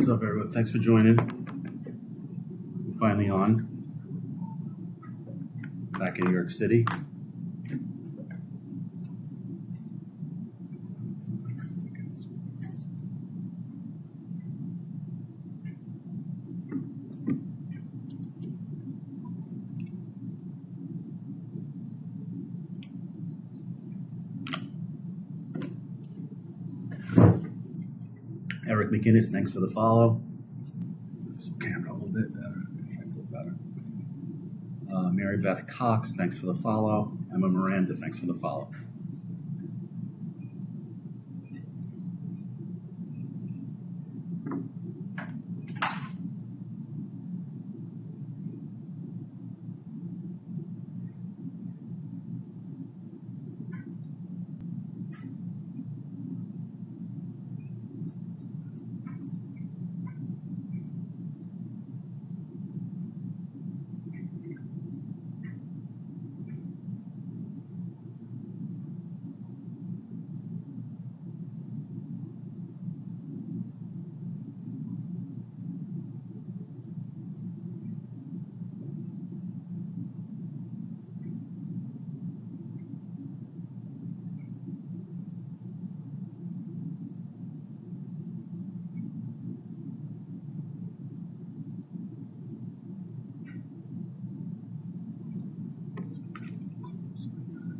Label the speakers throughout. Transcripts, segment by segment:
Speaker 1: up, everyone? Thanks for joining. We're finally on. Back in New York City. Eric McGinnis, thanks for the follow. Camera a little bit better. That's a little better. Mary Beth Cox, thanks for the follow. Emma Miranda, thanks for the follow.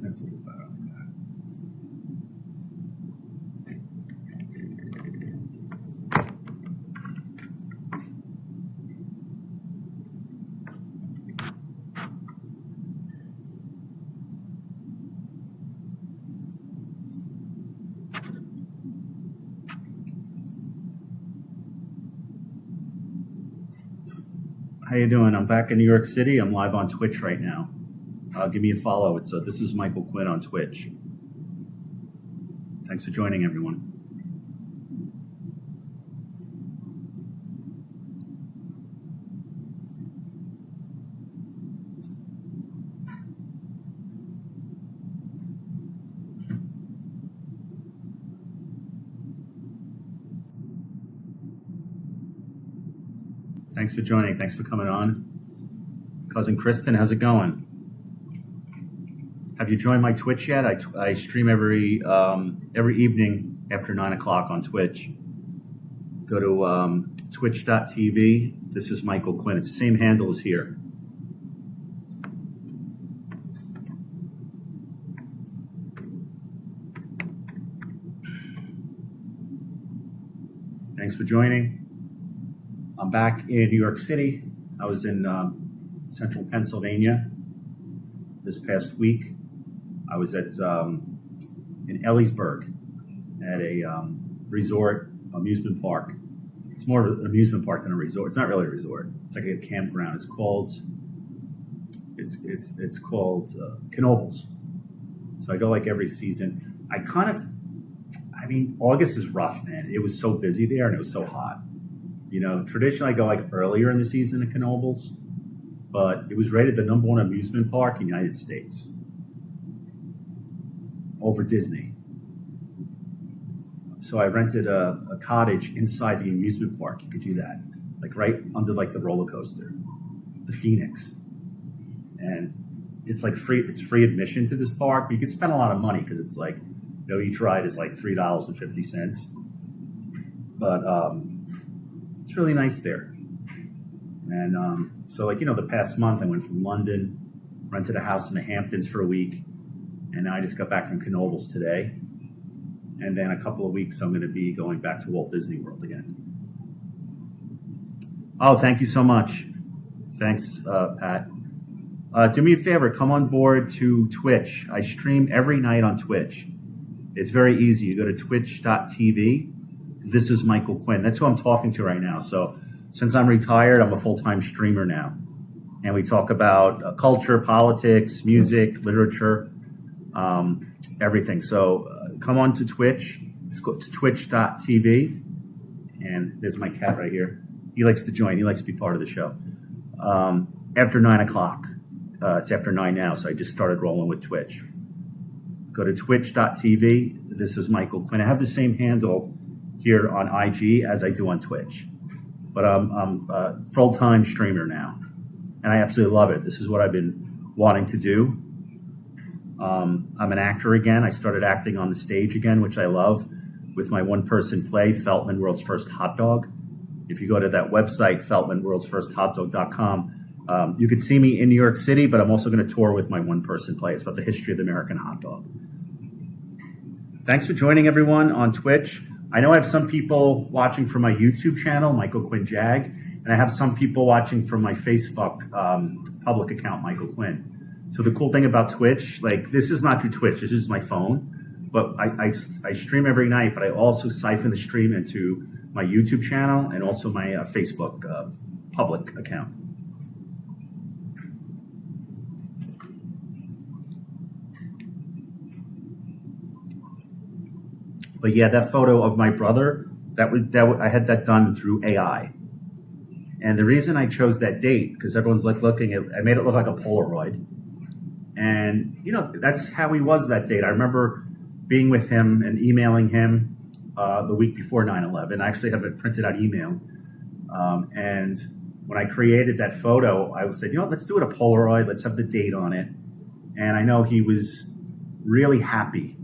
Speaker 1: That's a little better like that. How you doing? I'm back in New York City. I'm live on Twitch right now. Give me a follow. This is Michael Quinn on Twitch. Thanks for joining, everyone. Thanks for joining. Thanks for coming on. Cousin Kristen, how's it going? Have you joined my Twitch yet? I stream every evening after 9 o'clock on Twitch. Go to twitch.tv. This is Michael Quinn. It's the same handle as here. Thanks for joining. I'm back in New York City. I was in central Pennsylvania this past week. I was in Ellisburg at a resort amusement park. It's more of an amusement park than a resort. It's not really a resort. It's like a campground. It's called Knoebels. So I go like every season. August is rough, man. It was so busy there and it was so hot. You know, traditionally I go like earlier in the season at Knoebels, but it was rated the #1 amusement park in the United States over Disney. So I rented a cottage inside the amusement park. You could do that, like right under like the roller coaster, the Phoenix. And it's like free. It's free admission to this park, but you could spend a lot of money because it's like, each ride is like $3.50. But it's really nice there. And the past month I went from London, rented a house in the Hamptons for a week, and now I just got back from Knoebels today. And then a couple of weeks I'm going to be going back to Walt Disney World again. Oh, thank you so much. Thanks, Pat. Do me a favor, come on board to Twitch. I stream every night on Twitch. It's very easy. You go to twitch.tv. This is Michael Quinn. That's who I'm talking to right now. So since I'm retired, I'm a full-time streamer now. And we talk about culture, politics, music, literature, everything. So come on to Twitch. It's twitch.tv. And there's my cat right here. He likes to join. He likes to be part of the show. After 9 o'clock. It's after 9 now, so I just started rolling with Twitch. Go to twitch.tv. This is Michael Quinn. I have the same handle here on IG as I do on Twitch. but I'm a full-time streamer now, and I absolutely love it. This is what I've been wanting to do. I'm an actor again. I started acting on the stage again, which I love, with my one-person play, Feltman World's First Hot Dog. If you go to that website, feltmanworldsfirsthotdog.com, you could see me in New York City, but I'm also going to tour with my one-person play. It's about the history of the American hot dog. Thanks for joining, everyone, on Twitch. I know I have some people watching from my YouTube channel, Michael Quinn Jag, and I have some people watching from my Facebook public account, Michael Quinn. So the cool thing about Twitch, like, this is not through Twitch, this is my phone, but I stream every night, but I also siphon the stream into my YouTube channel and also my Facebook public account. But yeah, that photo of my brother, I had that done through AI. And the reason I chose that date, because everyone's like looking at, I made it look like a Polaroid. And, you know, that's how he was that date. I remember being with him and emailing him the week before 9/11. I actually have a printed out email. And when I created that photo, I said, you know, let's do it a Polaroid. Let's have the date on it. And I know he was really happy.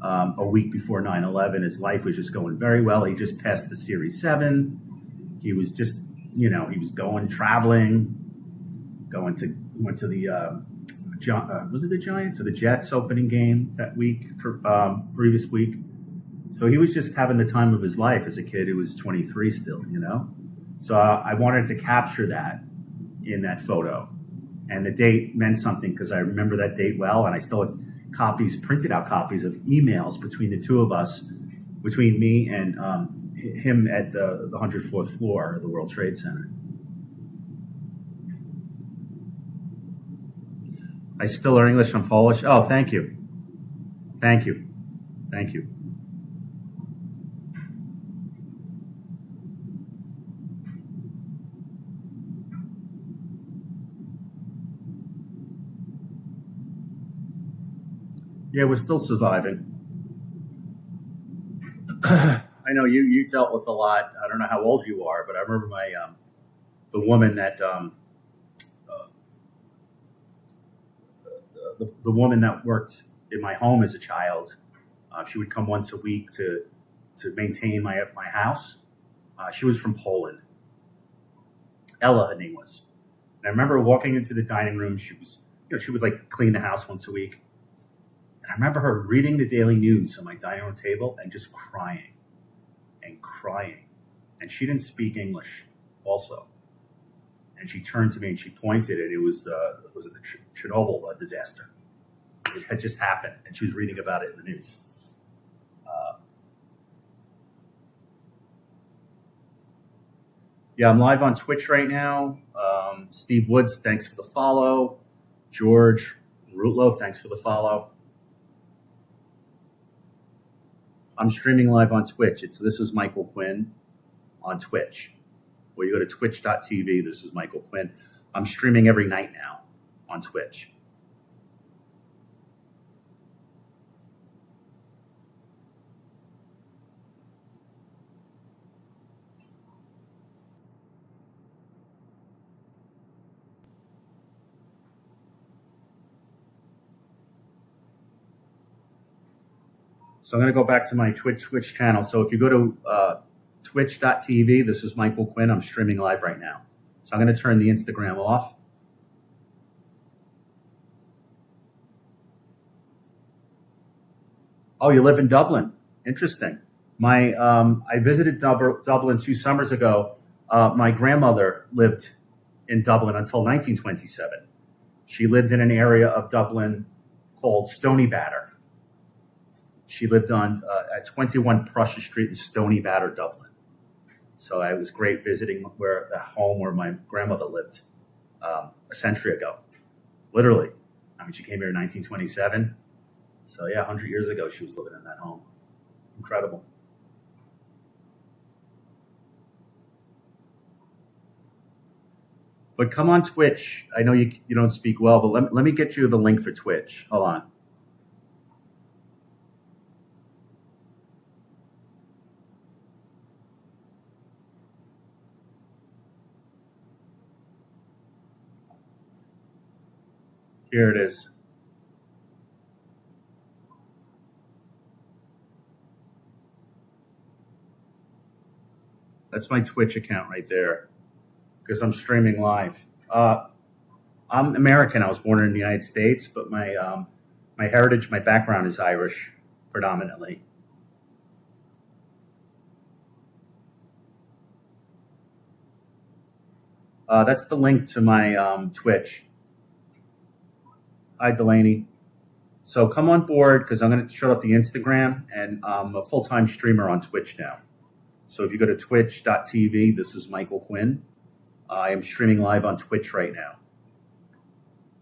Speaker 1: A week before 9/11, his life was just going very well. He just passed the Series 7. He was just, you know, he was traveling, went to the, was it the Giants or the Jets opening game that week, previous week? So he was just having the time of his life as a kid who was 23 still, you know? So I wanted to capture that in that photo. And the date meant something because I remember that date well, and I still have printed out copies of emails between the two of us, between me and him at the 104th floor of the World Trade Center. I still learn English and Polish. Oh, thank you. Thank you. Thank you. Yeah, we're still surviving. I know you dealt with a lot. I don't know how old you are, but I remember my the woman that the woman that worked in my home as a child. She would come once a week to maintain my house. She was from Poland. Ella, her name was. And I remember walking into the dining room. She was, you know, she would like clean the house once a week. And I remember her reading the daily news on my dining room table and just crying and crying. And she didn't speak English also. And she turned to me and she pointed, and it was the Chernobyl disaster. It had just happened, and she was reading about it in the news. Yeah, I'm live on Twitch right now. Steve Woods, thanks for the follow. George Rutlow, thanks for the follow. I'm streaming live on Twitch. This is Michael Quinn on Twitch. Or you go to twitch.tv. This is Michael Quinn. I'm streaming every night now on Twitch. So I'm going to go back to my Twitch channel. So if you go to twitch.tv, this is Michael Quinn. I'm streaming live right now. So I'm going to turn the Instagram off. Oh, you live in Dublin. Interesting. I visited Dublin 2 summers ago. My grandmother lived in Dublin until 1927. She lived in an area of Dublin called Stony Batter. She lived on at 21 Prussia Street in Stony Batter, Dublin. So it was great visiting the home where my grandmother lived a century ago. Literally. I mean, she came here in 1927. So yeah, 100 years ago, she was living in that home. Incredible. But come on Twitch. I know you don't speak well, but let me get you the link for Twitch. Hold on. Here it is. That's my Twitch account right there because I'm streaming live. I'm American. I was born in the United States, but my heritage, my background is Irish predominantly. That's the link to my Twitch. Hi, Delaney. So come on board because I'm going to shut off the Instagram, and I'm a full-time streamer on Twitch now. So if you go to twitch.tv, this is Michael Quinn. I am streaming live on Twitch right now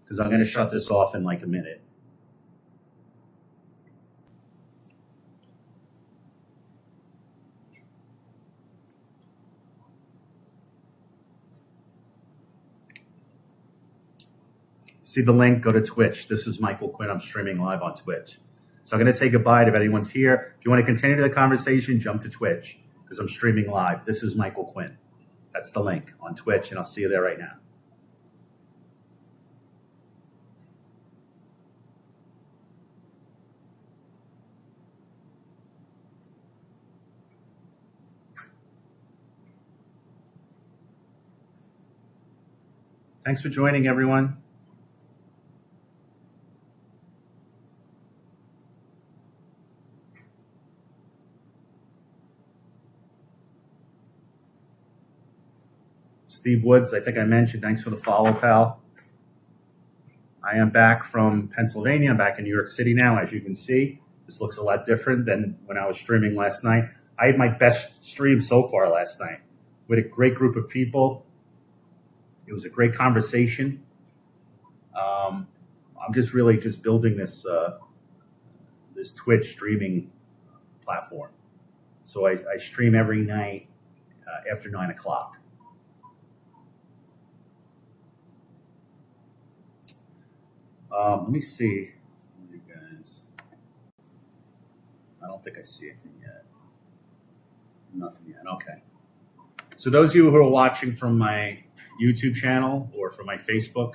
Speaker 1: because I'm going to shut this off in like a minute. See the link, go to Twitch. This is Michael Quinn. I'm streaming live on Twitch. So I'm going to say goodbye to if anyone's here. If you want to continue the conversation, jump to Twitch because I'm streaming live. This is Michael Quinn. That's the link on Twitch, and I'll see you there right now. Thanks for joining, everyone. Steve Woods, I think I mentioned, thanks for the follow, pal. I am back from Pennsylvania. I'm back in New York City now. As you can see, this looks a lot different than when I was streaming last night. I had my best stream so far last night with a great group of people. It was a great conversation. I'm just really just building this this Twitch streaming platform. So I stream every night after 9 o'clock. Let me see, you guys. I don't think I see anything yet. Nothing yet. Okay. So those of you who are watching from my YouTube channel or from my Facebook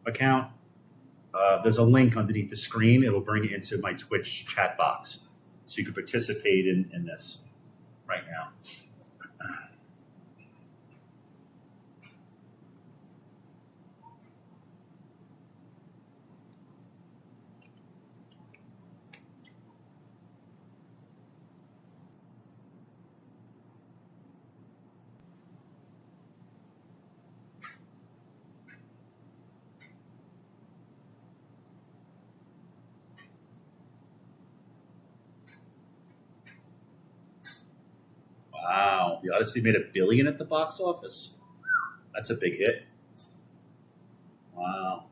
Speaker 1: account, there's a link underneath the screen. It will bring you into my Twitch chat box, so you can participate in this right now. Wow, The Odyssey made $1 billion at the box office. That's a big hit. Wow.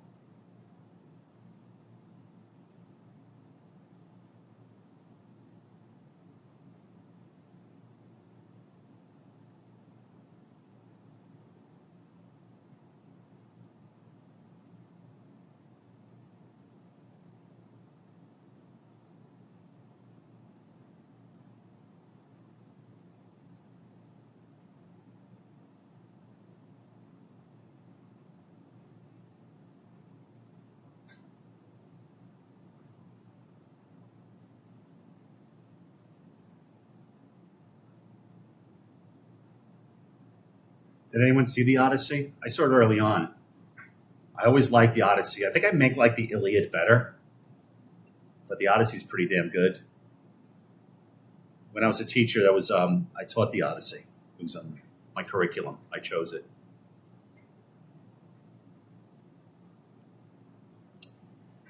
Speaker 1: Did anyone see The Odyssey? I saw it early on. I always liked The Odyssey. I think I make like the Iliad better, but The Odyssey's pretty damn good. When I was a teacher, that was I taught The Odyssey. It was my curriculum. I chose it.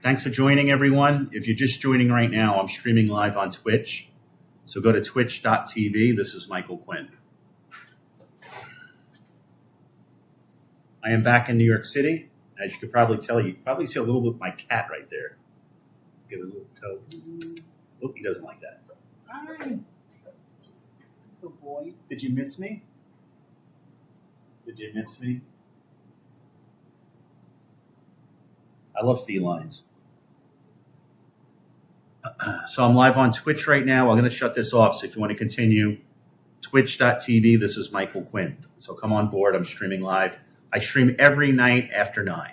Speaker 1: Thanks for joining, everyone. If you're just joining right now, I'm streaming live on Twitch. So go to twitch.tv. This is Michael Quinn. I am back in New York City. As you could probably tell, you probably see a little bit of my cat right there. Give it a little toe. Oh, he doesn't like that. Hi. Good boy. Did you miss me? Did you miss me? I love felines. So I'm live on Twitch right now. I'm going to shut this off. So if you want to continue, twitch.tv, this is Michael Quinn. So come on board. I'm streaming live. I stream every night after 9.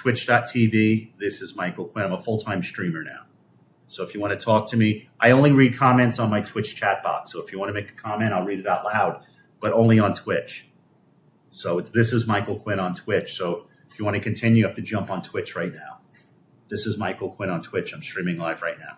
Speaker 1: twitch.tv. This is Michael Quinn. I'm a full-time streamer now. So if you want to talk to me, I only read comments on my Twitch chat box. So if you want to make a comment, I'll read it out loud, but only on Twitch. So this is Michael Quinn on Twitch. So if you want to continue, you have to jump on Twitch right now. This is Michael Quinn on Twitch. I'm streaming live right now.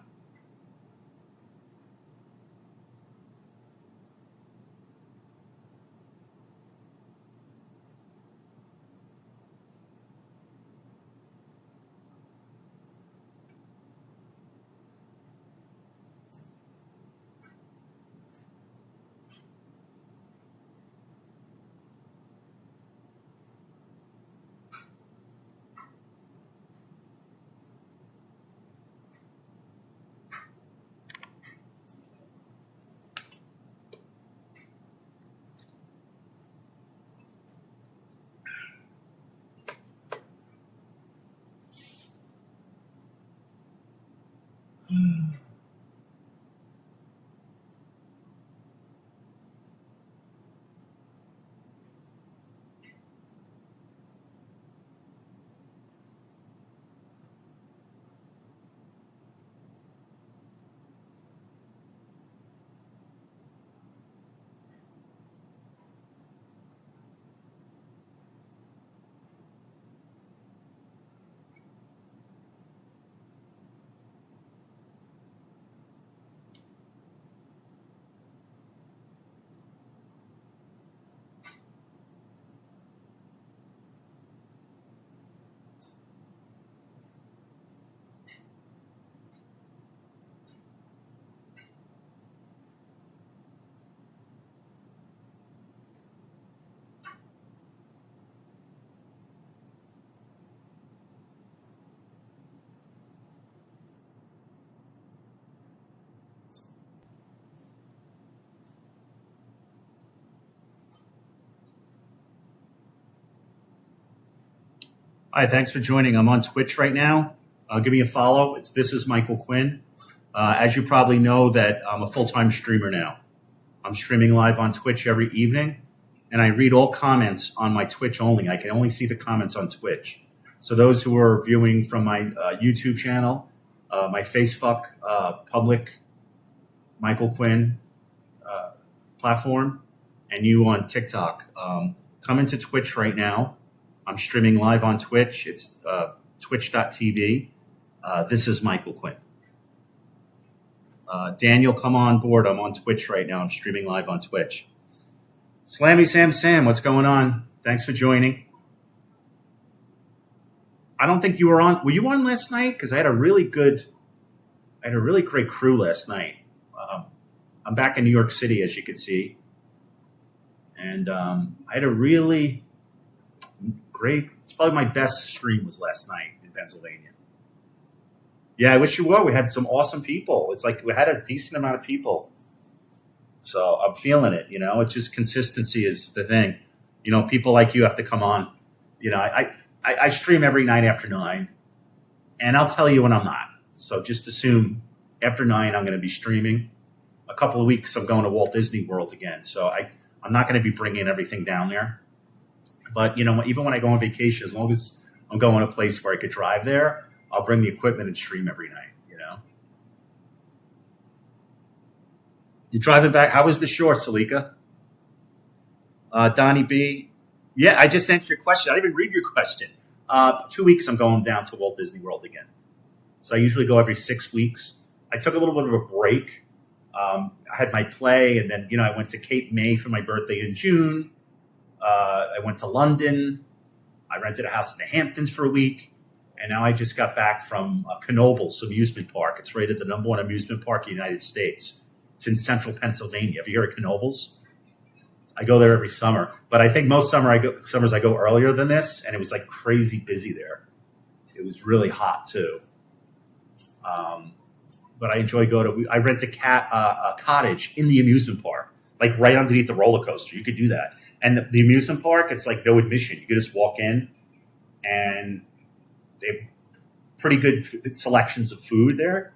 Speaker 1: Hi, thanks for joining. I'm on Twitch right now. Give me a follow. This is Michael Quinn. As you probably know, that I'm a full-time streamer now. I'm streaming live on Twitch every evening, and I read all comments on my Twitch only. I can only see the comments on Twitch. So those who are viewing from my YouTube channel, my Facebook public Michael Quinn platform, and you on TikTok, come into Twitch right now. I'm streaming live on Twitch. It's twitch.tv. This is Michael Quinn. Daniel, come on board. I'm on Twitch right now. I'm streaming live on Twitch. Slammy Sam, what's going on? Thanks for joining. I don't think you were on. Were you on last night? Because I had a really great crew last night. I'm back in New York City, as you can see. And I had a really great, it's probably my best stream was last night in Pennsylvania. Yeah, I wish you were. We had some awesome people. It's like we had a decent amount of people. So I'm feeling it, it's just consistency is the thing. People like you have to come on. I stream every night after 9, and I'll tell you when I'm not. So just assume after 9, I'm going to be streaming. A couple of weeks, I'm going to Walt Disney World again. So I'm not going to be bringing everything down there. But, even when I go on vacation, as long as I'm going to a place where I could drive there, I'll bring the equipment and stream every night, You're driving back. How was the shore, Salika? Donnie B. Yeah, I just answered your question. I didn't even read your question. 2 weeks, I'm going down to Walt Disney World again. So I usually go every 6 weeks. I took a little bit of a break. I had my play, and then, I went to Cape May for my birthday in June. I went to London. I rented a house in the Hamptons for a week. And now I just got back from Knoebels amusement park. It's rated the #1 amusement park in the United States. It's in central Pennsylvania. Have you heard of Knoebels? I go there every summer. But I think most summers I go earlier than this, and it was like crazy busy there. It was really hot too. But I enjoy I rent a cottage in the amusement park, like right underneath the roller coaster. You could do that. And the amusement park, it's like no admission. You could just walk in, and they have pretty good selections of food there.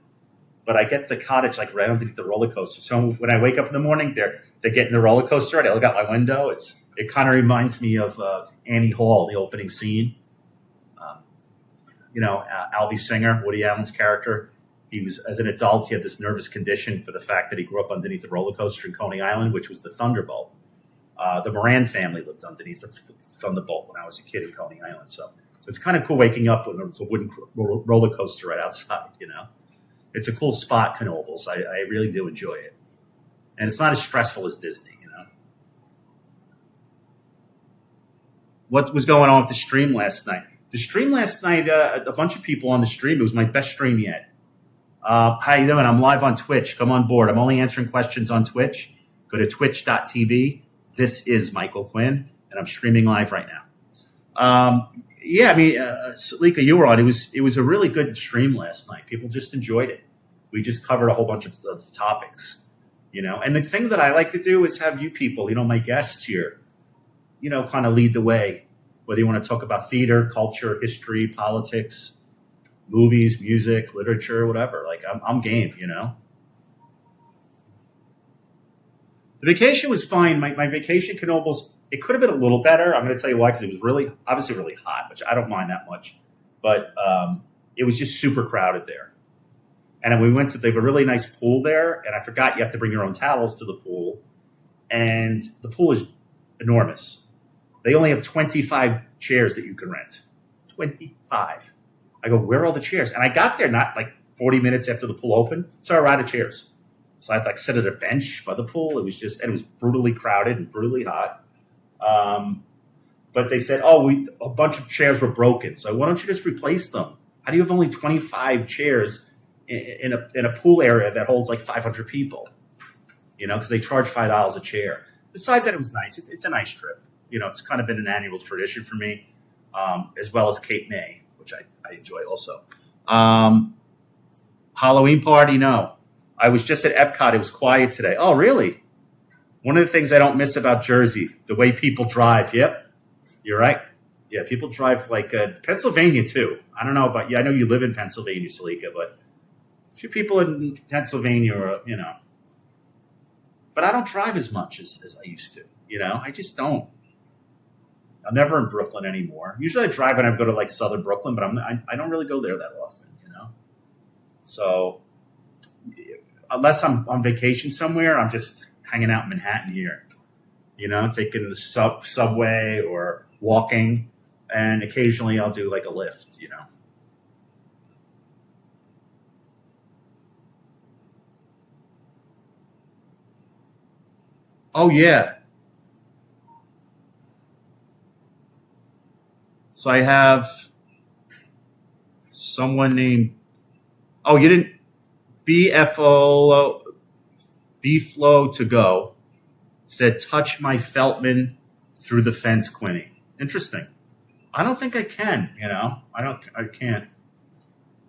Speaker 1: But I get the cottage like right underneath the roller coaster. So when I wake up in the morning, they're getting the roller coaster, and I look out my window. It kind of reminds me of Annie Hall, the opening scene. Alvy Singer, Woody Allen's character. He was, as an adult, he had this nervous condition for the fact that he grew up underneath the roller coaster in Coney Island, which was the Thunderbolt. The Moran family lived underneath the Thunderbolt when I was a kid in Coney Island. So it's kind of cool waking up when there's a wooden roller coaster right outside. It's a cool spot, Knoebels. I really do enjoy it, and it's not as stressful as Disney. What was going on with the stream last night? The stream last night, a bunch of people on the stream. It was my best stream yet. How you doing? I'm live on Twitch. Come on board. I'm only answering questions on Twitch. Go to twitch.tv. This is Michael Quinn, and I'm streaming live right now. Salika, you were on. It was a really good stream last night. People just enjoyed it. We just covered a whole bunch of topics, And the thing that I like to do is have you people, my guests here, kind of lead the way, whether you want to talk about theater, culture, history, politics, movies, music, literature, whatever. Like I'm game, The vacation was fine. My vacation, Knoebels, it could have been a little better. I'm going to tell you why, because it was obviously really hot, which I don't mind that much. But it was just super crowded there. And then they have a really nice pool there. And I forgot you have to bring your own towels to the pool. And the pool is enormous. They only have 25 chairs that you can rent. 25. I go, where are all the chairs? And I got there not like 40 minutes after the pool opened. So I ran out of chairs. So I sit at a bench by the pool. It was brutally crowded and brutally hot. But they said, a bunch of chairs were broken. So why don't you just replace them? How do you have only 25 chairs in a pool area that holds like 500 people? Because they charge $5 a chair. Besides that, it was nice. It's a nice trip. It's kind of been an annual tradition for me, as well as Cape May, which I enjoy also. Halloween party, no. I was just at Epcot. It was quiet today. Oh, really? One of the things I don't miss about Jersey, the way people drive. Yep, you're right. Yeah, people drive like Pennsylvania, too. I don't know about you. I know you live in Pennsylvania, Salika, but a few people in Pennsylvania are, But I don't drive as much as I used to. I just don't. I'm never in Brooklyn anymore. Usually I drive and I go to like Southern Brooklyn, but I don't really go there that often, So unless I'm on vacation somewhere, I'm just hanging out in Manhattan here, taking the subway or walking, and occasionally I'll do like a Lyft, Oh yeah. So I have someone named, you didn't, BFO, BFlow to go, said, touch my Feltman through the fence, Quinny. Interesting. I don't think I can, I can't,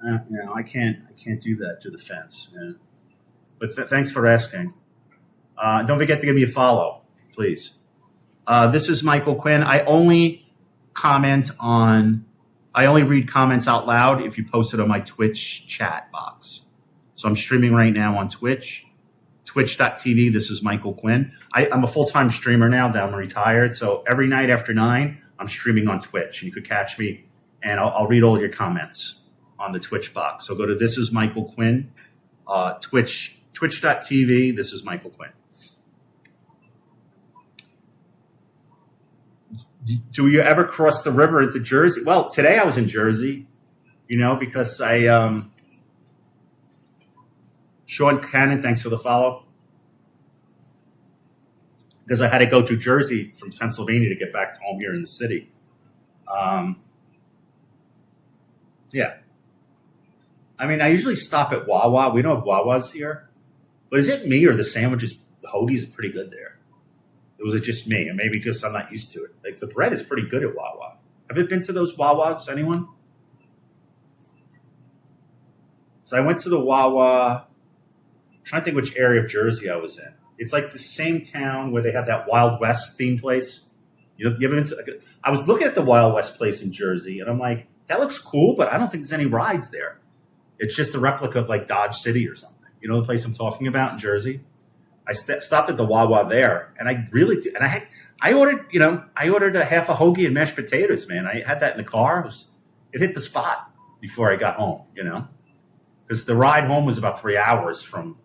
Speaker 1: I can't do that to the fence. Yeah. But thanks for asking. Don't forget to give me a follow, please. This is Michael Quinn. I only read comments out loud if you post it on my Twitch chat box. So I'm streaming right now on Twitch, twitch.tv. This is Michael Quinn. I'm a full-time streamer now that I'm retired. So every night after 9, I'm streaming on Twitch. And you could catch me, and I'll read all your comments on the Twitch box. So go to This is Michael Quinn, twitch.tv. This is Michael Quinn. Do you ever cross the river into Jersey? Well, today I was in Jersey, because Sean Cannon, thanks for the follow. Because I had to go to Jersey from Pennsylvania to get back to home here in the city. Yeah. I mean, I usually stop at Wawa. We don't have Wawas here. But is it me or the sandwiches, the hoagies are pretty good there? Or was it just me? And maybe just I'm not used to it. Like the bread is pretty good at Wawa. Have you been to those Wawas, anyone? So I went to the Wawa. I'm trying to think which area of Jersey I was in. It's like the same town where they have that Wild West themed place. You ever been to, I was looking at the Wild West place in Jersey, and I'm like, that looks cool, but I don't think there's any rides there. It's just a replica of like Dodge City or something. You know the place I'm talking about in Jersey? I stopped at the Wawa there, and I really did. And I ordered a half a hoagie and mashed potatoes, man. I had that in the car. It hit the spot. before I got home, because the ride home was about 3 hours um,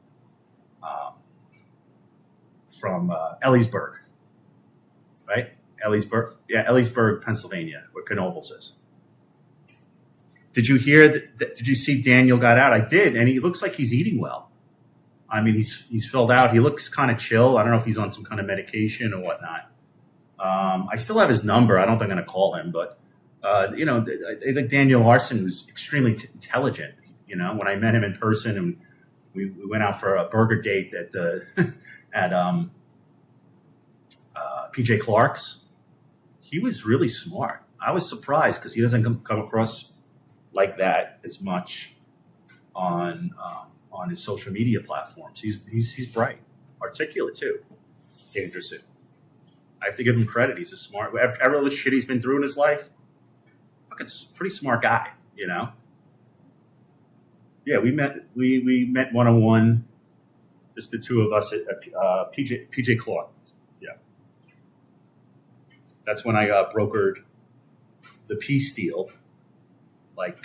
Speaker 1: from Ellisburg, right? Ellisburg, Pennsylvania, where Knoebels is. Did you hear that? Did you see Daniel got out? I did, and he looks like he's eating well. I mean, he's filled out. He looks kind of chill. I don't know if he's on some kind of medication or whatnot. I still have his number. I don't think I'm going to call him, but I think Daniel Larson was extremely intelligent. When I met him in person, and we went out for a burger date at at PJ Clark's. He was really smart. I was surprised because he doesn't come across like that as much on his social media platforms. He's bright, articulate too, dangerous. I have to give him credit. He's a smart. After all the shit he's been through in his life, fucking pretty smart guy. Yeah, we met 1-on-1, just the two of us at PJ Clark. Yeah, that's when I brokered the peace deal, like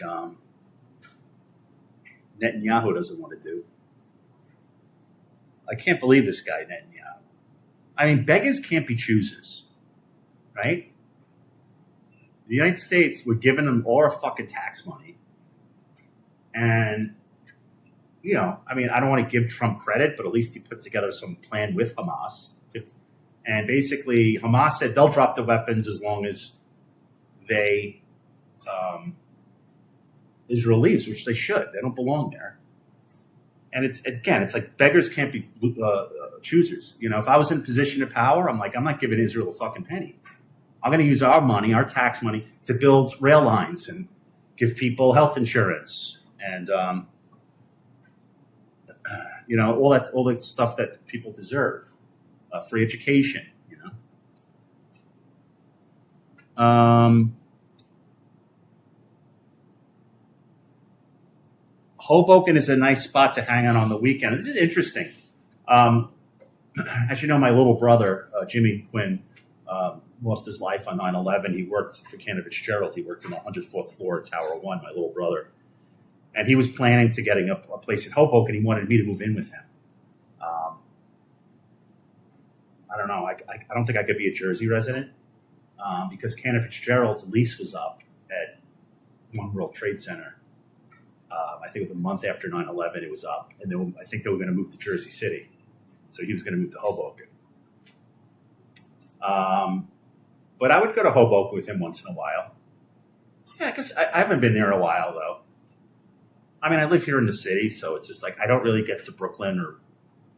Speaker 1: Netanyahu doesn't want to do. I can't believe this guy Netanyahu. I mean, beggars can't be choosers, right? The United States, we're giving them all our fucking tax money. And, I mean, I don't want to give Trump credit, but at least he put together some plan with Hamas. And basically, Hamas said they'll drop the weapons as long as they, Israel leaves, which they should. They don't belong there. And it's like beggars can't be choosers. If I was in a position of power, I'm not giving Israel a fucking penny. I'm going to use our money, our tax money, to build rail lines and give people health insurance and all that stuff that people deserve, free education. Hoboken is a nice spot to hang out on the weekend. This is interesting. As you know, my little brother, Jimmy Quinn, lost his life on 9/11. He worked for Cantor Fitzgerald. He worked on the 104th floor of Tower 1, my little brother. And he was planning to getting a place in Hoboken. He wanted me to move in with him. I don't know. I don't think I could be a Jersey resident because Cantor Fitzgerald's lease was up at One World Trade Center. I think it was a month after 9/11 it was up. And then I think they were going to move to Jersey City. So he was going to move to Hoboken. But I would go to Hoboken with him once in a while. Yeah, because I haven't been there in a while, though. I mean, I live here in the city, so it's just like I don't really get to Brooklyn or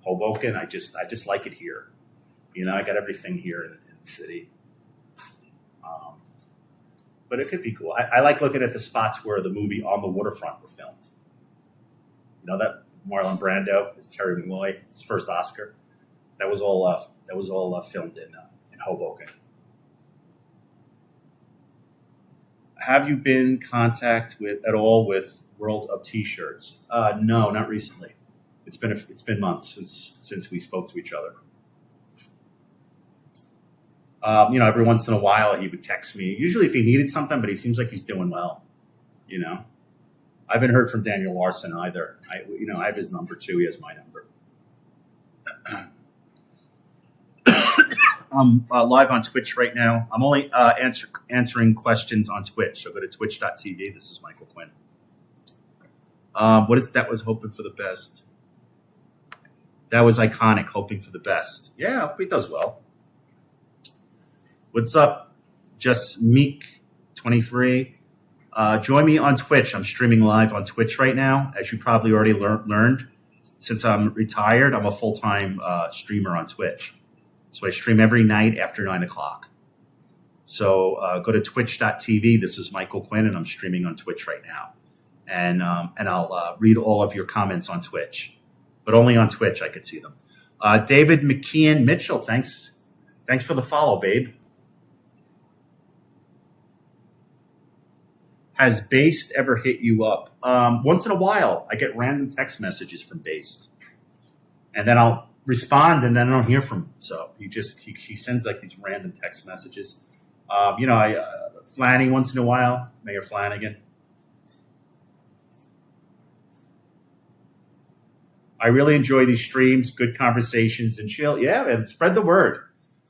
Speaker 1: Hoboken. I just like it here. I got everything here in the city. But it could be cool. I like looking at the spots where the movie On the Waterfront were filmed. That Marlon Brando is Terry Malloy, his first Oscar. That was all filmed in Hoboken. Have you been in contact at all with World of T-Shirts? No, not recently. It's been months since we spoke to each other. Every once in a while he would text me, usually if he needed something, but he seems like he's doing well. I haven't heard from Daniel Larson either. I have his number too. He has my number. I'm live on Twitch right now. I'm only answering questions on Twitch. So go to twitch.tv. This is Michael Quinn. That was hoping for the best. That was iconic, hoping for the best. Yeah, I hope he does well. What's up? Just Meek23. Join me on Twitch. I'm streaming live on Twitch right now. As you probably already learned, since I'm retired, I'm a full-time streamer on Twitch. So I stream every night after 9 o'clock. So go to twitch.tv. This is Michael Quinn, and I'm streaming on Twitch right now. And I'll read all of your comments on Twitch. But only on Twitch I could see them. David McKeon Mitchell, thanks for the follow, babe. Has Based ever hit you up? Once in a while, I get random text messages from Based, and then I'll respond, and then I don't hear from him. So he sends like these random text messages. Flanny once in a while, Mayor Flanagan. I really enjoy these streams, good conversations and chill. Yeah, and spread the word.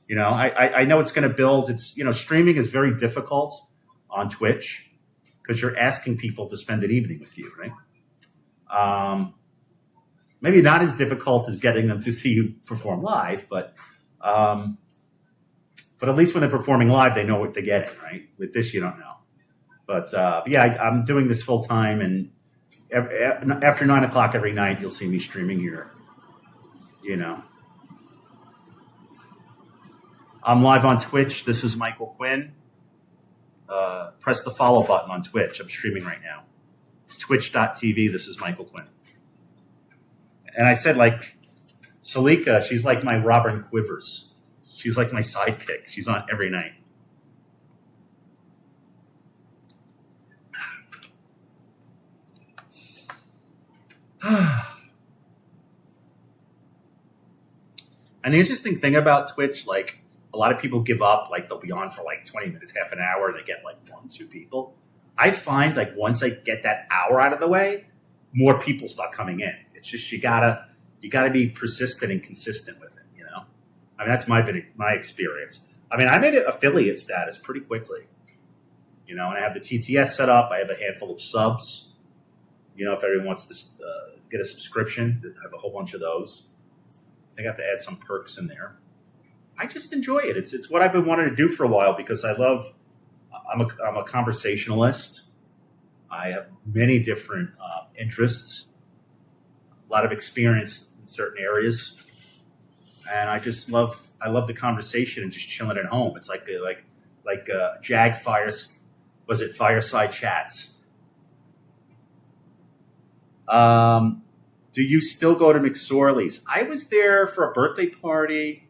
Speaker 1: I know it's going to build. It's, streaming is very difficult on Twitch because you're asking people to spend an evening with you, right? Maybe not as difficult as getting them to see you perform live, but at least when they're performing live, they know what they're getting, right? With this, you don't know. But yeah, I'm doing this full time, and after 9 o'clock every night, you'll see me streaming here. I'm live on Twitch. This is Michael Quinn. Press the follow button on Twitch. I'm streaming right now. It's twitch.tv. This is Michael Quinn. And I said, like, Salika, she's like my Robin Quivers. She's like my sidekick. She's on every night. And the interesting thing about Twitch, like, a lot of people give up, like they'll be on for like 20 minutes, half an hour, and they get like 1, 2 people. I find like once I get that hour out of the way, more people start coming in. It's just you gotta be persistent and consistent with it, I mean, that's my experience. I mean, I made an affiliate status pretty quickly, and I have the TTS set up. I have a handful of subs. If everyone wants to get a subscription, I have a whole bunch of those. I think I have to add some perks in there. I just enjoy it. It's what I've been wanting to do for a while because I'm a conversationalist. I have many different interests, a lot of experience in certain areas, and I love the conversation and just chilling at home. It's like Jag Fireside Chats. Do you still go to McSorley's? I was there for a birthday party,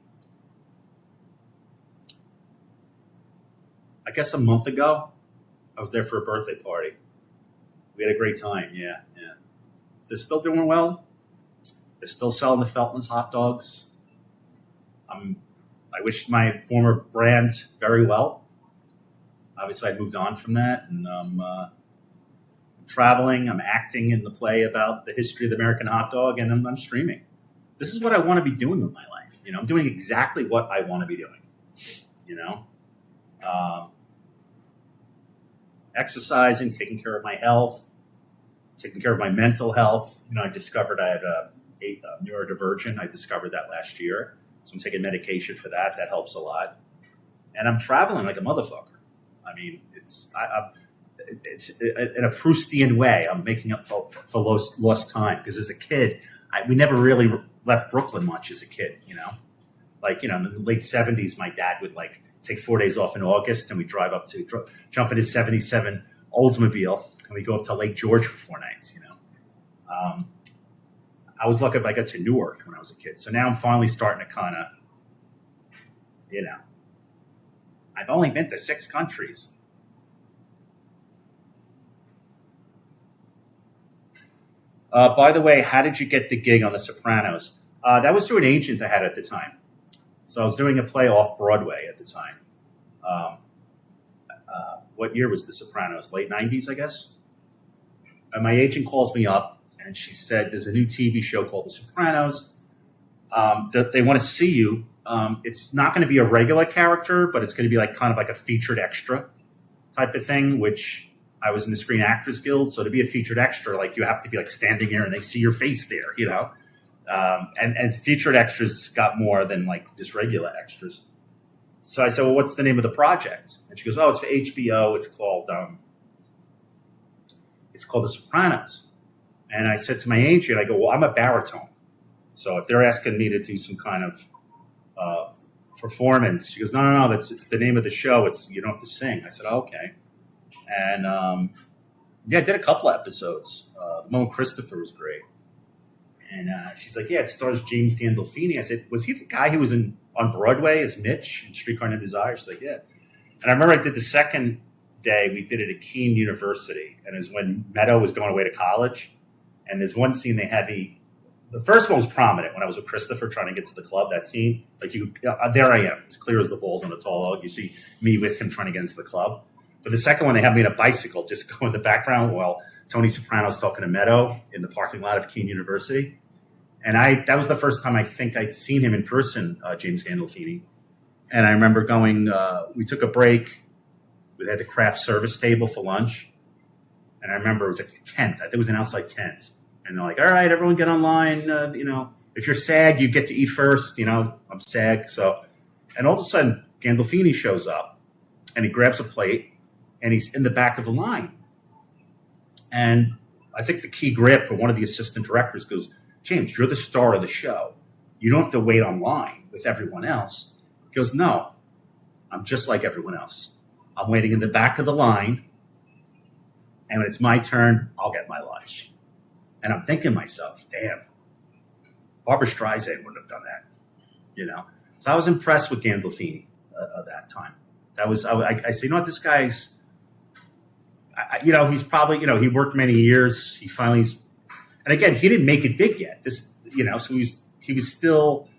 Speaker 1: I guess a month ago. I was there for a birthday party. We had a great time. Yeah. They're still doing well. They're still selling the Feltman's hot dogs. I wish my former brand very well. Obviously, I moved on from that, and I'm traveling. I'm acting in the play about the history of the American hot dog, and I'm streaming. This is what I want to be doing with my life. I'm doing exactly what I want to be doing. Exercising, taking care of my health, taking care of my mental health. I discovered I had a neurodivergent. I discovered that last year. So I'm taking medication for that. That helps a lot. And I'm traveling like a motherfucker. I mean, it's in a Proustian way. I'm making up for lost time. Because as a kid, we never really left Brooklyn much as a kid, Like, in the late 70s, my dad would take 4 days off in August, and we drive up to jump in his 77 Oldsmobile, and we go up to Lake George for 4 nights. I was lucky if I got to Newark when I was a kid. So now I'm finally starting to kind of, I've only been to 6 countries. By the way, how did you get the gig on The Sopranos? That was through an agent I had at the time. So I was doing a play off Broadway at the time. What year was The Sopranos? Late 90s, I guess. And my agent calls me up, and she said, there's a new TV show called The Sopranos. That they want to see you. It's not going to be a regular character, but it's going to be kind of like a featured extra type of thing, which I was in the Screen Actors Guild. So to be a featured extra, you have to be standing there and they see your face there, and featured extras got more than just regular extras. So I said, well, what's the name of the project? And she goes, oh, it's for HBO. It's called The Sopranos. And I said to my agent, I go, well, I'm a baritone. So if they're asking me to do some kind of performance, she goes, no, it's the name of the show. You don't have to sing. I said, oh, okay. And I did a couple episodes. The one with Christopher was great. And she's like, yeah, it stars James Gandolfini. I said, was he the guy who was on Broadway as Mitch in Streetcar Named Desire? She's like, yeah. And I remember I did the second day, we did it at Keene University. And it was when Meadow was going away to college. And there's one scene they had me. The first one was prominent when I was with Christopher trying to get to the club. That scene, there I am, as clear as the balls on a tall log. You see me with him trying to get into the club. But the second one, they had me in a bicycle, just go in the background while Tony Soprano's talking to Meadow in the parking lot of Keene University. And that was the first time I think I'd seen him in person, James Gandolfini. And I remember going, we took a break. We had the craft service table for lunch. And I remember it was like a tent. I think it was an outside tent. And they're like, all right, everyone get online. If you're SAG, you get to eat first. I'm SAG. And all of a sudden, Gandolfini shows up and he grabs a plate and he's in the back of the line. And I think the key grip or one of the assistant directors goes, James, you're the star of the show. You don't have to wait online with everyone else. He goes, no, I'm just like everyone else. I'm waiting in the back of the line. And when it's my turn, I'll get my lunch. And I'm thinking to myself, damn, Barbra Streisand wouldn't have done that, So I was impressed with Gandolfini at that time. I say, this guy's, he's probably, he worked many years. He finally, and again, he didn't make it big yet. So he was still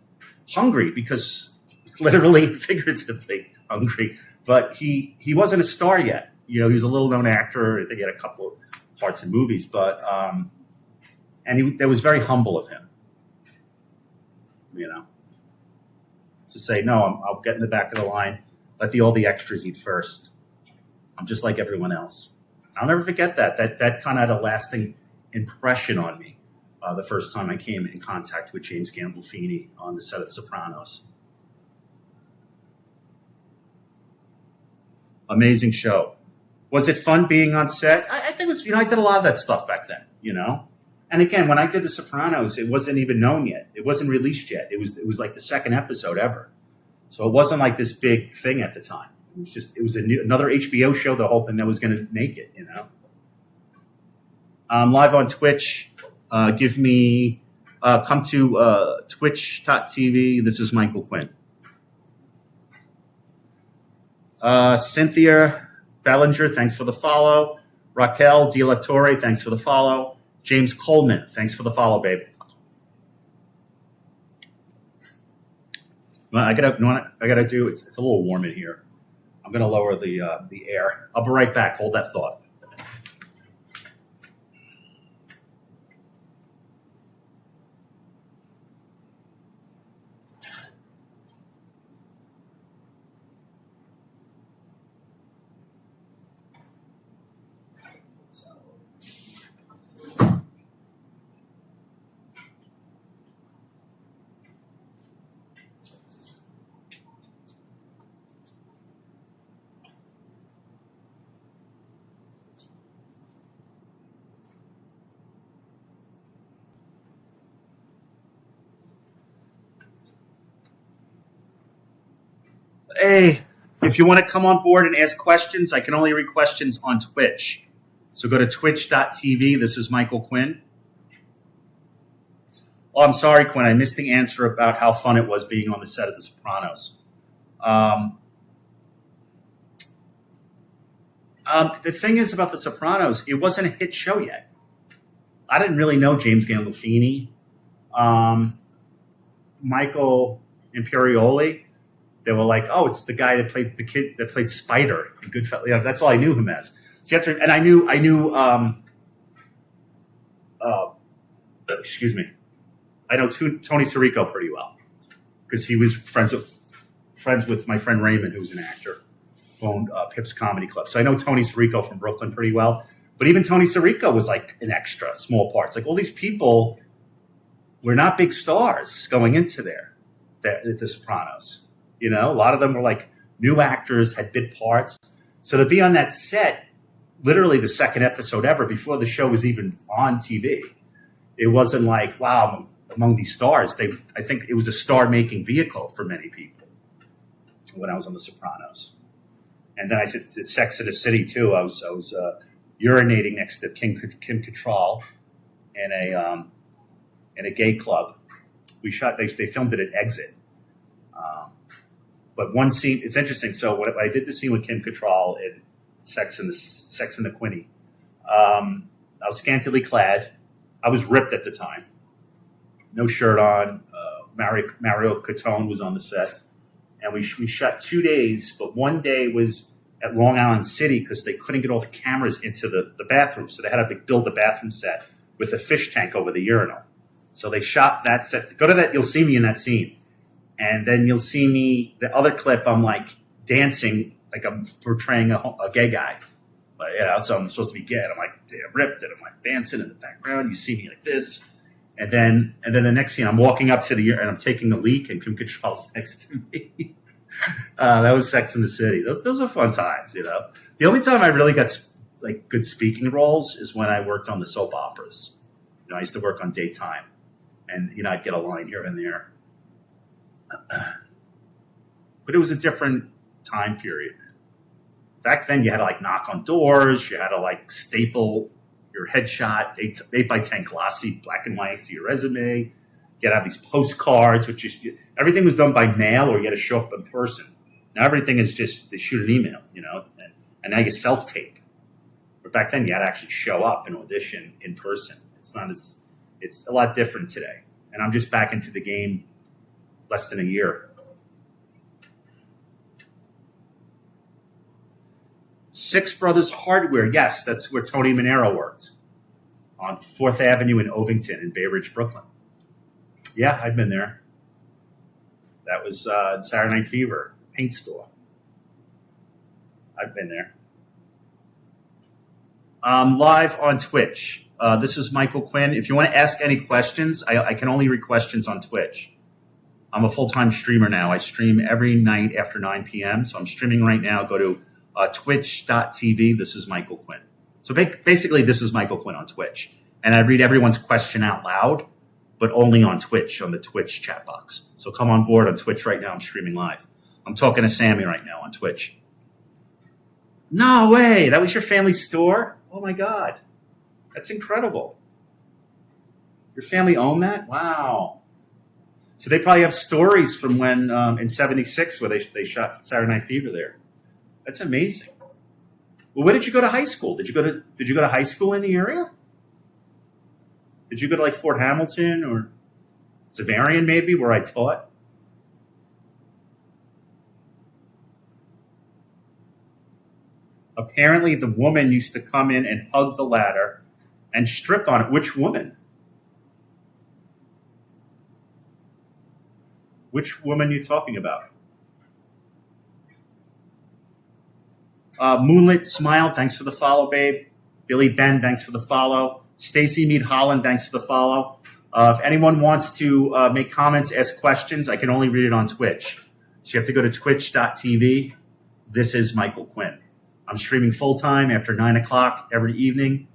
Speaker 1: hungry because literally, figuratively hungry, but he wasn't a star yet. He was a little known actor. I think he had a couple of parts in movies, but, that was very humble of him, to say, no, I'll get in the back of the line, let all the extras eat first. I'm just like everyone else. I'll never forget that. That kind of had a lasting impression on me the first time I came in contact with James Gandolfini on the set of The Sopranos. Amazing show. Was it fun being on set? I think it was, I did a lot of that stuff back then, And again, when I did The Sopranos, it wasn't even known yet. It wasn't released yet. It was like the second episode ever. So it wasn't like this big thing at the time. It was another HBO show they're hoping that was going to make it, Live on Twitch. Come to twitch.tv. This is Michael Quinn. Cynthia Bellinger, thanks for the follow. Raquel De La Torre, thanks for the follow. James Coleman, thanks for the follow, babe. Well, I gotta do. It's a little warm in here. I'm gonna lower the air. I'll be right back. Hold that thought. Hey, if you want to come on board and ask questions, I can only read questions on Twitch. So go to twitch.tv. This is Michael Quinn. Oh, I'm sorry, Quinn. I missed the answer about how fun it was being on the set of The Sopranos. The thing is about The Sopranos, it wasn't a hit show yet. I didn't really know James Gandolfini. Michael Imperioli. They were like, oh, it's the guy that played the kid that played Spider in Goodfellas. That's all I knew him as. So and I knew. Excuse me. I know Tony Sirico pretty well because he was friends with my friend Raymond, who's an actor, who owned Pips Comedy Club. So I know Tony Sirico from Brooklyn pretty well. But even Tony Sirico was like an extra, small parts. Like all these people were not big stars going into The Sopranos. A lot of them were like new actors, had bit parts. So to be on that set, literally the second episode ever, before the show was even on TV, it wasn't like, wow, among these stars. I think it was a star-making vehicle for many people when I was on The Sopranos. And then I said Sex and the City too. I was urinating next to Kim Cattrall in a gay club. They filmed it at Exit. But one scene, it's interesting. So when I did the scene with Kim Cattrall in Sex and the Quinny, I was scantily clad. I was ripped at the time. No shirt on. Mario Catone was on the set. And we shot 2 days, but one day was at Long Island City because they couldn't get all the cameras into the bathroom. So they had to build a bathroom set with a fish tank over the urinal. So they shot that set. Go to that. You'll see me in that scene. And then you'll see me, the other clip, I'm like dancing, like I'm portraying a gay guy. But, so I'm supposed to be gay. And I'm like, damn, ripped it. I'm like dancing in the background. You see me like this. And then the next scene, I'm walking up to and I'm taking a leak, and Kim Cattrall's next to me. That was Sex in the City. Those were fun times, The only time I really got like good speaking roles is when I worked on the soap operas. I used to work on daytime, and I'd get a line here and there. But it was a different time period. Back then, you had to like knock on doors. You had to like staple your headshot 8x10 glossy black and white to your resume. You had to have these postcards, which is everything was done by mail, or you had to show up in person. Now everything is just they shoot an email, and now you self tape. But back then, you had to actually show up and audition in person. It's a lot different today. And I'm just back into the game less than a year. Six Brothers Hardware. Yes, that's where Tony Manero worked, on 4th Avenue in Ovington in Bay Ridge, Brooklyn. Yeah, I've been there. That was Saturday Night Fever, paint store. I've been there. Live on Twitch. This is Michael Quinn. If you want to ask any questions, I can only read questions on Twitch. I'm a full-time streamer now. I stream every night after 9 p.m. So I'm streaming right now. Go to twitch.tv. This is Michael Quinn. So basically, this is Michael Quinn on Twitch. And I read everyone's question out loud, but only on Twitch, on the Twitch chat box. So come on board on Twitch right now. I'm streaming live. I'm talking to Sammy right now on Twitch. No way. That was your family store? Oh, my God. That's incredible. Your family owned that? Wow. So they probably have stories from when in 76 where they shot Saturday Night Fever there. That's amazing. Well, where did you go to high school? Did you go to high school in the area? Did you go to like Fort Hamilton or Zavarian maybe, where I taught? Apparently the woman used to come in and hug the ladder and strip on it. Which woman? Which woman are you talking about? Moonlit Smile, thanks for the follow, babe. Billy Ben, thanks for the follow. Stacy Mead Holland, thanks for the follow. If anyone wants to make comments, ask questions, I can only read it on Twitch. So you have to go to twitch.tv. This is Michael Quinn. I'm streaming full-time after 9 o'clock every evening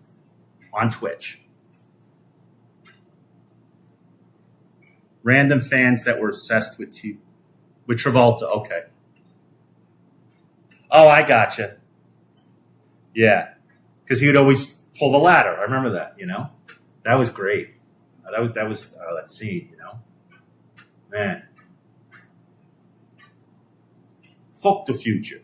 Speaker 1: on Twitch. Random fans that were obsessed with Travolta. Okay. Oh, I gotcha. Yeah, because he would always pull the ladder. I remember that. That was great. That was that scene. Man. Fuck the future.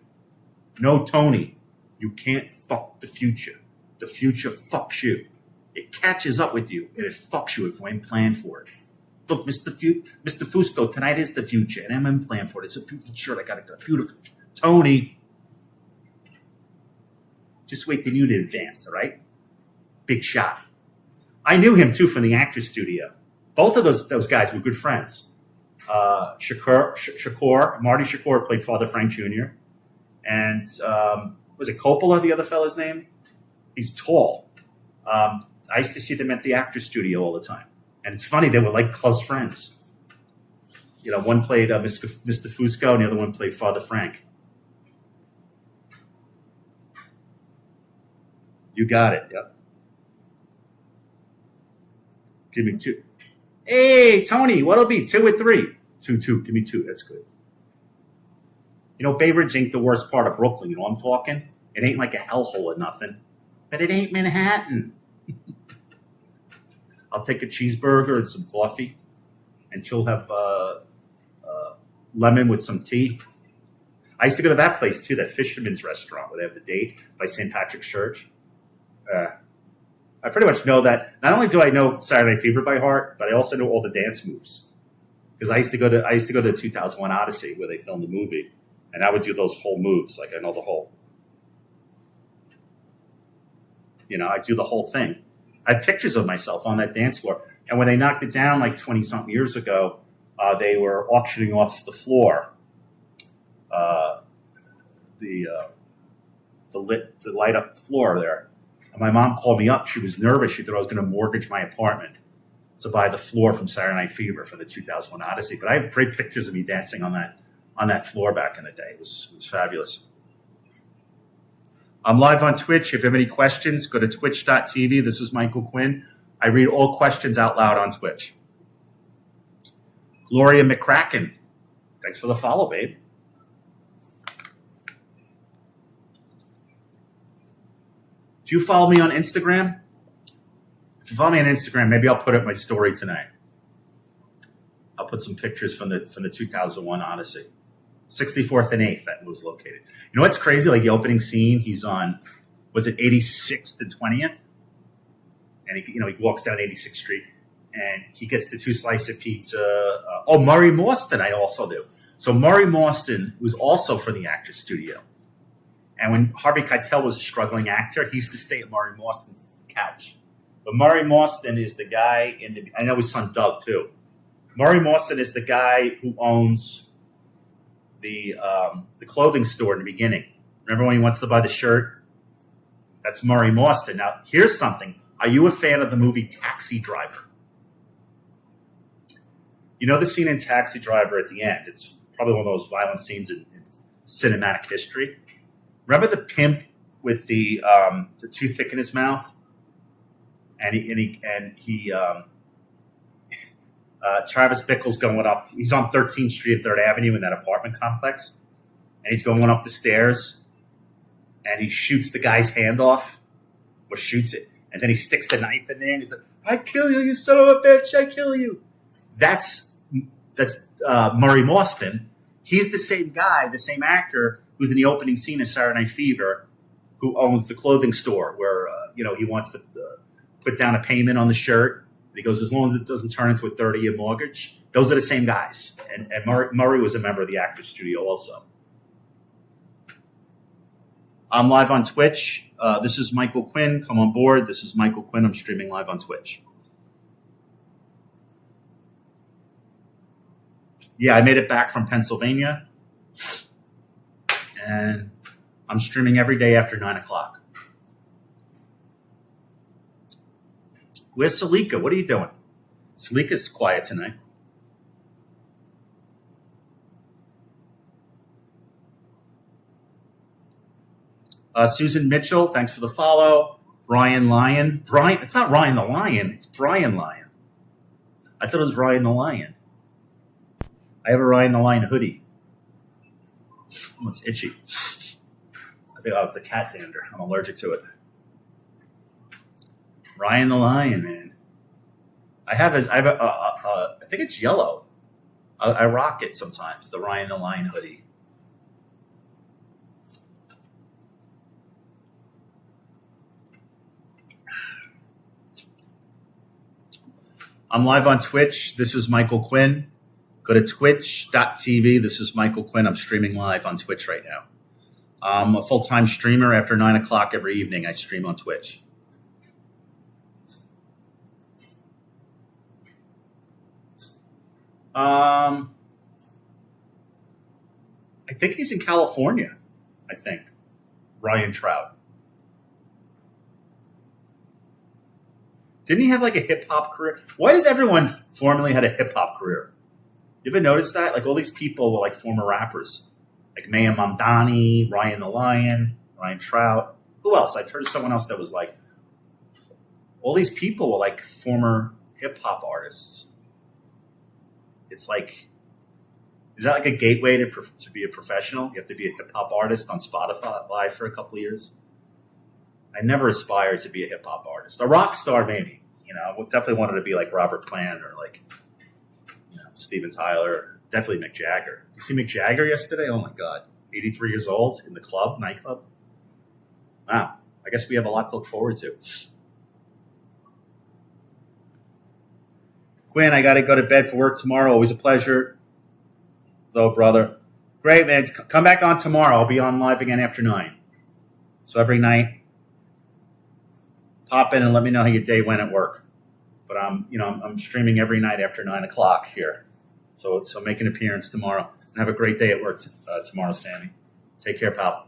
Speaker 1: No, Tony, you can't fuck the future. The future fucks you. It catches up with you, and it fucks you if you ain't planned for it. Look, Mr. Fusco, tonight is the future, and I'm in plan for it. It's a beautiful shirt. I got it. Beautiful. Tony, just wait till you in advance, all right? Big shot. I knew him, too, from the Actors Studio. Both of those guys were good friends. Shakur, Marty Shakur played Father Frank Jr., and was it Coppola, the other fella's name? He's tall. I used to see them at the Actors Studio all the time. And it's funny, they were like close friends. One played Mr. Fusco, and the other one played Father Frank. You got it, yep. Give me 2. Hey, Tony, what'll be 2 or 3? 2. Give me 2. That's good. Bay Ridge ain't the worst part of Brooklyn. You know what I'm talking? It ain't like a hellhole or nothing. But it ain't Manhattan. I'll take a cheeseburger and some coffee. And she'll have lemon with some tea. I used to go to that place, too, that Fisherman's Restaurant where they have the date by St. Patrick's Church. I pretty much know that. Not only do I know Saturday Night Fever by heart, but I also know all the dance moves. Because I used to go to 2001 Odyssey where they filmed the movie. And I would do those whole moves. Like I know the whole, I do the whole thing. I have pictures of myself on that dance floor. And when they knocked it down like 20-something years ago, they were auctioning off the floor, the light up floor there. And my mom called me up. She was nervous. She thought I was going to mortgage my apartment to buy the floor from Saturday Night Fever for the 2001 Odyssey. But I have great pictures of me dancing on that floor back in the day. It was fabulous. I'm live on Twitch. If you have any questions, go to twitch.tv. This is Michael Quinn. I read all questions out loud on Twitch. Gloria McCracken. Thanks for the follow, babe. Do you follow me on Instagram? If you follow me on Instagram, maybe I'll put up my story tonight. I'll put some pictures from the 2001 Odyssey. 64th and 8th, that was located. You know what's crazy? Like the opening scene, he's on, was it 86th and 20th? And he walks down 86th Street and he gets the 2 slices of pizza. Murray Marston, I also do. So Murray Marston was also for the Actors Studio. And when Harvey Keitel was a struggling actor, he used to stay at Murray Marston's couch. But Murray Marston is the guy I know his son Doug too. Murray Marston is the guy who owns the clothing store in the beginning. Remember when he wants to buy the shirt? That's Murray Marston. Now, here's something. Are you a fan of the movie Taxi Driver? You know the scene in Taxi Driver at the end? It's probably one of those violent scenes in cinematic history. Remember the pimp with the toothpick in his mouth, and he Travis Bickle's going up. He's on 13th Street and 3rd Avenue in that apartment complex, and he's going up the stairs, and he shoots the guy's hand off, or shoots it, and then he sticks the knife in there, and he's like, "I kill you, you son of a bitch! I kill you." That's Murray Marston. He's the same guy, the same actor who's in the opening scene of Saturday Night Fever, who owns the clothing store where he wants to put down a payment on the shirt. And he goes, as long as it doesn't turn into a 30-year mortgage. Those are the same guys. And Murray was a member of the Actors Studio also. I'm live on Twitch. This is Michael Quinn. Come on board. This is Michael Quinn. I'm streaming live on Twitch. Yeah, I made it back from Pennsylvania. And I'm streaming every day after 9 o'clock. Where's Salika? What are you doing? Salika's quiet tonight. Susan Mitchell, thanks for the follow. Brian Lyon. It's not Ryan the Lion. It's Brian Lyon. I thought it was Ryan the Lion. I have a Ryan the Lion hoodie. Oh, it's itchy. I think it's the cat dander. I'm allergic to it. Ryan the Lion, man. I think it's yellow. I rock it sometimes, the Ryan the Lion hoodie. I'm live on Twitch. This is Michael Quinn. Go to twitch.tv. This is Michael Quinn. I'm streaming live on Twitch right now. I'm a full-time streamer. After 9 o'clock every evening, I stream on Twitch. I think he's in California, I think. Ryan Trout. Didn't he have like a hip-hop career? Why does everyone formerly had a hip-hop career? You ever notice that? Like all these people were like former rappers. Like Maya Mamdani, Ryan the Lion, Ryan Trout. Who else? I've heard of someone else that was like, all these people were like former hip-hop artists. It's like, is that like a gateway to be a professional? You have to be a hip-hop artist on Spotify Live for a couple of years? I never aspired to be a hip-hop artist. A rock star, maybe. I definitely wanted to be like Robert Plant or like, Steven Tyler. Definitely Mick Jagger. You see Mick Jagger yesterday? Oh, my God. 83 years old in the nightclub. Wow. I guess we have a lot to look forward to. Quinn, I got to go to bed for work tomorrow. Always a pleasure. Though, brother. Great, man. Come back on tomorrow. I'll be on live again after 9. So every night, Pop in and let me know how your day went at work. But I'm streaming every night after 9 o'clock here. So make an appearance tomorrow and have a great day at work tomorrow, Sammy. Take care, pal.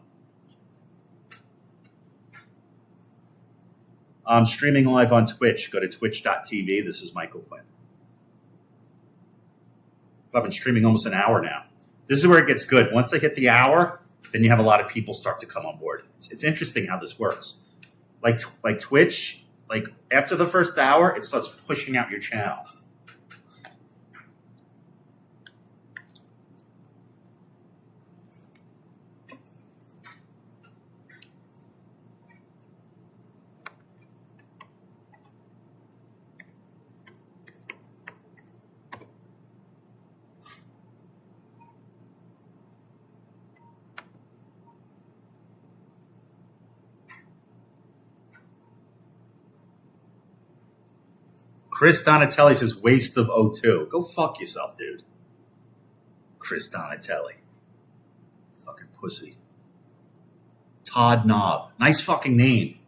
Speaker 1: I'm streaming live on Twitch. Go to twitch.tv. This is Michael Quinn. I've been streaming almost an hour now. This is where it gets good. Once I hit the hour, then you have a lot of people start to come on board. It's interesting how this works. Like Twitch, like after the first hour, it starts pushing out your channel. Chris Donatelli says waste of O2. Go fuck yourself, dude. Chris Donatelli. Fucking pussy. Todd Knob. Nice fucking name.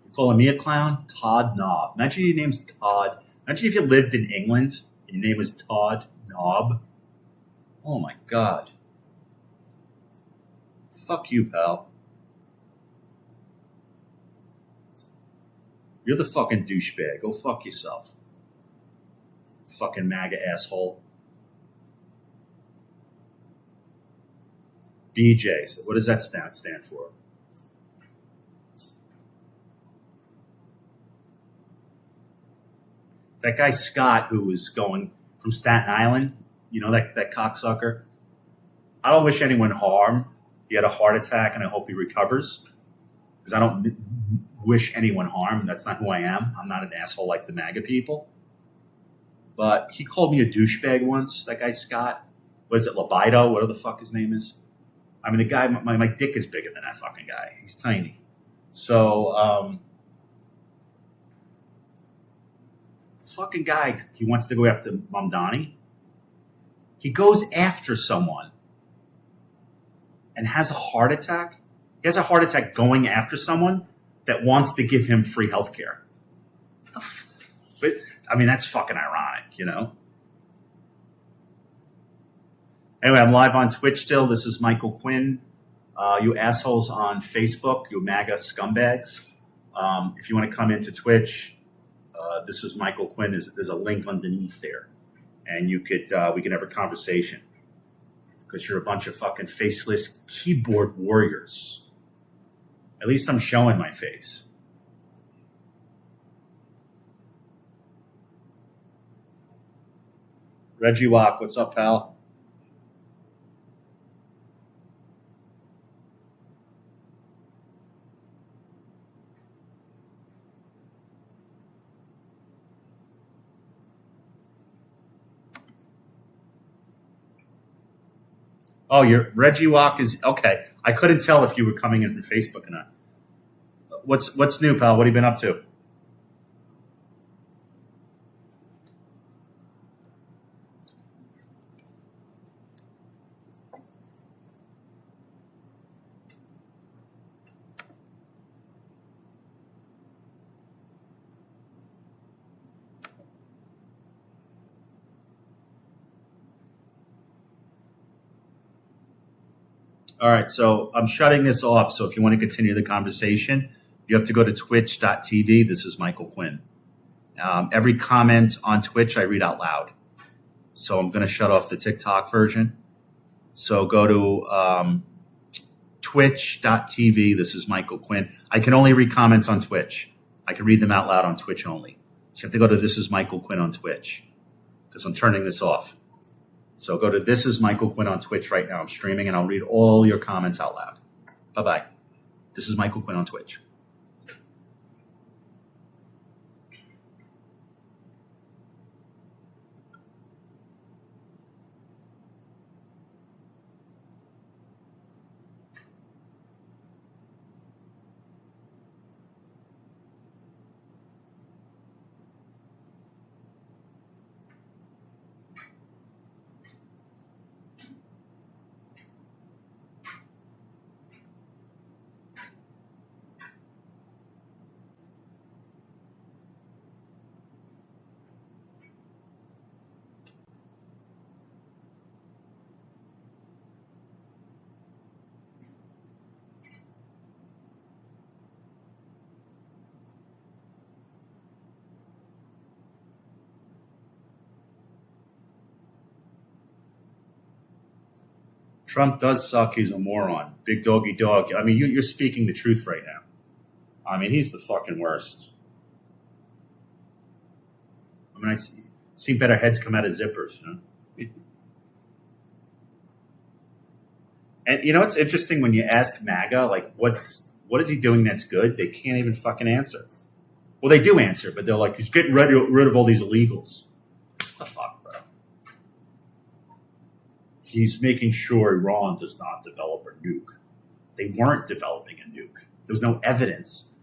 Speaker 1: You calling me a clown? Todd Knob. Imagine your name's Todd. Imagine if you lived in England and your name was Todd Knob. Oh my God. Fuck you, pal. You're the fucking douchebag. Go fuck yourself. Fucking MAGA asshole. BJ. So what does that stand for? That guy Scott, who was going from Staten Island, you know, that cocksucker. I don't wish anyone harm. He had a heart attack, and I hope he recovers. Because I don't wish anyone harm. That's not who I am. I'm not an asshole like the MAGA people. But he called me a douchebag once, that guy Scott. What is it, Libido? Whatever the fuck his name is. I mean, the guy, my dick is bigger than that fucking guy. He's tiny. So, fucking guy, he wants to go after Mamdani. He goes after someone and has a heart attack. He has a heart attack going after someone that wants to give him free health care. But, I mean, that's fucking ironic, you know? Anyway, I'm live on Twitch still. This is Michael Quinn. You assholes on Facebook, you MAGA scumbags. If you want to come into Twitch, this is Michael Quinn. There's a link underneath there. And we can have a conversation. Because you're a bunch of fucking faceless keyboard warriors. At least I'm showing my face. Reggie Walk, what's up, pal? Oh, your Reggie Walk is okay. I couldn't tell if you were coming in from Facebook or not. What's new, pal? What have you been up to? All right, so I'm shutting this off. So if you want to continue the conversation, you have to go to twitch.tv. This is Michael Quinn. Every comment on Twitch, I read out loud. So I'm going to shut off the TikTok version. So go to twitch.tv. This is Michael Quinn. I can only read comments on Twitch. I can read them out loud on Twitch only. So you have to go to This is Michael Quinn on Twitch because I'm turning this off. So go to This is Michael Quinn on Twitch right now. I'm streaming and I'll read all your comments out loud. Bye-bye. This is Michael Quinn on Twitch. Trump does suck. He's a moron. Big doggy dog. I mean, you're speaking the truth right now. I mean, he's the fucking worst. I mean, seen better heads come out of zippers, you know? And you know what's interesting when you ask MAGA, like, what is he doing that's good? They can't even fucking answer. Well, they do answer, but they're like, he's getting rid of all these illegals. What the fuck, bro? He's making sure Iran does not develop a nuke. They weren't developing a nuke. There was no evidence.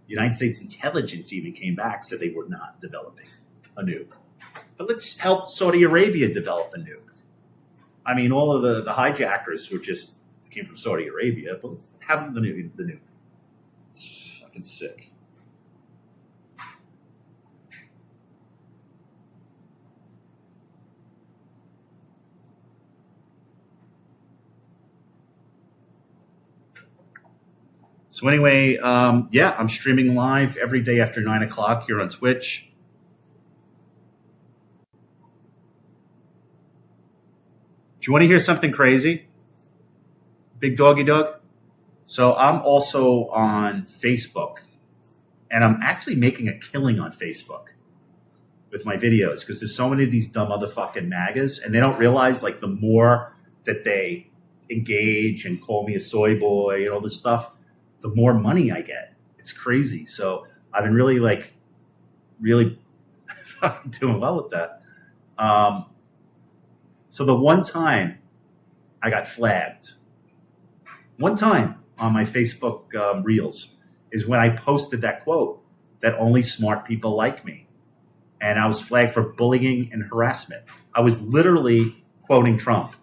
Speaker 1: The United States intelligence even came back, said they were not developing a nuke. But let's help Saudi Arabia develop a nuke. I mean, all of the hijackers who just came from Saudi Arabia, but let's have the nuke. It's fucking sick. So anyway, yeah, I'm streaming live every day after 9 o'clock here on Twitch. Do you want to hear something crazy? Big doggy dog? So I'm also on Facebook, and I'm actually making a killing on Facebook with my videos because there's so many of these dumb motherfucking MAGAs, and they don't realize, like, the more that they engage and call me a soy boy and all this stuff, the more money I get. It's crazy. So I've been really doing well with that. So the one time I got flagged, one time on my Facebook Reels, is when I posted that quote that only smart people like me. And I was flagged for bullying and harassment. I was literally quoting Trump.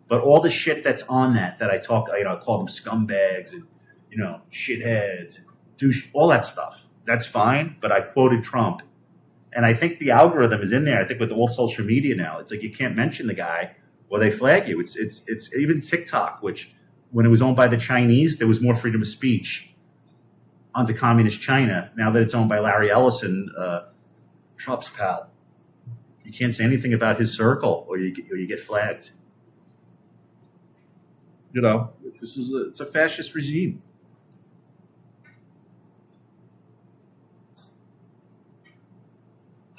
Speaker 1: But all the shit that's on that I talk, I call them scumbags and, shitheads, douche, all that stuff. That's fine. But I quoted Trump. And I think the algorithm is in there. I think with all social media now, it's like you can't mention the guy or they flag you. It's even TikTok, which when it was owned by the Chinese, there was more freedom of speech under communist China. Now that it's owned by Larry Ellison, Trump's pal, you can't say anything about his circle or you get flagged. It's a fascist regime.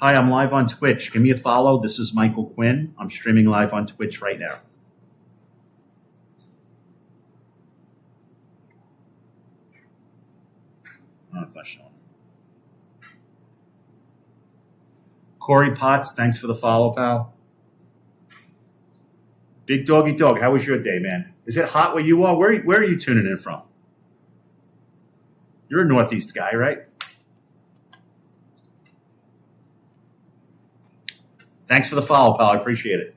Speaker 1: Hi, I'm live on Twitch. Give me a follow. This is Michael Quinn. I'm streaming live on Twitch right now. Oh, it's not showing. Corey Potts, thanks for the follow, pal. Big doggy dog, how was your day, man? Is it hot where you are? Where are you tuning in from? You're a Northeast guy, right? Thanks for the follow, pal. I appreciate it.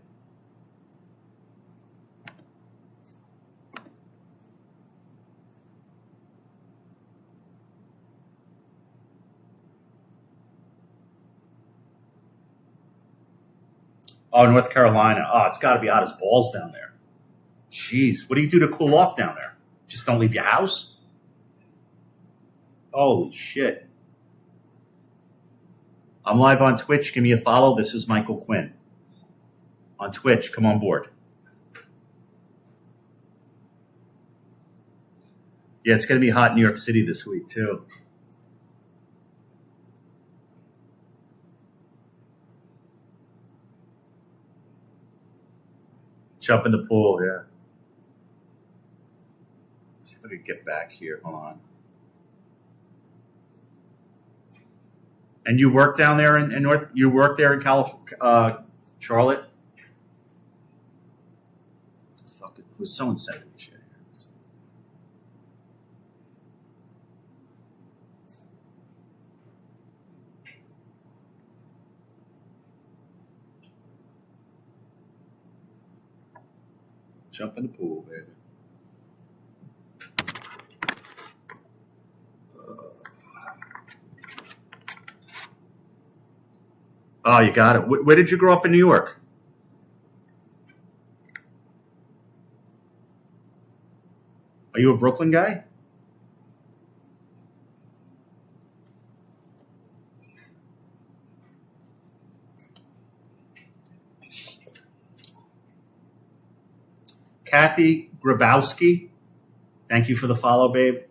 Speaker 1: Oh, North Carolina. Oh, it's got to be hot as balls down there. Jeez, what do you do to cool off down there? Just don't leave your house? Holy shit. I'm live on Twitch. Give me a follow. This is Michael Quinn. On Twitch, come on board. Yeah, it's going to be hot in New York City this week, too. Jump in the pool, yeah. See if I can get back here. Hold on. And you work down there in North? You work there in California, Charlotte? Fuck it. Was someone sending me shit here? Jump in the pool, baby. Oh, you got it. Where did you grow up in New York? Are you a Brooklyn guy? Kathy Grabowski, thank you for the follow, babe.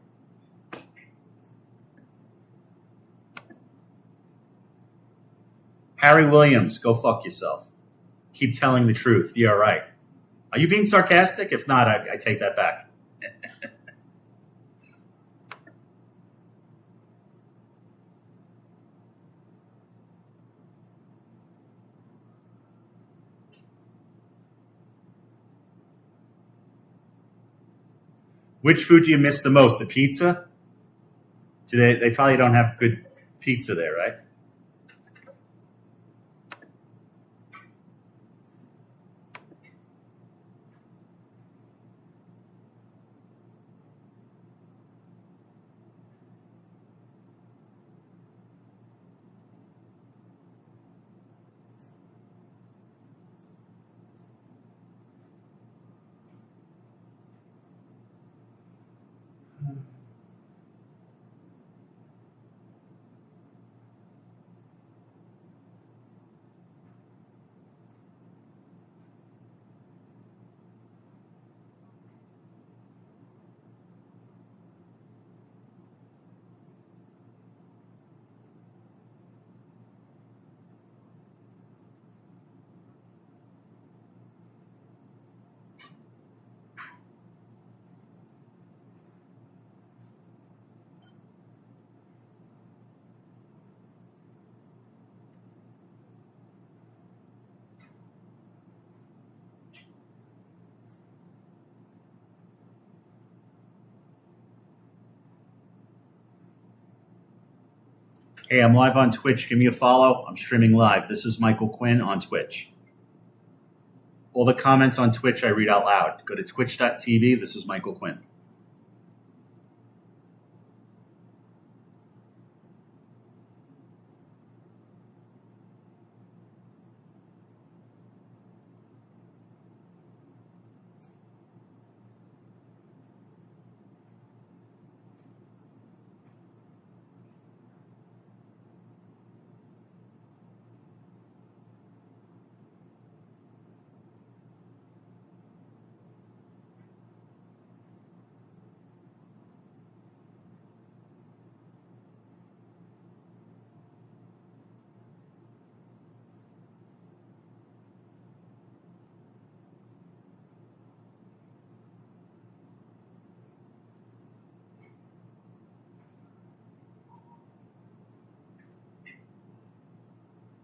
Speaker 1: Harry Williams, go fuck yourself. Keep telling the truth. Yeah, right. Are you being sarcastic? If not, I take that back. Which food do you miss the most? The pizza? Today, they probably don't have good pizza there, right? Hey, I'm live on Twitch. Give me a follow. I'm streaming live. This is Michael Quinn on Twitch. All the comments on Twitch I read out loud. Go to twitch.tv. This is Michael Quinn.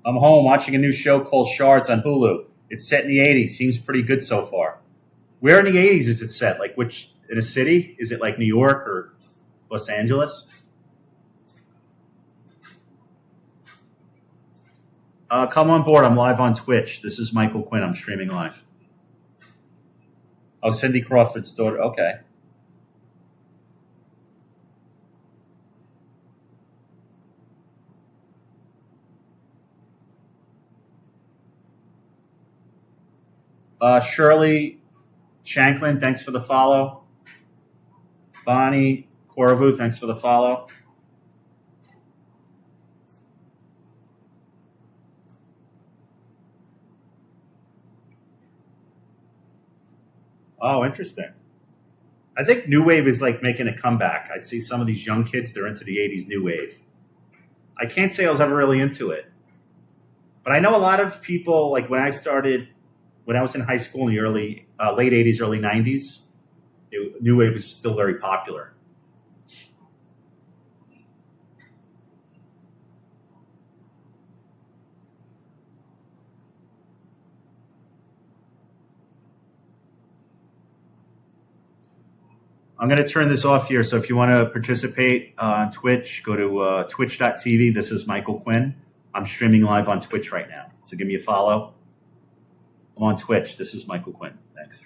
Speaker 1: I'm home watching a new show called Shards on Hulu. It's set in the 80s. Seems pretty good so far. Where in the 80s is it set? Like which, in a city? Is it like New York or Los Angeles? Come on board. I'm live on Twitch. This is Michael Quinn. I'm streaming live. Oh, Cindy Crawford's daughter. Okay. Shirley Shanklin, thanks for the follow. Bonnie Corvu, thanks for the follow. Oh, interesting. I think New Wave is like making a comeback. I see some of these young kids, they're into the 80s New Wave. I can't say I was ever really into it. But I know a lot of people, like when I was in high school in the late 80s, early 90s, New Wave was still very popular. I'm going to turn this off here. So if you want to participate on Twitch, go to twitch.tv. This is Michael Quinn. I'm streaming live on Twitch right now. So give me a follow. I'm on Twitch. This is Michael Quinn. Thanks.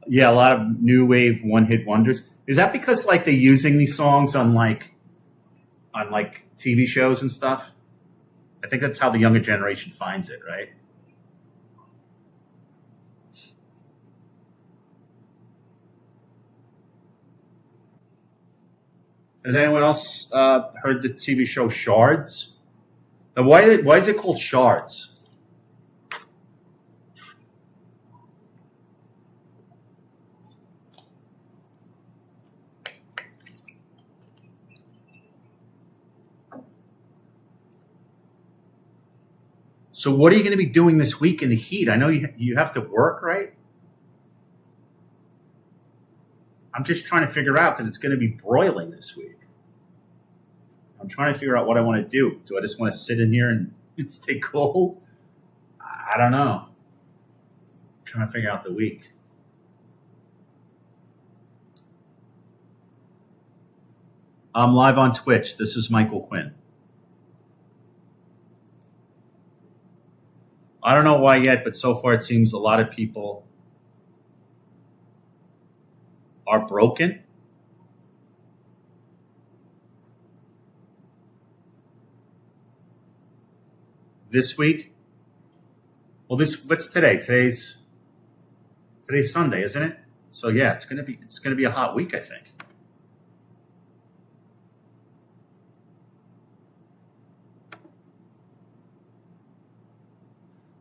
Speaker 1: Yeah, a lot of new wave one hit wonders. Is that because like they're using these songs on like TV shows and stuff? I think that's how the younger generation finds it, right? Has anyone else heard the TV show Shards? Why is it called Shards? So what are you going to be doing this week in the heat? I know you have to work, right? I'm just trying to figure out because it's going to be broiling this week. I'm trying to figure out what I want to do. Do I just want to sit in here and stay cool? I don't know. I'm trying to figure out the week. I'm live on Twitch. This is Michael Quinn. I don't know why yet, but so far it seems a lot of people are broken. This week. Well, what's today? Today's Sunday, isn't it? So yeah, it's gonna be a hot week, I think.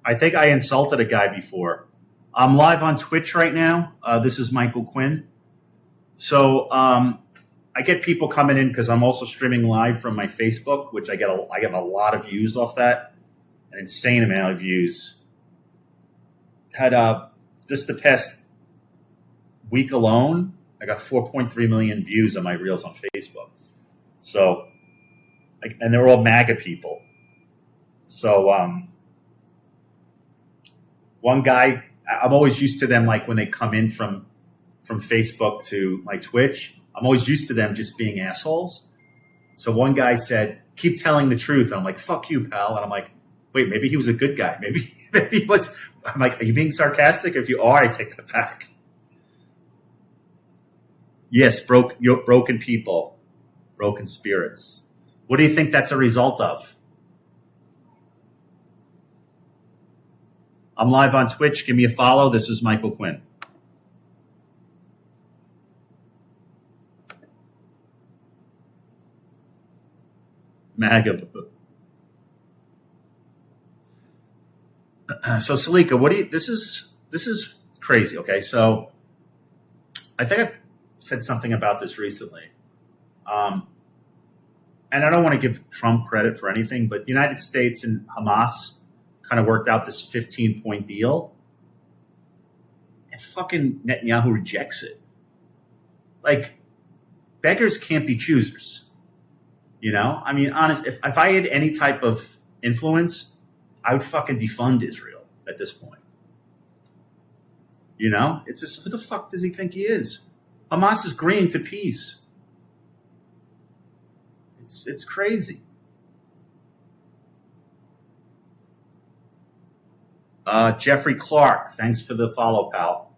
Speaker 1: I think I insulted a guy before. I'm live on Twitch right now. This is Michael Quinn. So I get people coming in because I'm also streaming live from my Facebook, which I get a lot of views off that, an insane amount of views. Had just the past week alone, I got 4.3 million views on my reels on Facebook. So, and they're all MAGA people. So one guy, I'm always used to them, like when they come in from Facebook to my Twitch, I'm always used to them just being assholes. So one guy said, keep telling the truth. And I'm like, fuck you, pal. And I'm like, wait, maybe he was a good guy. Maybe he was. I'm like, are you being sarcastic? If you are, I take that back. Yes, broken people, broken spirits. What do you think that's a result of? I'm live on Twitch. Give me a follow. This is Michael Quinn. MAGA. So Salika, this is crazy. Okay. So I think I said something about this recently. And I don't want to give Trump credit for anything, but the United States and Hamas kind of worked out this 15-point deal, and fucking Netanyahu rejects it. Like, beggars can't be choosers. You know? I mean, honest, if I had any type of influence, I would fucking defund Israel at this point. You know? It's just, who the fuck does he think he is? Hamas is agreeing to peace. It's crazy. Jeffrey Clark, thanks for the follow, pal.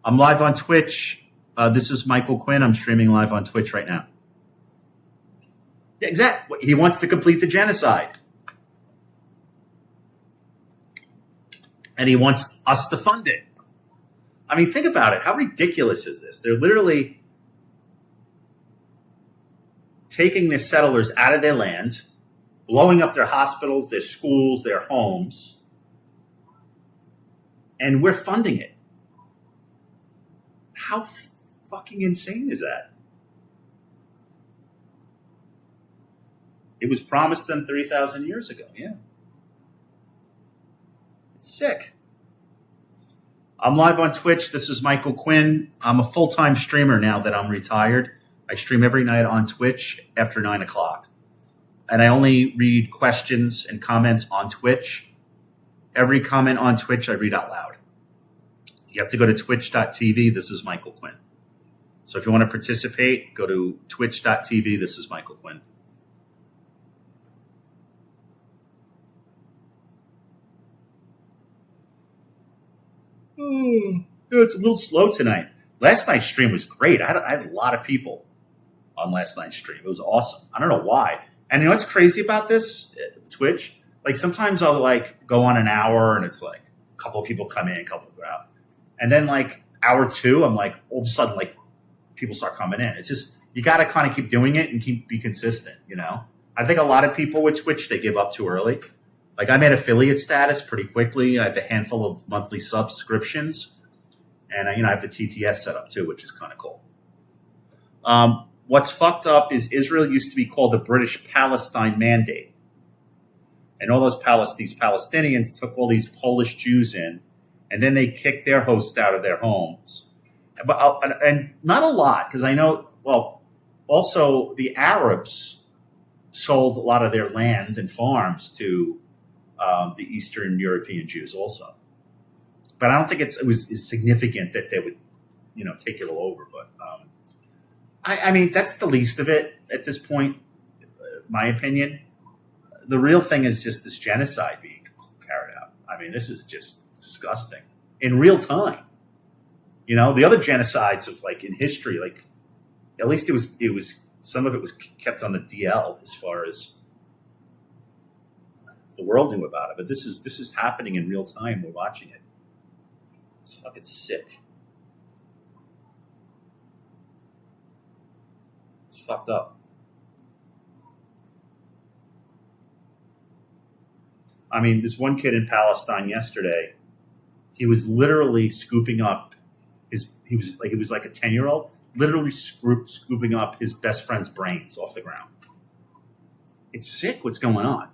Speaker 1: I'm live on Twitch. This is Michael Quinn. I'm streaming live on Twitch right now. Yeah, exactly. He wants to complete the genocide. And he wants us to fund it. I mean, think about it. How ridiculous is this? They're literally taking the settlers out of their land, blowing up their hospitals, their schools, their homes, and we're funding it. How fucking insane is that? It was promised them 3,000 years ago. Yeah. It's sick. I'm live on Twitch. This is Michael Quinn. I'm a full-time streamer now that I'm retired. I stream every night on Twitch after 9 o'clock. And I only read questions and comments on Twitch. Every comment on Twitch I read out loud. You have to go to twitch.tv. This is Michael Quinn. So if you want to participate, go to twitch.tv. This is Michael Quinn. It's a little slow tonight. Last night's stream was great. I had a lot of people on last night's stream. It was awesome. I don't know why. And you know what's crazy about this? Twitch? Like sometimes I'll like go on an hour and it's like a couple of people come in, a couple go out. And then like hour two, I'm like all of a sudden like people start coming in. It's just you got to kind of keep doing it and be consistent. I think a lot of people with Twitch, they give up too early. Like I made affiliate status pretty quickly. I have a handful of monthly subscriptions, and I have the TTS set up too, which is kind of cool. What's fucked up is Israel used to be called the British Palestine Mandate, and all these Palestinians took all these Polish Jews in, and then they kicked their hosts out of their homes. And not a lot, because I know. Well, also the Arabs sold a lot of their lands and farms to the Eastern European Jews also. But I don't think it was significant that they would, take it all over. But I mean, that's the least of it at this point, my opinion. The real thing is just this genocide being carried out. I mean, this is just disgusting in real time. The other genocides of in history, at least it was some of it was kept on the DL as far as the world knew about it. But this is happening in real time. We're watching it. It's fucking sick. It's fucked up. I mean, this one kid in Palestine yesterday, he was literally scooping up he was like a 10-year-old, literally scooping up his best friend's brains off the ground. It's sick what's going on.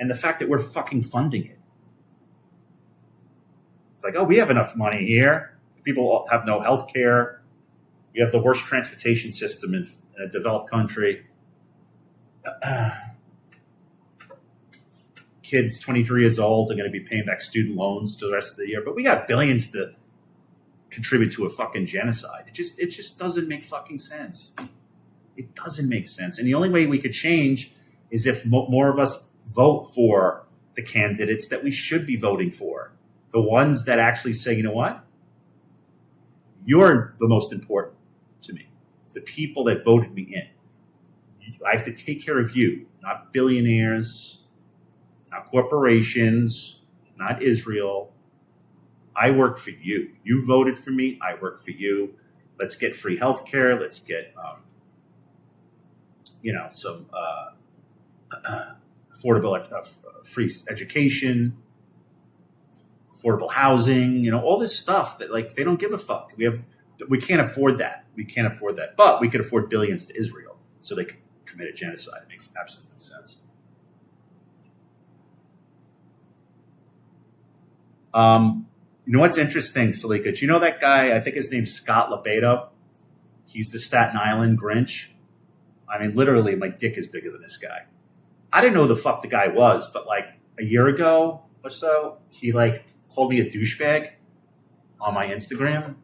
Speaker 1: And the fact that we're fucking funding it. It's like, oh, we have enough money here. People have no health care. We have the worst transportation system in a developed country. Kids 23 years old are going to be paying back student loans to the rest of the year. But we got billions to contribute to a fucking genocide. It just doesn't make fucking sense. It doesn't make sense. And the only way we could change is if more of us vote for the candidates that we should be voting for. The ones that actually say, you know what? You're the most important to me. The people that voted me in. I have to take care of you, not billionaires, not corporations, not Israel. I work for you. You voted for me. I work for you. Let's get free healthcare. Let's get, some affordable, free education, affordable housing. All this stuff that they don't give a fuck. We can't afford that. But we could afford billions to Israel, so they could commit a genocide. It makes absolutely no sense. You know what's interesting, Salika? Do you know that guy? I think his name's Scott LeBedo. He's the Staten Island Grinch. I mean, literally, my dick is bigger than this guy. I didn't know who the fuck the guy was, but a year ago or so, he called me a douchebag on my Instagram,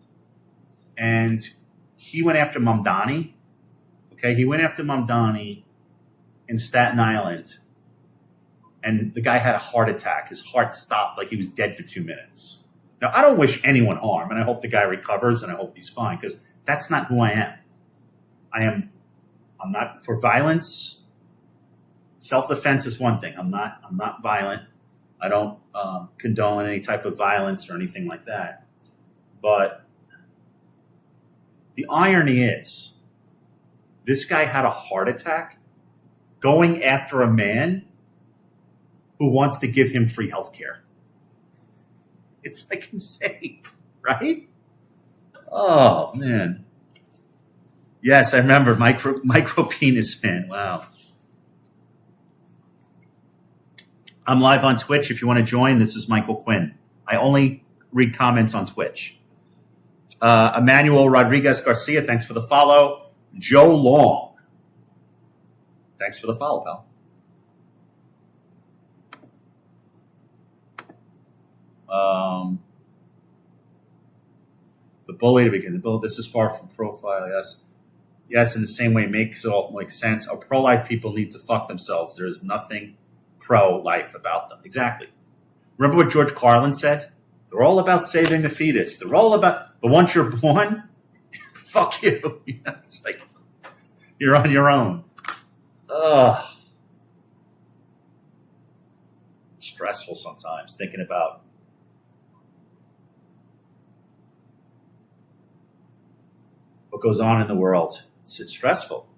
Speaker 1: and he went after Mamdani. Okay, he went after Mamdani in Staten Island. And the guy had a heart attack. His heart stopped, he was dead for 2 minutes. Now, I don't wish anyone harm, and I hope the guy recovers, and I hope he's fine, because that's not who I am. I'm not for violence. Self-defense is one thing. I'm not violent. I don't condone any type of violence or anything like that. But the irony is, this guy had a heart attack going after a man who wants to give him free health care. It's insane, right? Oh, man. Yes, I remember micro penis fan. Wow. I'm live on Twitch. If you want to join, this is Michael Quinn. I only read comments on Twitch. Emmanuel Rodriguez Garcia, thanks for the follow. Joe Long, thanks for the follow, pal. The bully to begin. This is far from profile. Yes. In the same way, makes it all make sense. Our pro-life people need to fuck themselves. There is nothing pro-life about them. Exactly. Remember what George Carlin said? They're all about saving the fetus. They're all about. But once you're born, fuck you. It's you're on your own. Ugh. Stressful sometimes thinking about. what goes on in the world. It's stressful.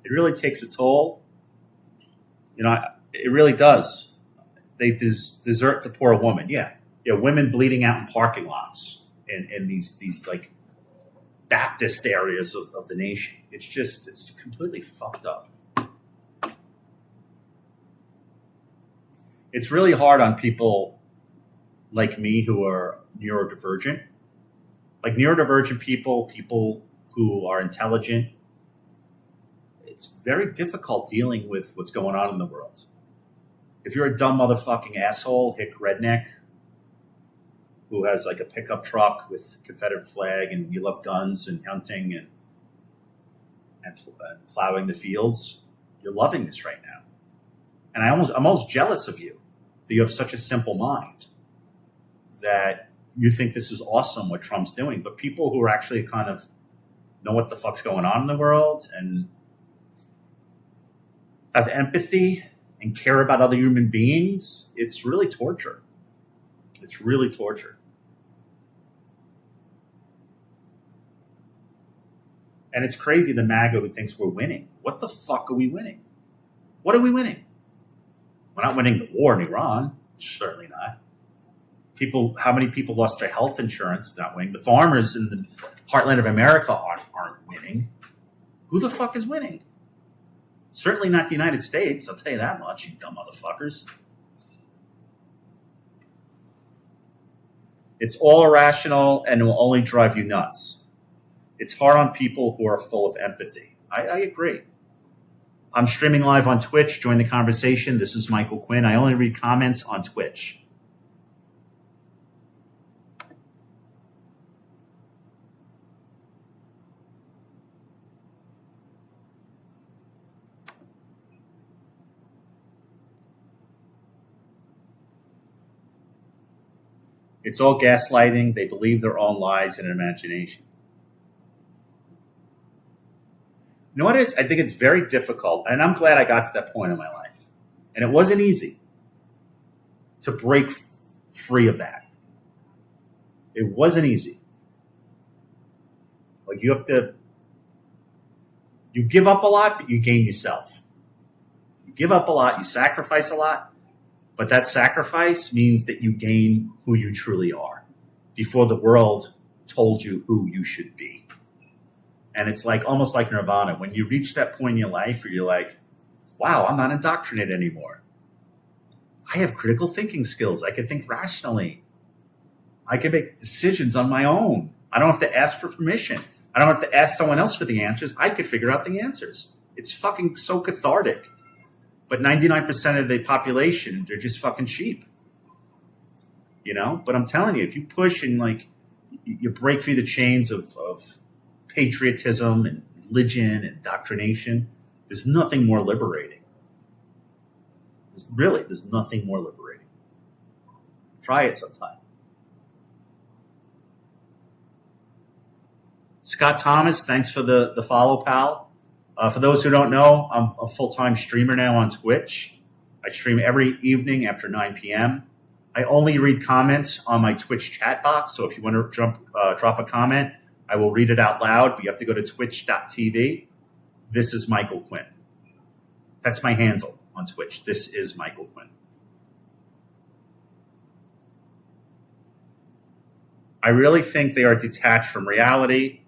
Speaker 1: It really takes a toll. It really does. They desert the poor woman. Yeah. Women bleeding out in parking lots in these like Baptist areas of the nation. It's completely fucked up. It's really hard on people like me who are neurodivergent. Like neurodivergent people who are intelligent. It's very difficult dealing with what's going on in the world. If you're a dumb motherfucking asshole, hick redneck, who has like a pickup truck with Confederate flag and you love guns and hunting and plowing the fields, you're loving this right now. And I'm almost jealous of you that you have such a simple mind that you think this is awesome what Trump's doing. But people who are actually kind of know what the fuck's going on in the world and have empathy and care about other human beings, it's really torture. It's really torture. And it's crazy the MAGA who thinks we're winning. What the fuck are we winning? What are we winning? We're not winning the war in Iran. Certainly not. How many people lost their health insurance? Not winning. The farmers in the heartland of America aren't winning. Who the fuck is winning? Certainly not the United States. I'll tell you that much, you dumb motherfuckers. It's all irrational and it will only drive you nuts. It's hard on people who are full of empathy. I agree. I'm streaming live on Twitch. Join the conversation. This is Michael Quinn. I only read comments on Twitch. It's all gaslighting. They believe their own lies and imagination. You know what it is? I think it's very difficult, and I'm glad I got to that point in my life. And it wasn't easy to break free of that. It wasn't easy. Like you give up a lot, but you gain yourself. You give up a lot, you sacrifice a lot, but that sacrifice means that you gain who you truly are before the world told you who you should be. And it's like almost like nirvana. When you reach that point in your life where you're like, wow, I'm not indoctrinated anymore. I have critical thinking skills. I can think rationally. I can make decisions on my own. I don't have to ask for permission. I don't have to ask someone else for the answers. I could figure out the answers. It's fucking so cathartic. But 99% of the population, they're just fucking sheep. But I'm telling you, if you push and like you break through the chains of patriotism and religion and indoctrination, there's nothing more liberating. There's nothing more liberating. Try it sometime. Scott Thomas, thanks for the follow, pal. For those who don't know, I'm a full-time streamer now on Twitch. I stream every evening after 9 p.m. I only read comments on my Twitch chat box, so if you want to drop a comment, I will read it out loud, but you have to go to twitch.tv. This is Michael Quinn. That's my handle on Twitch. This is Michael Quinn. I really think they are detached from reality,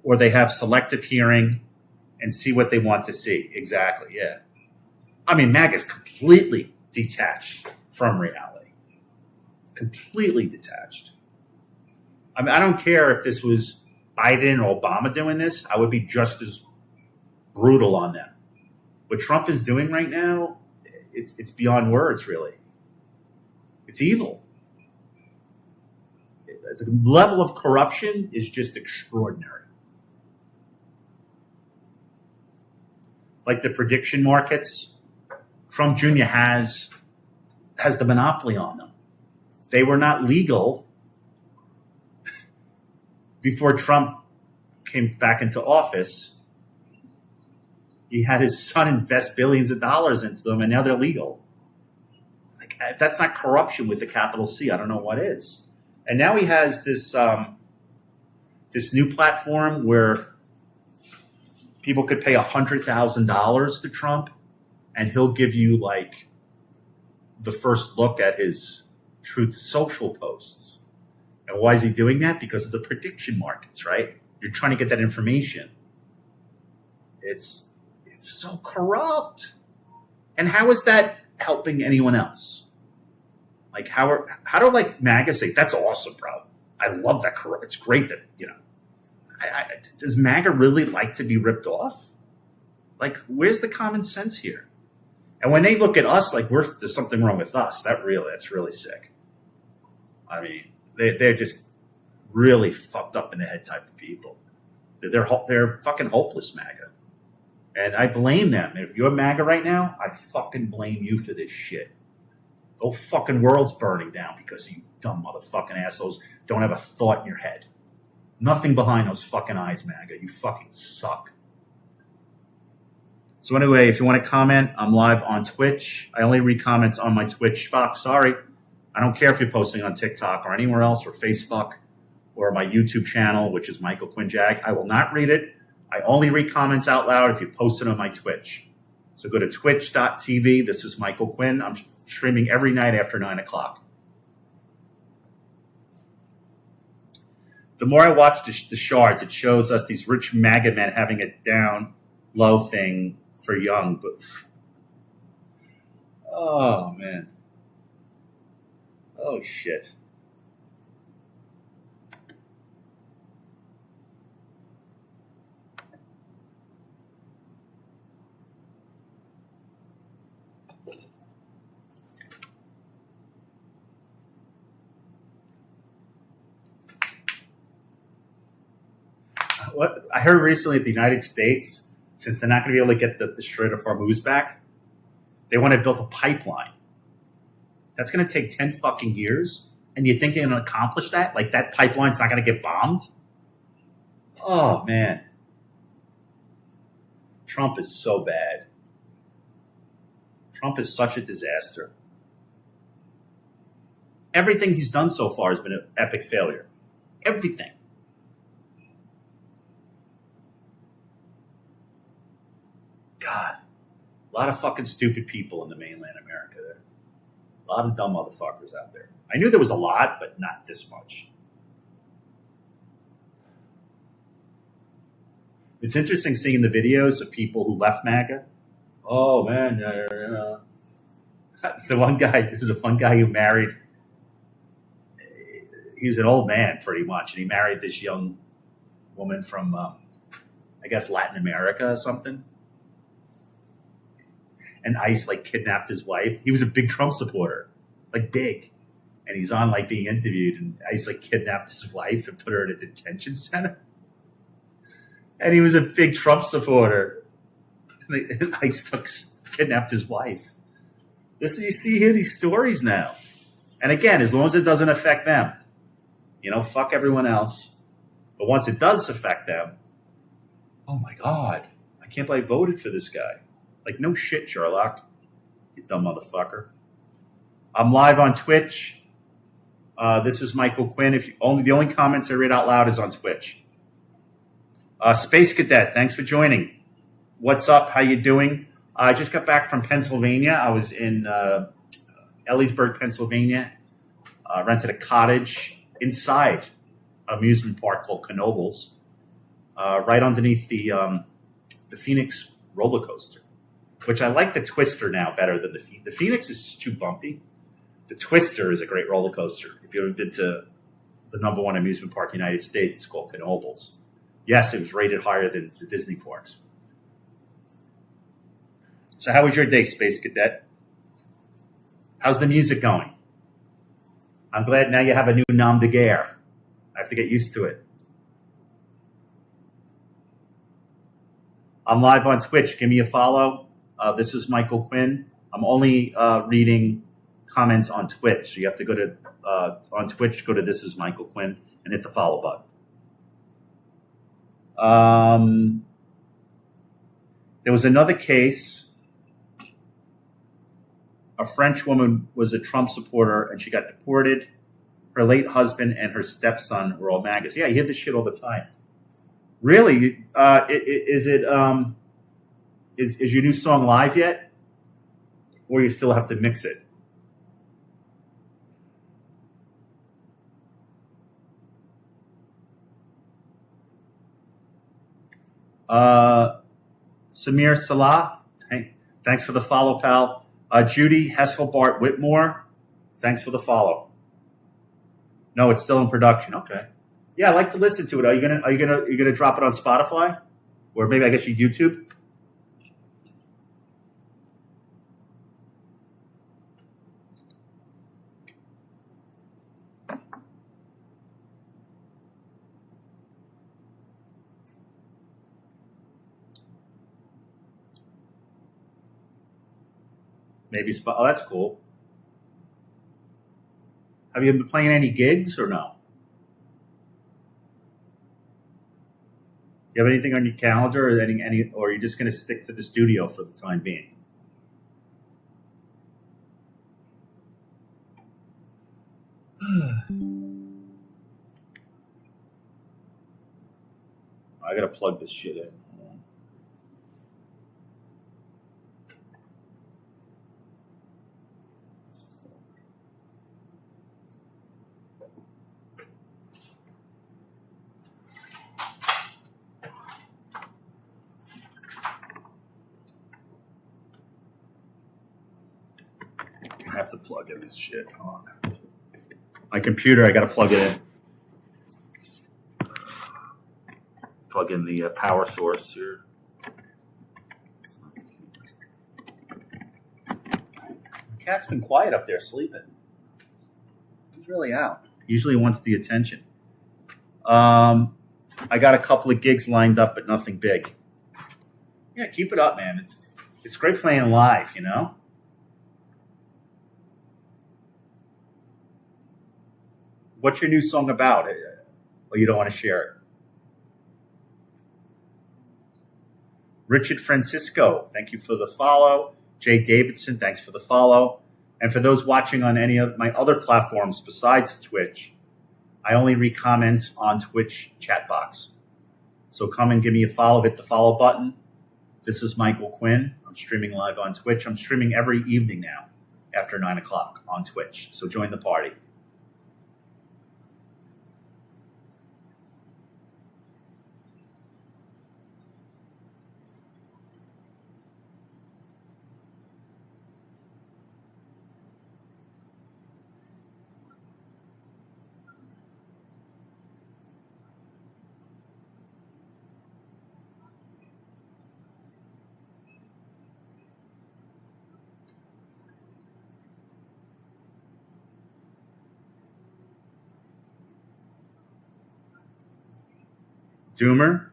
Speaker 1: or they have selective hearing and see what they want to see. Exactly, yeah. I mean, MAGA is completely detached from reality. Completely detached. I mean, I don't care if this was Biden or Obama doing this, I would be just as brutal on them. What Trump is doing right now, it's beyond words, really. It's evil. The level of corruption is just extraordinary. Like the prediction markets, Trump Jr. has the monopoly on them. They were not legal before Trump came back into office. He had his son invest billions of dollars into them, and now they're legal. if that's not corruption with a capital C, I don't know what is. And now he has this this new platform where people could pay $100,000 to Trump, and he'll give you like the first look at his Truth Social posts. And why is he doing that? Because of the prediction markets, right? You're trying to get that information. It's so corrupt. And how is that helping anyone else? Like how do like MAGA say that's awesome, bro? I love that. It's great that does MAGA really like to be ripped off? Like, where's the common sense here? And when they look at us like there's something wrong with us, that's really sick. I mean, they're just really fucked up in the head type of people. They're fucking hopeless MAGA. And I blame them. If you're MAGA right now, I fucking blame you for this shit. The whole fucking world's burning down because you dumb motherfucking assholes don't have a thought in your head. Nothing behind those fucking eyes, MAGA. You fucking suck. So anyway, if you want to comment, I'm live on Twitch. I only read comments on my Twitch box. Sorry. I don't care if you're posting on TikTok or anywhere else or Facebook or my YouTube channel, which is Michael Quinn Jag. I will not read it. I only read comments out loud if you post it on my Twitch. So go to twitch.tv. This is Michael Quinn. I'm streaming every night after 9 o'clock. The more I watch the Shards, it shows us these rich MAGA men having a down low thing for young. But oh, man. Oh, shit. What I heard recently at the United States, since they're not going to be able to get the Strait of Hormuz back, they want to build a pipeline. That's going to take 10 fucking years. And you think they're going to accomplish that? Like that pipeline's not going to get bombed? Oh, man. Trump is so bad. Trump is such a disaster. Everything he's done so far has been an epic failure. Everything. God, a lot of fucking stupid people in the mainland America there. A lot of dumb motherfuckers out there. I knew there was a lot, but not this much. It's interesting seeing the videos of people who left MAGA. Oh, man. There's one guy who married, he was an old man pretty much, and he married this young woman from, I guess, Latin America or something. And ICE kidnapped his wife. He was a big Trump supporter, big. And he's on being interviewed, and ICE kidnapped his wife and put her in a detention center. And he was a big Trump supporter. And ICE kidnapped his wife. You see here these stories now. And again, as long as it doesn't affect them, fuck everyone else. But once it does affect them, oh my God, I can't believe I voted for this guy. No shit, Sherlock. You dumb motherfucker. I'm live on Twitch. This is Michael Quinn. The only comments I read out loud is on Twitch. Space Cadet, thanks for joining. What's up? How you doing? I just got back from Pennsylvania. I was in Ellisburg, Pennsylvania. Rented a cottage inside an amusement park called Knoebels, right underneath the Phoenix roller coaster. Which I like the Twister now better than the Phoenix is just too bumpy. The Twister is a great roller coaster. If you've ever been to the #1 amusement park in the United States, it's called Knoebels. Yes, it was rated higher than the Disney parks. So how was your day, Space Cadet? How's the music going? I'm glad now you have a new nom de guerre. I have to get used to it. I'm live on Twitch. Give me a follow. This is Michael Quinn. I'm only reading comments on Twitch. So you have to go to, on Twitch, go to This is Michael Quinn and hit the follow button. There was another case. A French woman was a Trump supporter and she got deported. Her late husband and her stepson were all MAGAs. Yeah, you hear this shit all the time. Really? Is your new song live yet? Or you still have to mix it? Samir Salah, thanks for the follow, pal. Judy Hesselbart Whitmore, thanks for the follow. No, it's still in production. Okay. Yeah, I like to listen to it. Are you gonna drop it on Spotify, or maybe I guess YouTube? Maybe Oh, that's cool. Have you been playing any gigs or no? You have anything on your calendar, or or are you just going to stick to the studio for the time being? I got to plug this shit in. I have to plug in this shit. Hold on. My computer, I got to plug it in. Plug in the power source here. The cat's been quiet up there sleeping. He's really out. Usually wants the attention. I got a couple of gigs lined up, but nothing big. Yeah, keep it up, man. It's great playing live, you know? What's your new song about? Or you don't want to share it? Richard Francisco, thank you for the follow. Jay Davidson, thanks for the follow. And for those watching on any of my other platforms besides Twitch, I only read comments on Twitch chat box. So come and give me a follow, hit the follow button. This is Michael Quinn. I'm streaming live on Twitch. I'm streaming every evening now after 9 o'clock on Twitch. So join the party. Doomer?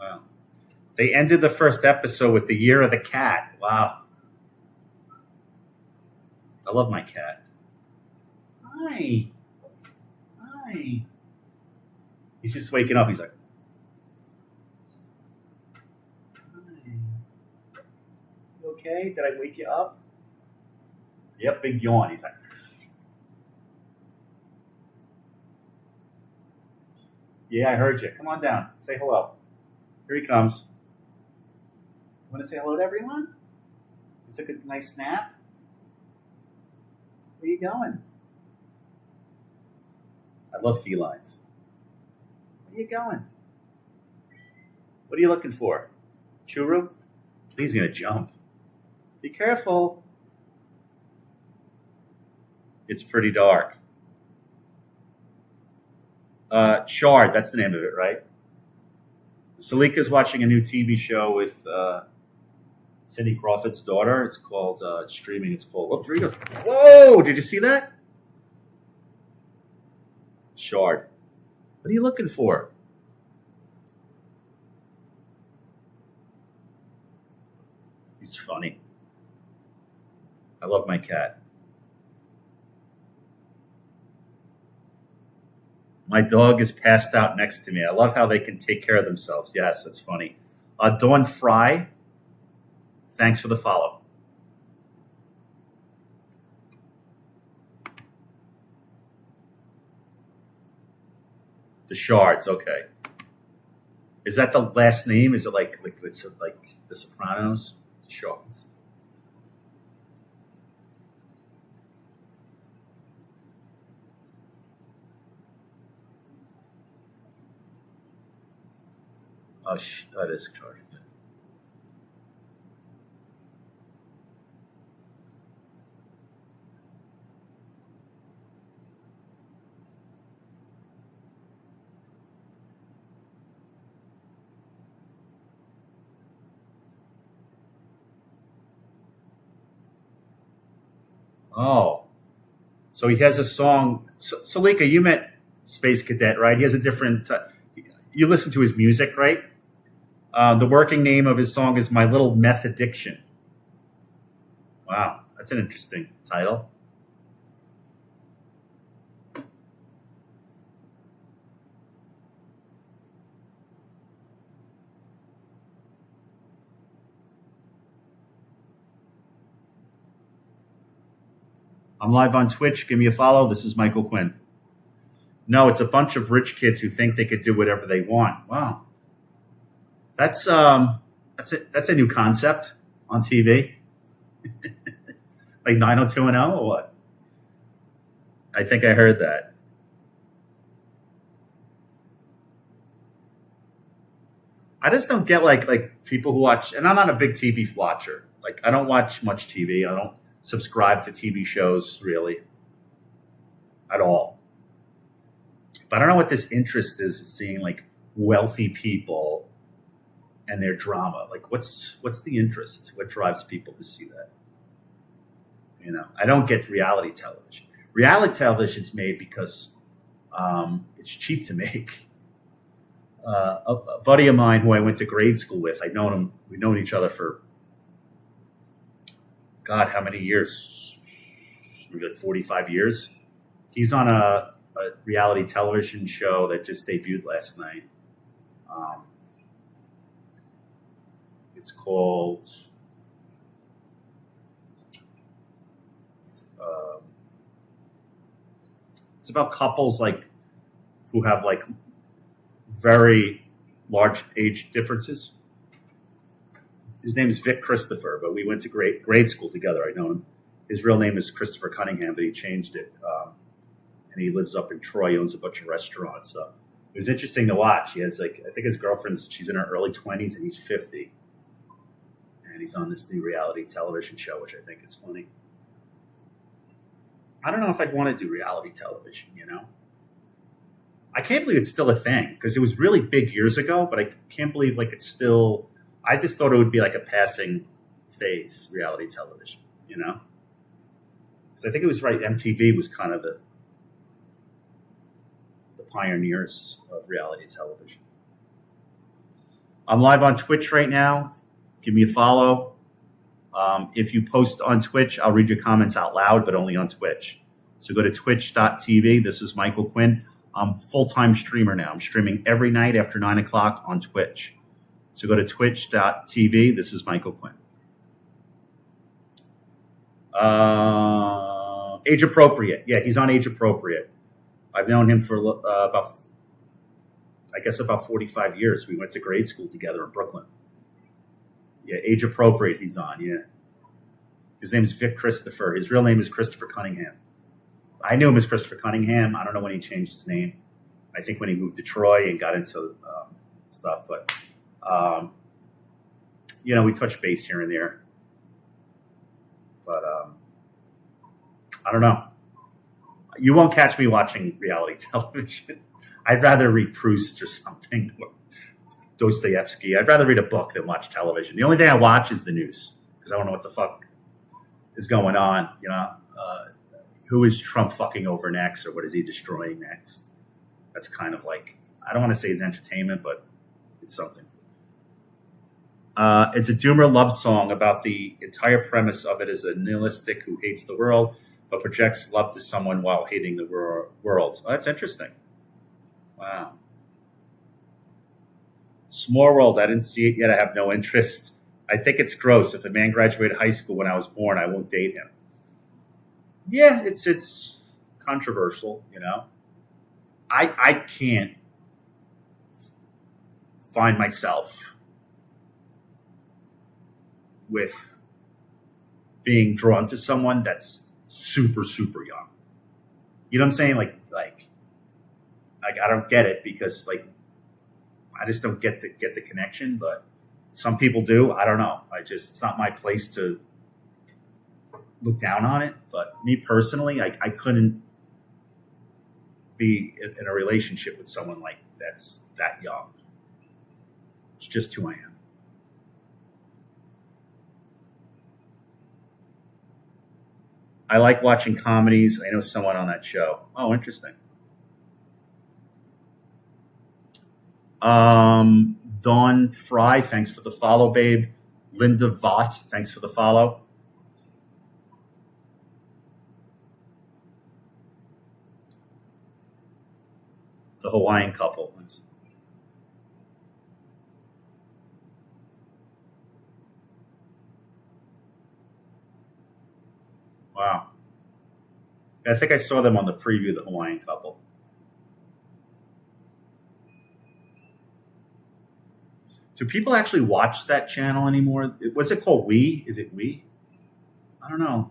Speaker 1: Wow. They ended the first episode with the Year of the Cat. Wow. I love my cat. Hi. Hi. He's just waking up. He's like, hi. You okay? Did I wake you up? Yep, big yawn. He's like, yeah, I heard you. Come on down. Say hello. Here he comes. You want to say hello to everyone? You took a nice snap? Where are you going? I love felines. Where are you going? What are you looking for? Churu? He's going to jump. Be careful. It's pretty dark. Shard, that's the name of it, right? Salika's watching a new TV show with Cindy Crawford's daughter. It's called, streaming. It's called, whoa, did you see that? Shard. What are you looking for? He's funny. I love my cat. My dog is passed out next to me. I love how they can take care of themselves. Yes, that's funny. Dawn Fry, thanks for the follow. The Shards. Okay. Is that the last name? Is it like it's like The Sopranos? Shards. Oh, that is Shards. Oh, so he has a song. Salika, you met Space Cadet, right? He has a different. You listen to his music, right? The working name of his song is "My Little Meth Addiction." Wow, that's an interesting title. I'm live on Twitch. Give me a follow. This is Michael Quinn. No, it's a bunch of rich kids who think they could do whatever they want. Wow, that's it. That's a new concept on TV, like 90210 or what? I think I heard that. I just don't get like people who watch, and I'm not a big TV watcher. Like I don't watch much TV. I don't subscribe to TV shows really at all. But I don't know what this interest is in seeing like wealthy people and their drama. Like what's the interest? What drives people to see that? I don't get reality television. Reality television's made because it's cheap to make. A buddy of mine who I went to grade school with, I'd known him. We'd known each other for God, how many years? Maybe like 45 years. He's on a reality television show that just debuted last night. Um, it's called um, it's about couples like who have like very large age differences. His name is Vic Christopher, but we went to grade school together. I know him. His real name is Christopher Cunningham, but he changed it, and he lives up in Troy. He owns a bunch of restaurants. So it was interesting to watch. He has I think his girlfriend's she's in her early 20s and he's 50, and he's on this new reality television show, which I think is funny. I don't know if I'd want to do reality television. I can't believe it's still a thing because it was really big years ago, but I can't believe like it's still. I just thought it would be like a passing phase, reality television. Because I think it was right. MTV was kind of the pioneers of reality television. I'm live on Twitch right now. Give me a follow. If you post on Twitch, I'll read your comments out loud, but only on Twitch. So go to twitch.tv. This is Michael Quinn. I'm a full-time streamer now. I'm streaming every night after 9 o'clock on Twitch. So go to twitch.tv. This is Michael Quinn. Age appropriate. Yeah, he's on age appropriate. I've known him for about 45 years. We went to grade school together in Brooklyn. Yeah, age appropriate he's on, yeah. His name is Vic Christopher. His real name is Christopher Cunningham. I knew him as Christopher Cunningham. I don't know when he changed his name. I think when he moved to Troy and got into stuff. But, we touch base here and there. But I don't know. You won't catch me watching reality television. I'd rather read Proust or something, or Dostoevsky. I'd rather read a book than watch television. The only thing I watch is the news because I don't know what the fuck is going on. Who is Trump fucking over next, or what is he destroying next? That's kind of like, I don't want to say it's entertainment, but it's something. It's a doomer love song about the entire premise of it is a nihilistic who hates the world but projects love to someone while hating the world. Oh, that's interesting. Wow. Small World. I didn't see it yet. I have no interest. I think it's gross. If a man graduated high school when I was born, I won't date him. Yeah, it's controversial. I can't find myself with being drawn to someone that's super, super young. You know what I'm saying? Like I don't get it because like I just don't get the connection, but some people do. I don't know. It's not my place to look down on it. But me personally, I couldn't be in a relationship with someone like that's that young. It's just who I am. I like watching comedies. I know someone on that show. Oh, interesting. Dawn Fry, thanks for the follow, babe. Linda Vaught, thanks for the follow. The Hawaiian couple. Wow. I think I saw them on the preview of the Hawaiian couple. Do people actually watch that channel anymore? What's it called? We? Is it We? I don't know.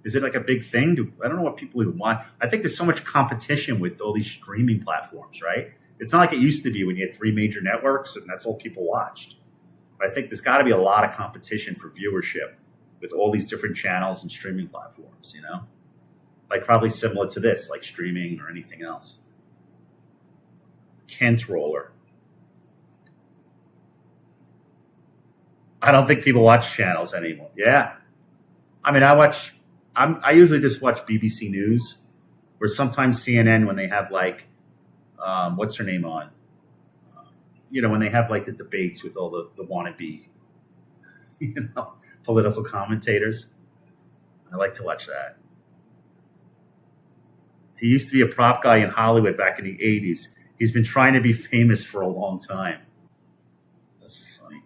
Speaker 1: Is it like a big thing? I don't know what people even watch. I think there's so much competition with all these streaming platforms, right? It's not like it used to be when you had three major networks and that's all people watched. But I think there's got to be a lot of competition for viewership with all these different channels and streaming platforms, you know? Like probably similar to this, like streaming or anything else. Kent Roller. I don't think people watch channels anymore. Yeah. I mean, I usually just watch BBC News or sometimes CNN when they have like, what's her name on? You know, when they have like the debates with all the wannabe, you know, political commentators. I like to watch that. He used to be a prop guy in Hollywood back in the 80s. He's been trying to be famous for a long time. That's funny.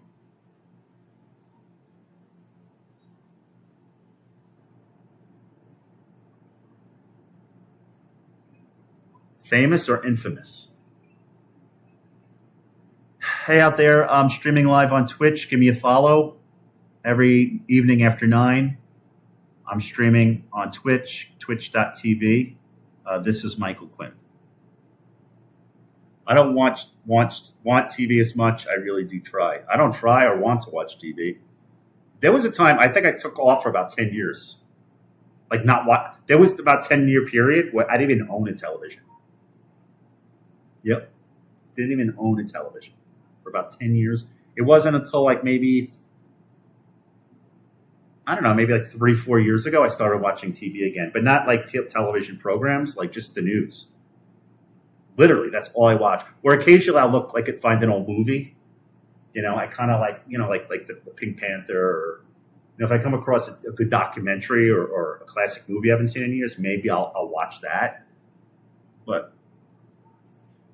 Speaker 1: Famous or infamous? Hey, out there, I'm streaming live on Twitch. Give me a follow every evening after 9. I'm streaming on Twitch, twitch.tv. This is Michael Quinn. I don't want TV as much. I really do try. I don't try or want to watch TV. There was a time, I think I took off for about 10 years. Like not what, there was about 10-year period where I didn't even own a television. Yep. Didn't even own a television for about 10 years. It wasn't until like maybe, I don't know, maybe like 3-4 years ago, I started watching TV again, but not like television programs, like just the news. Literally, that's all I watch. Or occasionally I'll look like find an old movie. You know, I kind of like, you know, like the Pink Panther, or, you know, if I come across a good documentary or a classic movie I haven't seen in years, maybe I'll watch that. But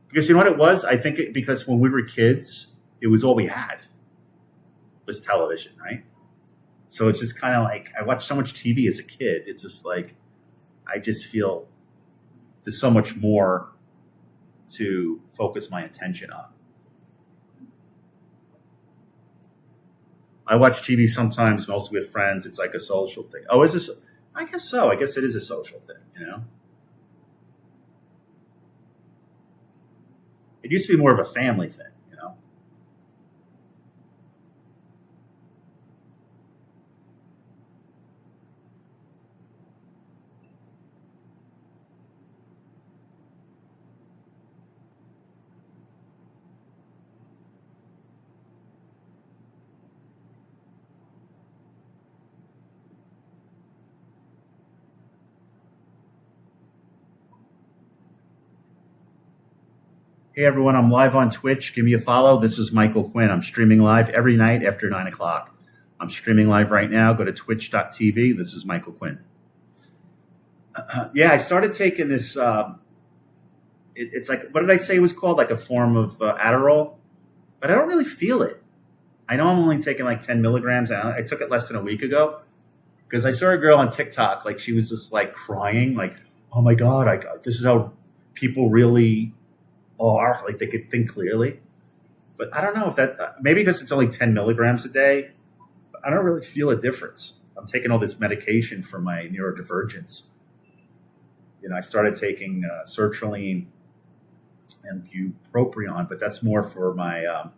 Speaker 1: because you know what it was? I think because when we were kids, it was all we had was television, right? So it's just kind of like I watched so much TV as a kid. It's just like I just feel there's so much more to focus my attention on. I watch TV sometimes, mostly with friends. It's like a social thing. Oh, is this? I guess so. I guess it is a social thing, you know? It used to be more of a family thing, you know? Hey everyone, I'm live on Twitch. Give me a follow. This is Michael Quinn. I'm streaming live every night after 9 o'clock. I'm streaming live right now. Go to twitch.tv. This is Michael Quinn. Yeah, I started taking this. It's like, what did I say it was called? Like a form of Adderall, but I don't really feel it. I know I'm only taking like 10 milligrams. And I took it less than a week ago because I saw a girl on TikTok. Like she was just like crying, like, "Oh my God, this is how people really are." Like they could think clearly. But I don't know if that maybe because it's only 10 milligrams a day. I don't really feel a difference. I'm taking all this medication for my neurodivergence. I started taking sertraline and bupropion, but that's more for my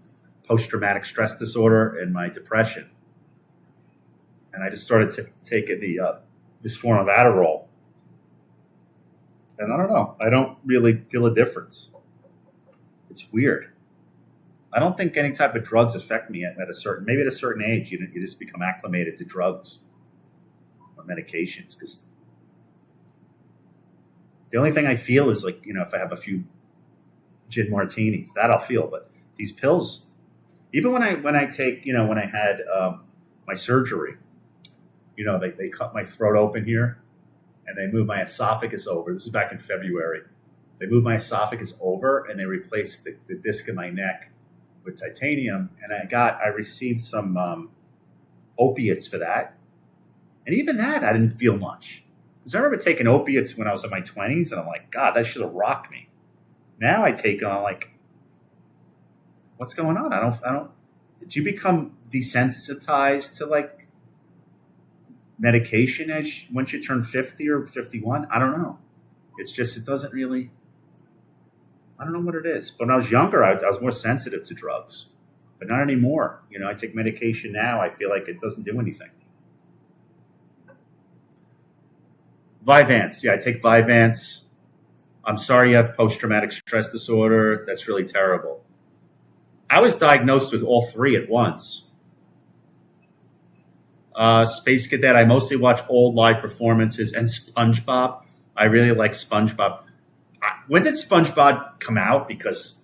Speaker 1: post-traumatic stress disorder and my depression. And I just started taking this form of Adderall. And I don't know. I don't really feel a difference. It's weird. I don't think any type of drugs affect me at a certain age. You just become acclimated to drugs or medications. Because the only thing I feel is like, if I have a few gin martinis, that I'll feel. But these pills, even when I take, when I had my surgery, they cut my throat open here and they moved my esophagus over. This is back in February. They moved my esophagus over and they replaced the disc in my neck with titanium. And I received some opiates for that. And even that, I didn't feel much. Because I remember taking opiates when I was in my 20s and I'm like, God, that should have rocked me. Now I take on like, what's going on? I don't, did you become desensitized to like medication once you turn 50 or 51? I don't know. It's just, it doesn't really, I don't know what it is. But when I was younger, I was more sensitive to drugs, but not anymore. I take medication now. I feel like it doesn't do anything. Vyvanse. Yeah, I take Vyvanse. I'm sorry you have post-traumatic stress disorder. That's really terrible. I was diagnosed with all three at once. Space Cadet. I mostly watch old live performances and SpongeBob. I really like SpongeBob. When did SpongeBob come out? Because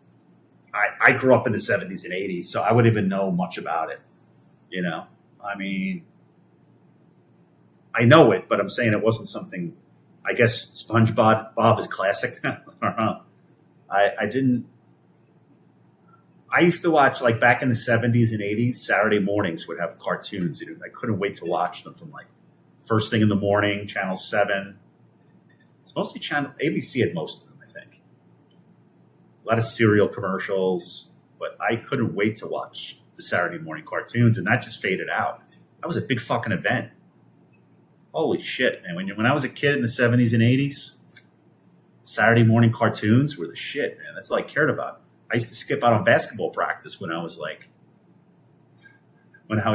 Speaker 1: I grew up in the 70s and 80s, so I wouldn't even know much about it. I mean, I know it, but I'm saying it wasn't something. I guess SpongeBob is classic. I didn't. I used to watch, like back in the 70s and 80s, Saturday mornings would have cartoons. I couldn't wait to watch them from like first thing in the morning, Channel 7. It's mostly ABC had most of them, I think. A lot of cereal commercials, but I couldn't wait to watch the Saturday morning cartoons, and that just faded out. That was a big fucking event. Holy shit, man. When I was a kid in the 70s and 80s, Saturday morning cartoons were the shit, man. That's all I cared about. I used to skip out on basketball practice when I was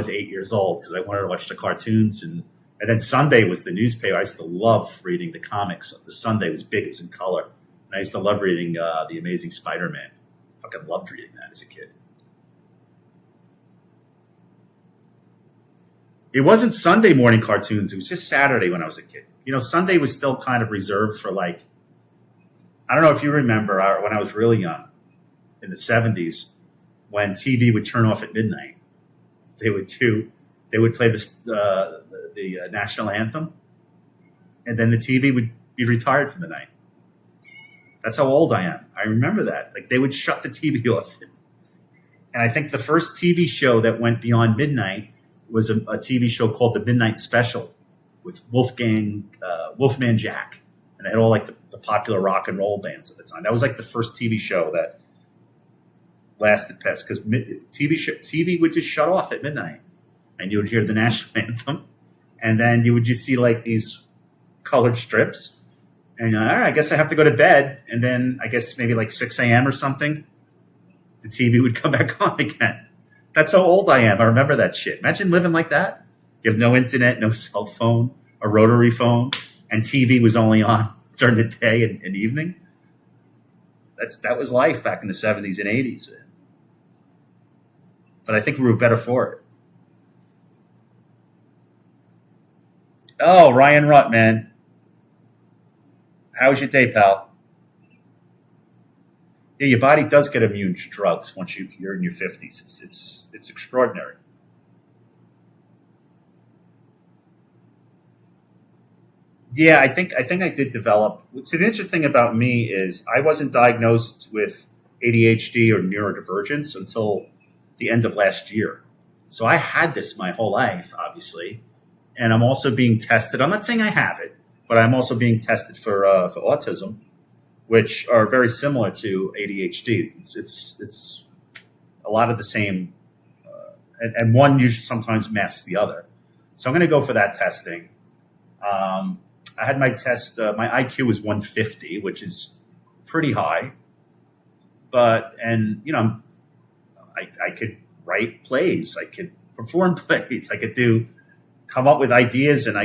Speaker 1: 8 years old because I wanted to watch the cartoons. And then Sunday was the newspaper. I used to love reading the comics. The Sunday was big. It was in color. And I used to love reading The Amazing Spider-Man. Fucking loved reading that as a kid. It wasn't Sunday morning cartoons. It was just Saturday when I was a kid. Sunday was still kind of reserved for I don't know if you remember when I was really young in the 70s when TV would turn off at midnight. They would play the national anthem, and then the TV would be retired for the night. That's how old I am. I remember that. Like they would shut the TV off. And I think the first TV show that went beyond midnight was a TV show called The Midnight Special with Wolfman Jack. And they had all the popular rock and roll bands at the time. That was the first TV show that lasted past because TV would just shut off at midnight and you would hear the national anthem. And then you would just see these colored strips. And all right, I guess I have to go to bed. And then I guess maybe 6 a.m. or something, the TV would come back on again. That's how old I am. I remember that shit. Imagine living like that. You have no internet, no cell phone, a rotary phone, and TV was only on during the day and evening. That was life back in the 70s and 80s. But I think we were better for it. Oh, Ryan Rutt, man. How was your day, pal? Yeah, your body does get immune to drugs once you're in your 50s. It's extraordinary. Yeah, I think I did develop. See, the interesting thing about me is I wasn't diagnosed with ADHD or neurodivergence until the end of last year. So I had this my whole life, obviously, and I'm also being tested. I'm not saying I have it, but I'm also being tested for autism, which are very similar to ADHD. It's a lot of the same, and one usually sometimes masks the other. So I'm going to go for that testing. I had my test. My IQ was 150, which is pretty high. But I could write plays. I could perform plays. I could come up with ideas, and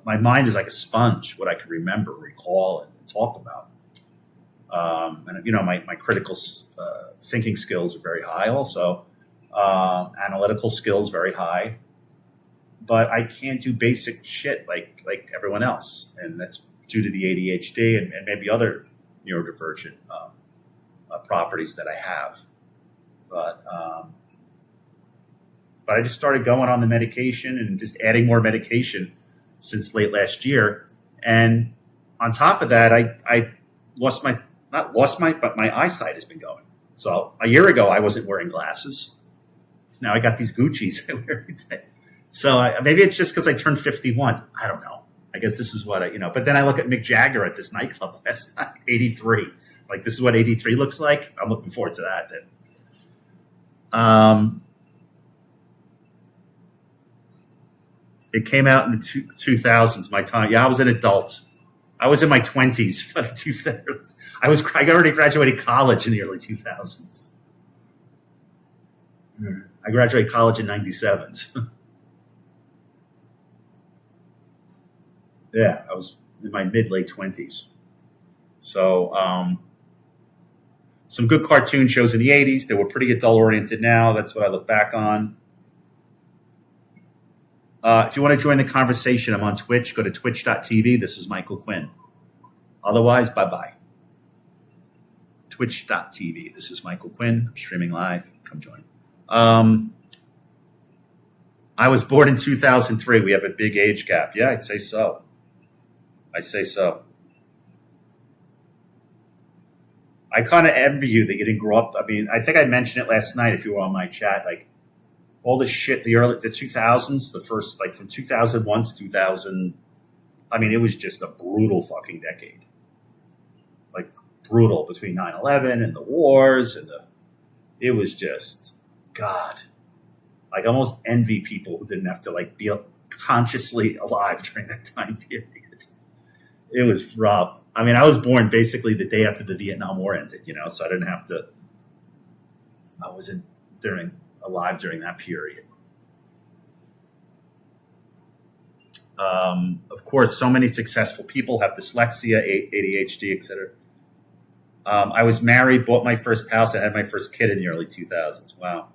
Speaker 1: my mind is like a sponge. What I could remember, recall, and talk about. My critical thinking skills are very high. Also, analytical skills very high. But I can't do basic shit like everyone else, and that's due to the ADHD and maybe other neurodivergent properties that I have. But I just started going on the medication and just adding more medication since late last year. And on top of that, I but my eyesight has been going. So a year ago, I wasn't wearing glasses. Now I got these Gucci's I wear every day. So maybe it's just because I turned 51. I don't know. I guess this is what but then I look at Mick Jagger at this nightclub last night, 83. Like, this is what 83 looks like. I'm looking forward to that then. It came out in the 2000s, my time. Yeah, I was an adult. I was in my 20s. I already graduated college in the early 2000s. I graduated college in 97. Yeah, I was in my mid-late 20s. So some good cartoon shows in the 80s. They were pretty adult-oriented now. That's what I look back on. If you want to join the conversation, I'm on Twitch. Go to twitch.tv. This is Michael Quinn. Otherwise, bye-bye. Twitch.tv. This is Michael Quinn. I'm streaming live. Come join. I was born in 2003. We have a big age gap. Yeah, I'd say so. I kind of envy you that you didn't grow up. I mean, I think I mentioned it last night if you were on my chat. Like, all the shit, the 2000s, the first, like from 2001 to 2000. I mean, it was just a brutal fucking decade. Like, brutal between 9/11 and the wars it was just, God. Like, I almost envy people who didn't have to like be consciously alive during that time period. It was rough. I mean, I was born basically the day after the Vietnam War ended, so I didn't have to. I wasn't alive during that period. Of course, so many successful people have dyslexia, ADHD, etc. I was married, bought my first house, and had my first kid in the early 2000s. Wow.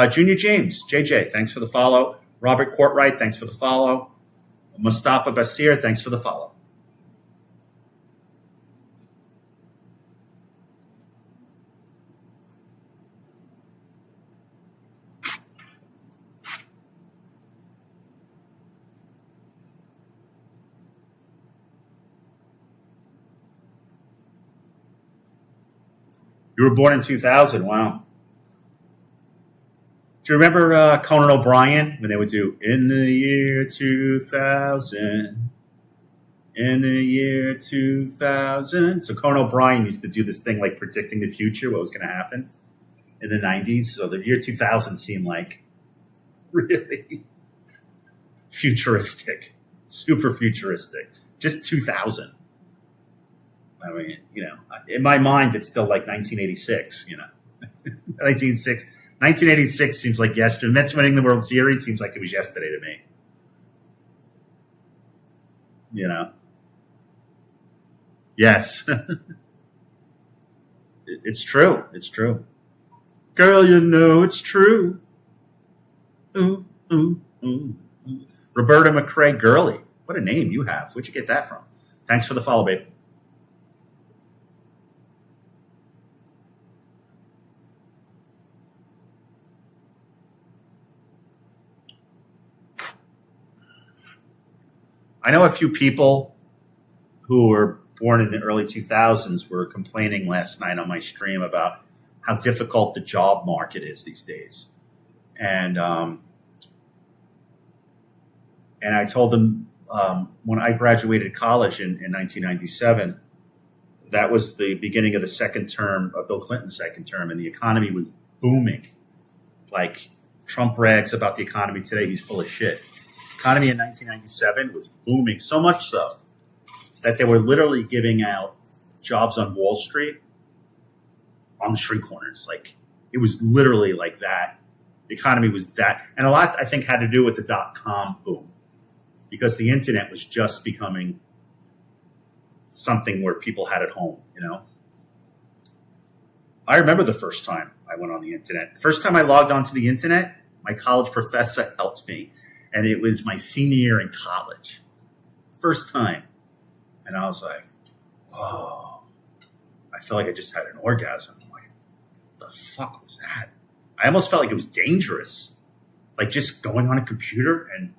Speaker 1: Junior James, JJ, thanks for the follow. Robert Courtwright, thanks for the follow. Mustafa Basir, thanks for the follow. You were born in 2000. Wow. Do you remember Conan O'Brien when they would do "In the year 2000"? In the year 2000. So Conan O'Brien used to do this thing like predicting the future, what was going to happen in the 90s. So the year 2000 seemed like really futuristic, super futuristic. Just 2000. I mean, in my mind, it's still like 1986, 1986 seems like yesterday. Mets winning the World Series seems like it was yesterday to me. Yes. It's true. It's true. Girl, it's true. Ooh, ooh, ooh, ooh. Roberta McCrae Gurley. What a name you have. Where'd you get that from? Thanks for the follow, babe. I know a few people who were born in the early 2000s were complaining last night on my stream about how difficult the job market is these days. And I told them when I graduated college in 1997, that was the beginning of the second term of Bill Clinton's second term, and the economy was booming. Like Trump brags about the economy today, he's full of shit. Economy in 1997 was booming, so much so that they were literally giving out jobs on Wall Street on the street corners. Like it was literally like that. The economy was that, and a lot I think had to do with the .com boom, because the internet was just becoming something where people had at home. I remember the first time I went on the internet. First time I logged onto the internet, my college professor helped me, and it was my senior year in college. First time. And I was like, whoa. I felt like I just had an orgasm. I'm like, what the fuck was that? I almost felt like it was dangerous. Like just going on a computer, and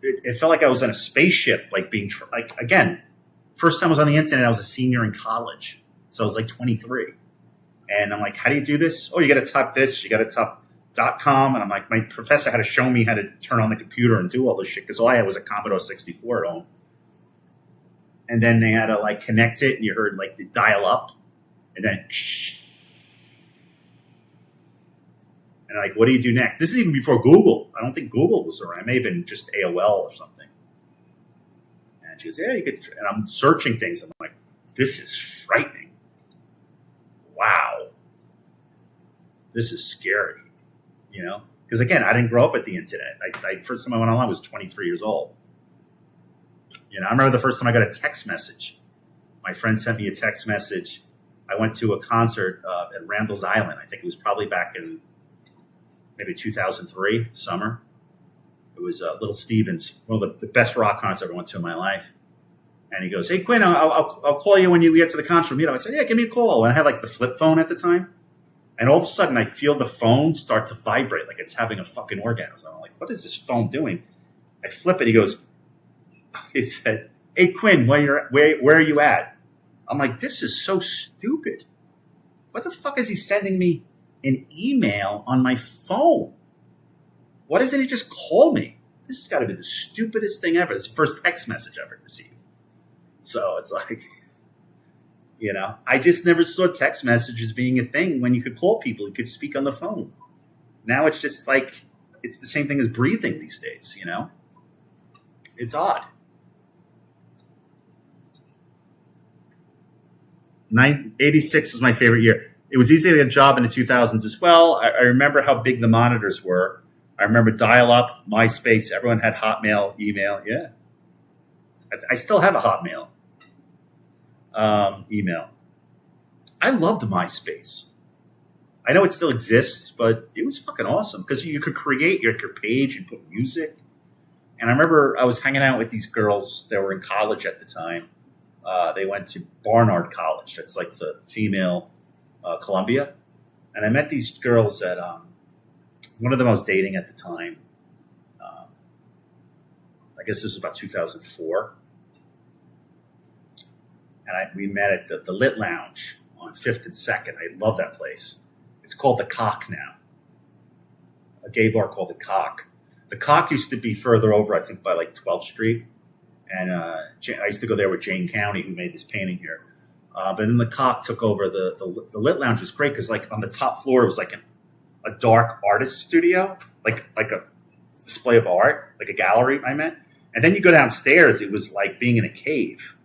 Speaker 1: it felt like I was in a spaceship, like being, like, again, first time I was on the internet, I was a senior in college. So I was like 23. And I'm like, how do you do this? Oh, you got to type this. You got to type .com. And I'm like, my professor had to show me how to turn on the computer and do all this shit, because all I had was a Commodore 64 at home. And then they had to like connect it, and you heard like the dial up, and then shh. And like, what do you do next? This is even before Google. I don't think Google was around. It may have been just AOL or something. And she goes, yeah, you could. And I'm searching things. I'm like, this is frightening. Wow. This is scary, Because again, I didn't grow up with the internet. First time I went online was 23 years old. I remember the first time I got a text message. My friend sent me a text message. I went to a concert at Randall's Island. I think it was probably back in maybe 2003, summer. It was Little Steven's, one of the best rock concerts I ever went to in my life. And he goes, hey, Quinn, I'll call you when you get to the concert. I said, yeah, give me a call. And I had like the flip phone at the time. And all of a sudden, I feel the phone start to vibrate like it's having a fucking orgasm. I'm like, what is this phone doing? I flip it. He goes, it said, hey, Quinn, where are you at? I'm like, this is so stupid. What the fuck is he sending me an email on my phone? Why doesn't he just call me? This has got to be the stupidest thing ever. It's the first text message I've ever received. So it's like, I just never saw text messages being a thing when you could call people, you could speak on the phone. Now it's just like, it's the same thing as breathing these days, It's odd. 86 was my favorite year. It was easy to get a job in the 2000s as well. I remember how big the monitors were. I remember dial-up, MySpace. Everyone had Hotmail, email. Yeah. I still have a Hotmail email. I loved MySpace. I know it still exists, but it was fucking awesome because you could create your page and put music. And I remember I was hanging out with these girls that were in college at the time. They went to Barnard College. That's like the female Columbia. And I met these girls at one of them I was dating at the time. I guess this was about 2004. And we met at the Lit Lounge on 5th and 2nd. I love that place. It's called The Cock now. A gay bar called The Cock. The Cock used to be further over, I think, by like 12th Street. And I used to go there with Jane County, who made this painting here. But then The Cock took over. The Lit Lounge was great because like on the top floor, it was like a dark artist studio, like a display of art, like a gallery, I meant. And then you go downstairs, it was like being in a cave.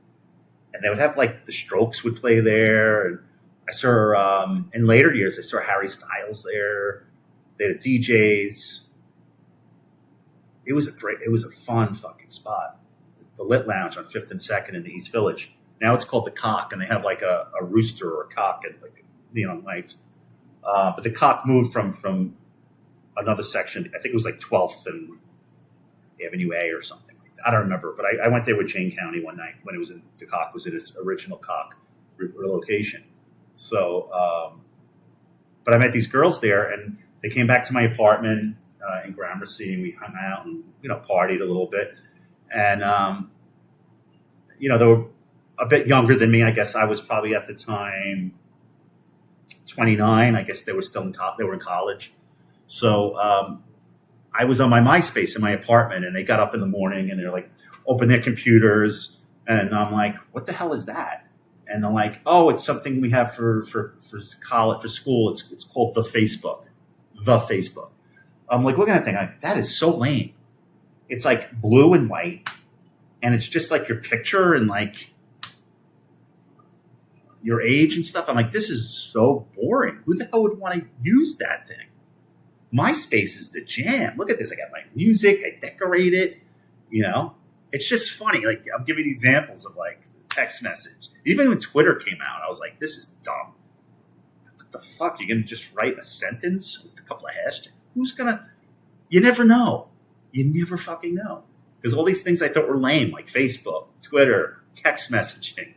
Speaker 1: And they would have like the Strokes would play there. And I saw, in later years, I saw Harry Styles there. They had DJs. It was a fun fucking spot. The Lit Lounge on 5th and 2nd in the East Village. Now it's called The Cock, and they have like a rooster or a cock at like neon lights. But The Cock moved from another section. I think it was like 12th and Avenue A or something like that. I don't remember, but I went there with Jane County one night when it was The Cock was in its original Cock relocation. So, but I met these girls there, and they came back to my apartment in Gramercy, and we hung out and partied a little bit. And they were a bit younger than me. I guess I was probably at the time 29. I guess they were still they were in college. So I was on my MySpace in my apartment, and they got up in the morning and they're like, open their computers, And I'm like, what the hell is that? And they're like, oh, it's something we have for college, for school. It's called the Facebook. The Facebook. I'm like looking at that thing, like, that is so lame. It's like blue and white, and it's just like your picture and like your age and stuff. I'm like, this is so boring. Who the hell would want to use that thing? MySpace is the jam. Look at this. I got my music. I decorate it. You know, it's just funny. Like, I'm giving you examples of like text message. Even when Twitter came out, I was like, this is dumb. What the fuck? You're going to just write a sentence with a couple of hashtags? Who's going to? You never know. You never fucking know. Because all these things I thought were lame, like Facebook, Twitter, text messaging.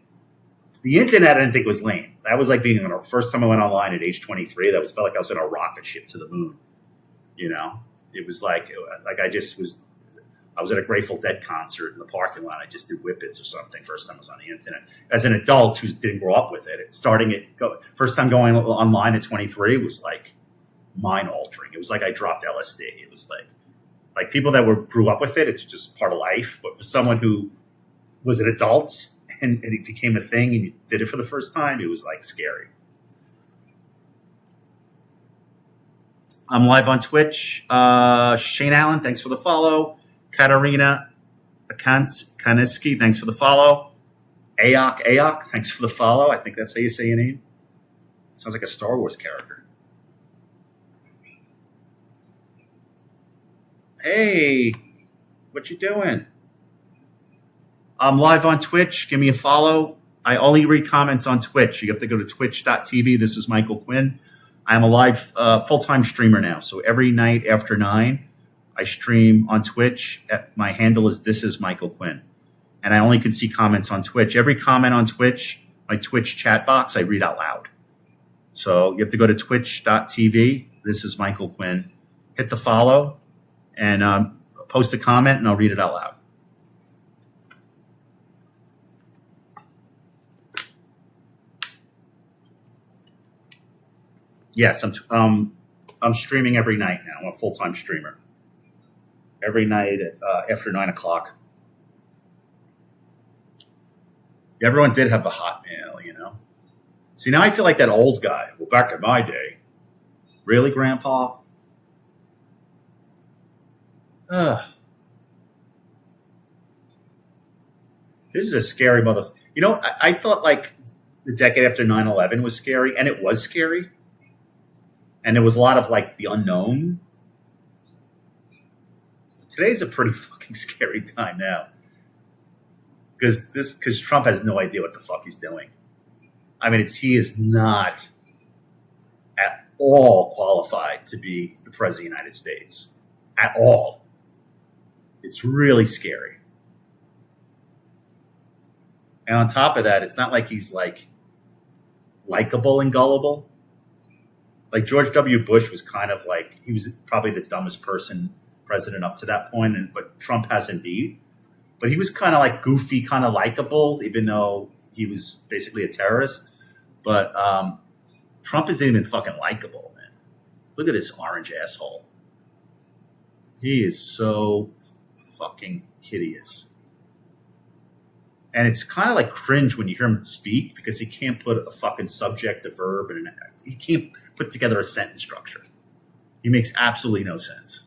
Speaker 1: The internet I didn't think was lame. That was like being on the first time I went online at age 23. That felt like I was in a rocket ship to the moon. You know, it was like I was at a Grateful Dead concert in the parking lot. I just did whippets or something. First time I was on the internet. As an adult who didn't grow up with it, first time going online at 23 was like mind altering. It was like I dropped LSD. It was like people that grew up with it, it's just part of life. But for someone who was an adult and it became a thing and you did it for the first time, it was like scary. I'm live on Twitch. Shane Allen, thanks for the follow. Katarina Kaniski, thanks for the follow. Ayok, thanks for the follow. I think that's how you say your name. Sounds like a Star Wars character. Hey, what you doing? I'm live on Twitch. Give me a follow. I only read comments on Twitch. You have to go to twitch.tv. This is Michael Quinn. I'm a live full-time streamer now. So every night after 9, I stream on Twitch. My handle is This Is Michael Quinn. And I only can see comments on Twitch. Every comment on Twitch, my Twitch chat box, I read out loud. So you have to go to twitch.tv. This is Michael Quinn. Hit the follow and post a comment, and I'll read it out loud. Yes, I'm streaming every night now. I'm a full-time streamer. Every night after 9 o'clock. Everyone did have a Hotmail, you know. See, now I feel like that old guy. Well, back in my day. Really, Grandpa? This is a scary motherfucker. You know, I thought like the decade after 9/11 was scary, and it was scary. And there was a lot of like the unknown. Today's a pretty fucking scary time now. Because Trump has no idea what the fuck he's doing. I mean, he is not at all qualified to be the president of the United States. At all. It's really scary. And on top of that, it's not like he's like likable and gullible. Like George W. Bush was kind of like, he was probably the dumbest president up to that point, but Trump hasn't beat. But he was kind of like goofy, kind of likable, even though he was basically a terrorist. But Trump isn't even fucking likable, man. Look at this orange asshole. He is so fucking hideous. And it's kind of like cringe when you hear him speak because he can't put a fucking subject, a verb, and he can't put together a sentence structure. He makes absolutely no sense.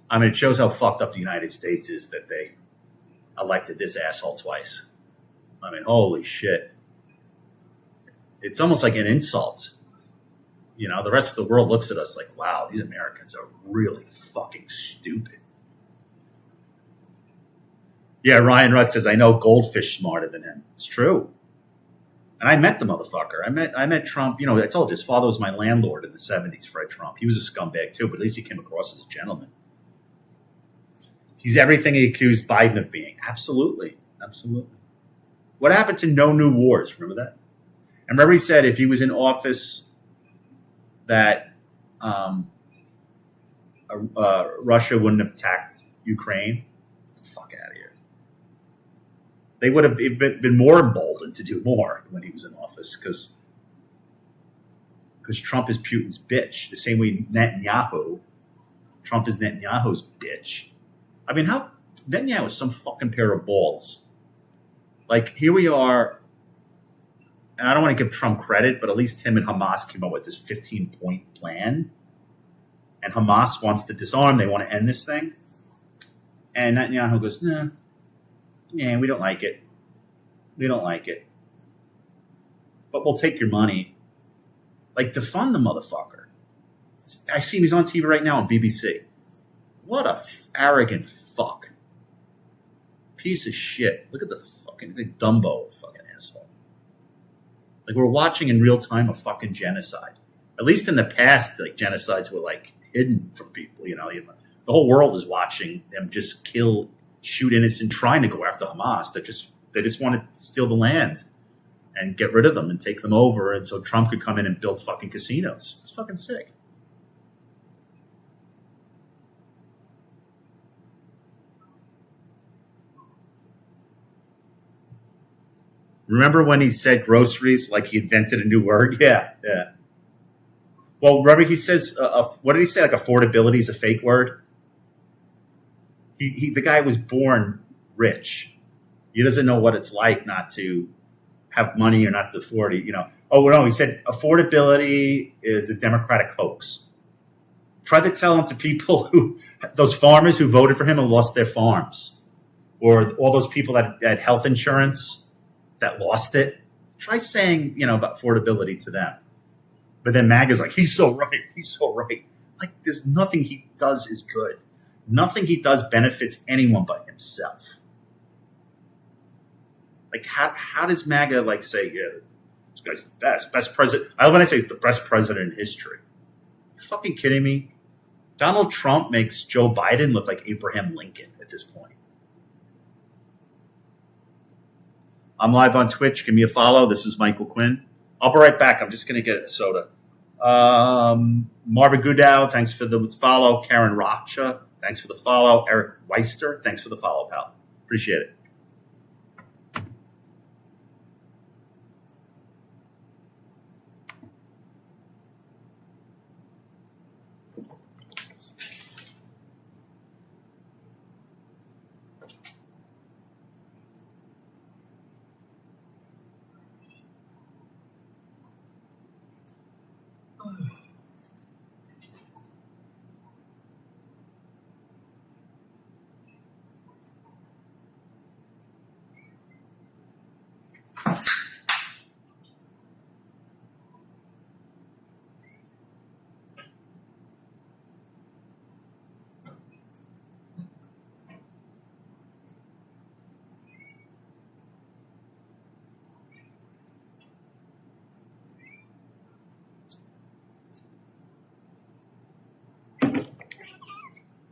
Speaker 1: I mean, it shows how fucked up the United States is that they elected this asshole twice. I mean, holy shit. It's almost like an insult. You know, the rest of the world looks at us like, wow, these Americans are really fucking stupid. Yeah, Ryan Rudd says, I know Goldfish smarter than him. It's true. And I met the motherfucker. I met Trump. You know, I told you, his father was my landlord in the 70s, Fred Trump. He was a scumbag too, but at least he came across as a gentleman. He's everything he accused Biden of being. Absolutely. Absolutely. What happened to no new wars? Remember that? And remember he said if he was in office that Russia wouldn't have attacked Ukraine. Get the fuck out of here. They would have been more emboldened to do more when he was in office because because Trump is Putin's bitch. The same way Trump is Netanyahu's bitch. I mean, how Netanyahu is some fucking pair of balls. Like, here we are, and I don't want to give Trump credit, but at least him and Hamas came up with this 15-point plan. And Hamas wants to disarm. They want to end this thing. And Netanyahu goes, nah, yeah, we don't like it. We don't like it. But we'll take your money. Like, defund the motherfucker. I see him, he's on TV right now on BBC. What a arrogant fuck. Piece of shit. Look at the fucking Dumbo fucking asshole. Like, we're watching in real time a fucking genocide. At least in the past, like, genocides were like hidden from people, you know. The whole world is watching them just shoot innocent, trying to go after Hamas. They just want to steal the land and get rid of them and take them over, and so Trump could come in and build fucking casinos. It's fucking sick. Remember when he said groceries like he invented a new word? Yeah. Well, remember he says, what did he say? Like affordability is a fake word? The guy was born rich. He doesn't know what it's like not to have money or not to afford it, you know. Oh, no, he said affordability is a Democratic hoax. Try to tell him to people those farmers who voted for him and lost their farms, or all those people that had health insurance that lost it. Try saying, you know, about affordability to them. But then MAGA's like, he's so right. He's so right. Like, there's nothing he does is good. Nothing he does benefits anyone but himself. Like, how does MAGA, like, say, yeah, this guy's the best president. I love when I say the best president in history. You fucking kidding me? Donald Trump makes Joe Biden look like Abraham Lincoln at this point. I'm live on Twitch. Give me a follow. This is Michael Quinn. I'll be right back. I'm just going to get a soda. Marvin Goodell, thanks for the follow. Karen Rocha, thanks for the follow. Eric Weister, thanks for the follow, pal. Appreciate it.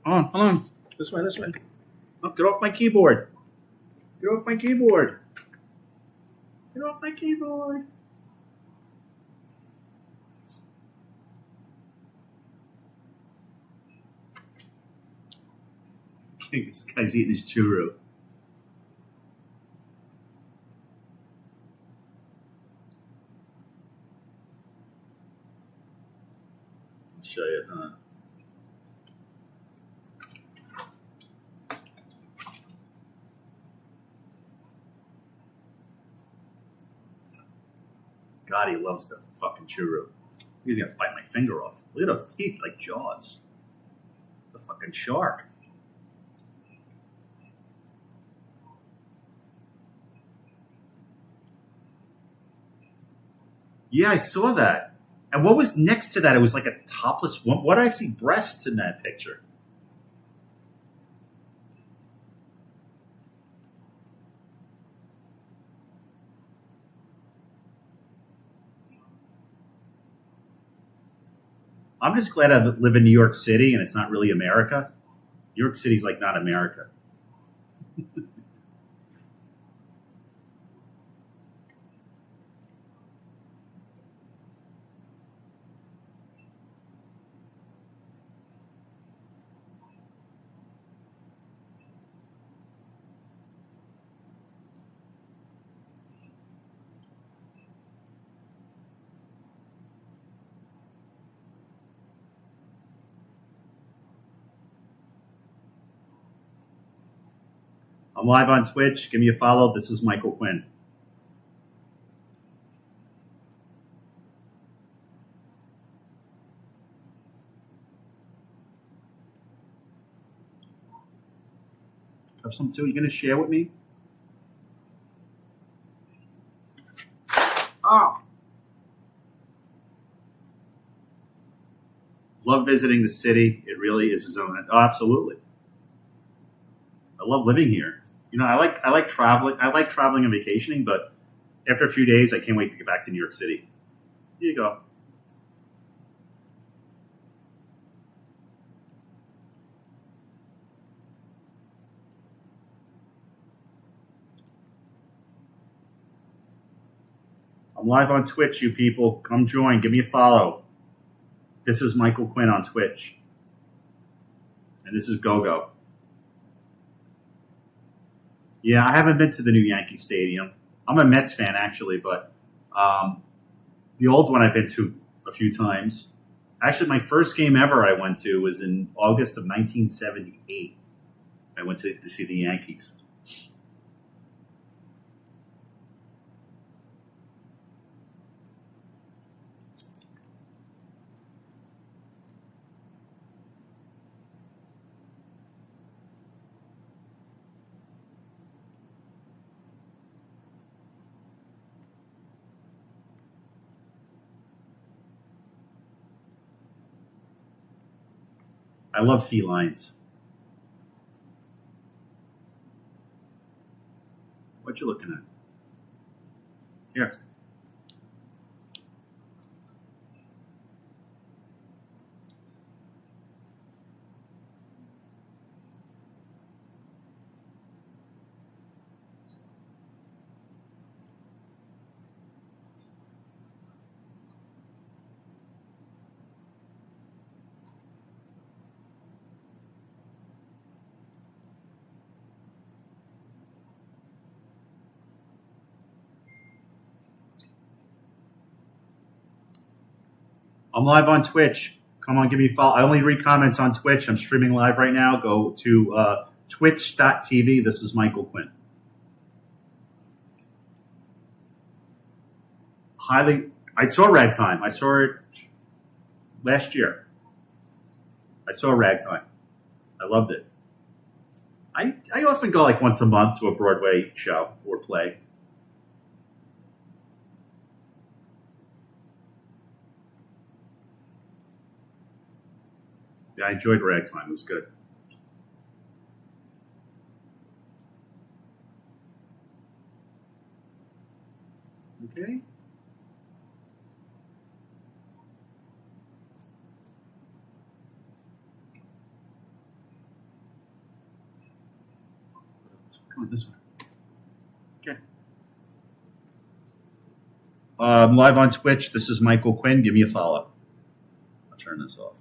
Speaker 1: Hold on. This way. Oh, get off my keyboard. Get off my keyboard. Get off my keyboard. This guy's eating his churro. I'll show you, huh? God, he loves the fucking churro. He's gonna bite my finger off. Look at those teeth, like Jaws. The fucking shark. Yeah, I saw that. And what was next to that? It was like a topless woman. What did I see? Breasts in that picture. I'm just glad I live in New York City and it's not really America. New York City's like not America. I'm live on Twitch. Give me a follow. This is Michael Quinn. Have some too. You gonna share with me? Oh. Love visiting the city. It really is his own. Oh, absolutely. I love living here. You know, I like traveling. I like traveling and vacationing, but after a few days, I can't wait to get back to New York City. Here you go. I'm live on Twitch, you people. Come join. Give me a follow. This is Michael Quinn on Twitch. And this is GoGo. Yeah, I haven't been to the new Yankee Stadium. I'm a Mets fan, actually, but the old one I've been to a few times. Actually, my first game ever I went to was in August of 1978. I went to see the Yankees. I love felines. What you looking at? Here. I'm live on Twitch. Come on, give me a follow. I only read comments on Twitch. I'm streaming live right now. Go to twitch.tv. This is Michael Quinn. I saw Ragtime. I saw it last year. I saw Ragtime. I loved it. I often go like once a month to a Broadway show or play. Yeah, I enjoyed Ragtime. It was good. Okay. Come on, this one. Okay. I'm live on Twitch. This is Michael Quinn. Give me a follow. I'll turn this off.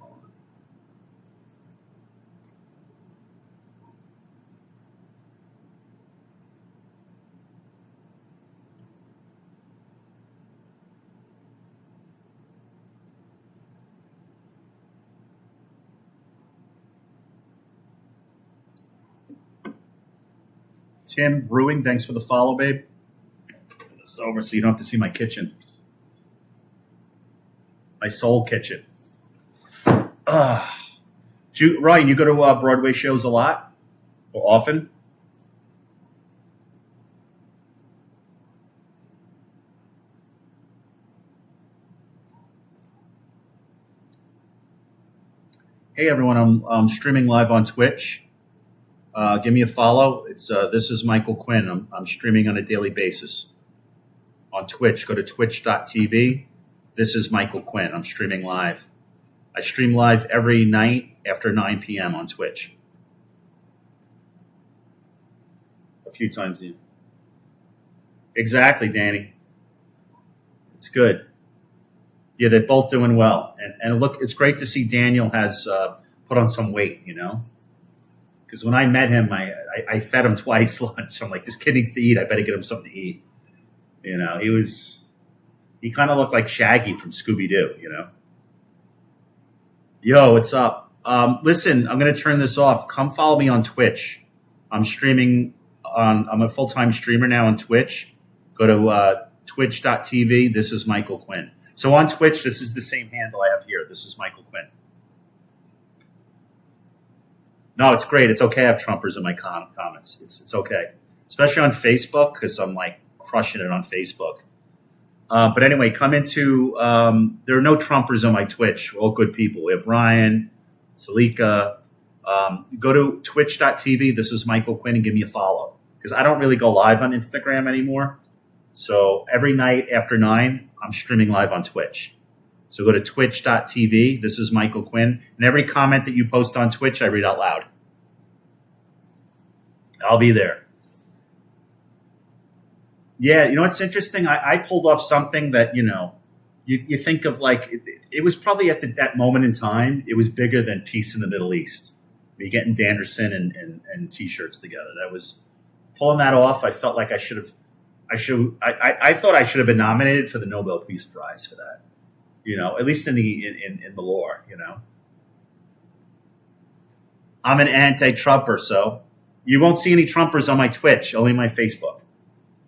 Speaker 1: Tim Brewing, thanks for the follow, babe. It's over so you don't have to see my kitchen. My soul kitchen. Ryan, you go to Broadway shows a lot? Or often? Hey, everyone. I'm streaming live on Twitch. Give me a follow. It's this is Michael Quinn. I'm streaming on a daily basis on Twitch. Go to twitch.tv. This is Michael Quinn. I'm streaming live. I stream live every night after 9 p.m. on Twitch. A few times a year. Exactly, Danny. It's good. Yeah, they're both doing well. And look, it's great to see Daniel has put on some weight, you know? Because when I met him, I fed him twice lunch. I'm like, this kid needs to eat. I better get him something to eat. You know, he kind of looked like Shaggy from Scooby-Doo, you know? Yo, what's up? Listen, I'm going to turn this off. Come follow me on Twitch. I'm streaming I'm a full-time streamer now on Twitch. Go to twitch.tv. This is Michael Quinn. So on Twitch, this is the same handle I have here. This is Michael Quinn. No, it's great. It's okay to have Trumpers in my comments. It's okay, especially on Facebook because I'm like crushing it on Facebook. But anyway, come into there are no Trumpers on my Twitch. We're all good people. We have Ryan, Salika. Go to twitch.tv. This is Michael Quinn and give me a follow because I don't really go live on Instagram anymore. So every night after 9, I'm streaming live on Twitch. So go to twitch.tv. This is Michael Quinn. And every comment that you post on Twitch, I read out loud. I'll be there. Yeah, you know what's interesting? I pulled off something that, you think of like, it was probably at that moment in time, it was bigger than peace in the Middle East. You're getting Danderson and T-shirts together. That was pulling that off. I felt like I thought I should have been nominated for the Nobel Peace Prize for that. At least in the lore, I'm an anti-Trumper, so you won't see any Trumpers on my Twitch, only my Facebook.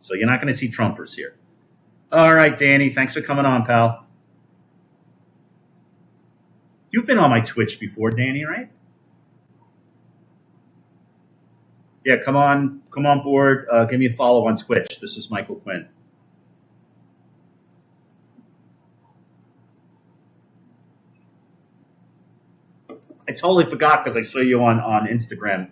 Speaker 1: So you're not going to see Trumpers here. All right, Danny, thanks for coming on, pal. You've been on my Twitch before, Danny, right? Yeah, come on board. Give me a follow on Twitch. This is Michael Quinn. I totally forgot because I saw you on Instagram.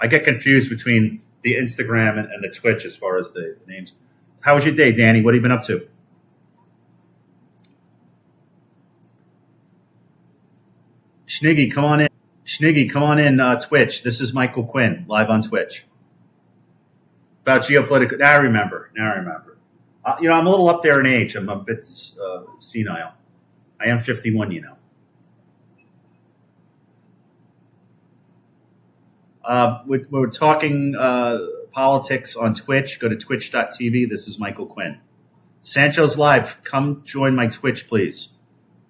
Speaker 1: I get confused between the Instagram and the Twitch as far as the names. How was your day, Danny? What have you been up to? Schniggy, come on in. Schniggy, come on in Twitch. This is Michael Quinn, live on Twitch. About geopolitical. Now I remember. I'm a little up there in age. I'm a bit senile. I am 51, We're talking politics on Twitch. Go to twitch.tv. This is Michael Quinn. Sancho's live. Come join my Twitch, please.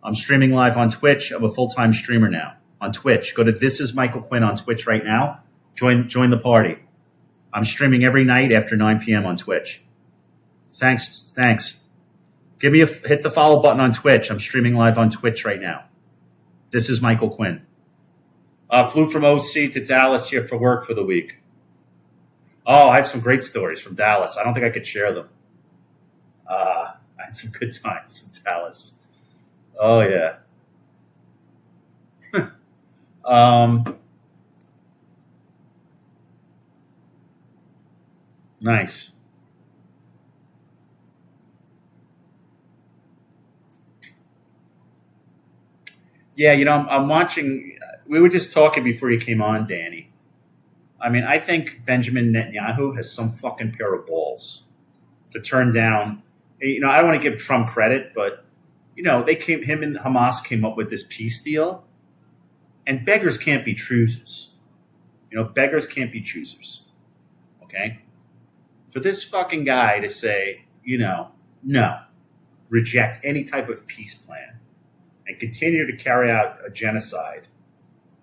Speaker 1: I'm streaming live on Twitch. I'm a full-time streamer now on Twitch. Go to This is Michael Quinn on Twitch right now. Join the party. I'm streaming every night after 9 p.m. on Twitch. Thanks. Hit the follow button on Twitch. I'm streaming live on Twitch right now. This is Michael Quinn. Flew from OC to Dallas here for work for the week. Oh, I have some great stories from Dallas. I don't think I could share them. I had some good times in Dallas. Oh, yeah. Nice. Yeah, I'm watching. We were just talking before you came on, Danny. I mean, I think Benjamin Netanyahu has some fucking pair of balls to turn down. I don't want to give Trump credit, but him and Hamas came up with this peace deal, and beggars can't be choosers. Beggars can't be choosers. Okay, for this fucking guy to say, no, reject any type of peace plan, and continue to carry out a genocide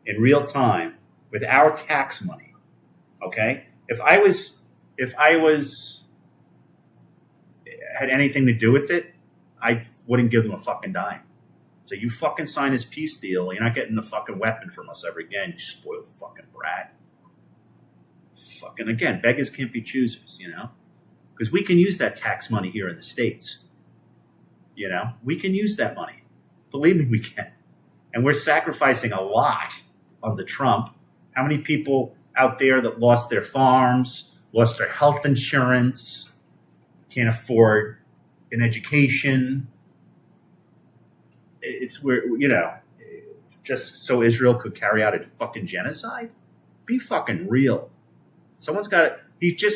Speaker 1: in real time with our tax money. Okay, if I had anything to do with it, I wouldn't give them a fucking dime. So you fucking sign this peace deal, you're not getting the fucking weapon from us ever again, you spoiled fucking brat. Fucking again, beggars can't be choosers, because we can use that tax money here in the States. We can use that money. Believe me, we can. And we're sacrificing a lot on the Trump. How many people out there that lost their farms, lost their health insurance, can't afford an education? It's where, just so Israel could carry out a fucking genocide? Be fucking real. Someone's got to,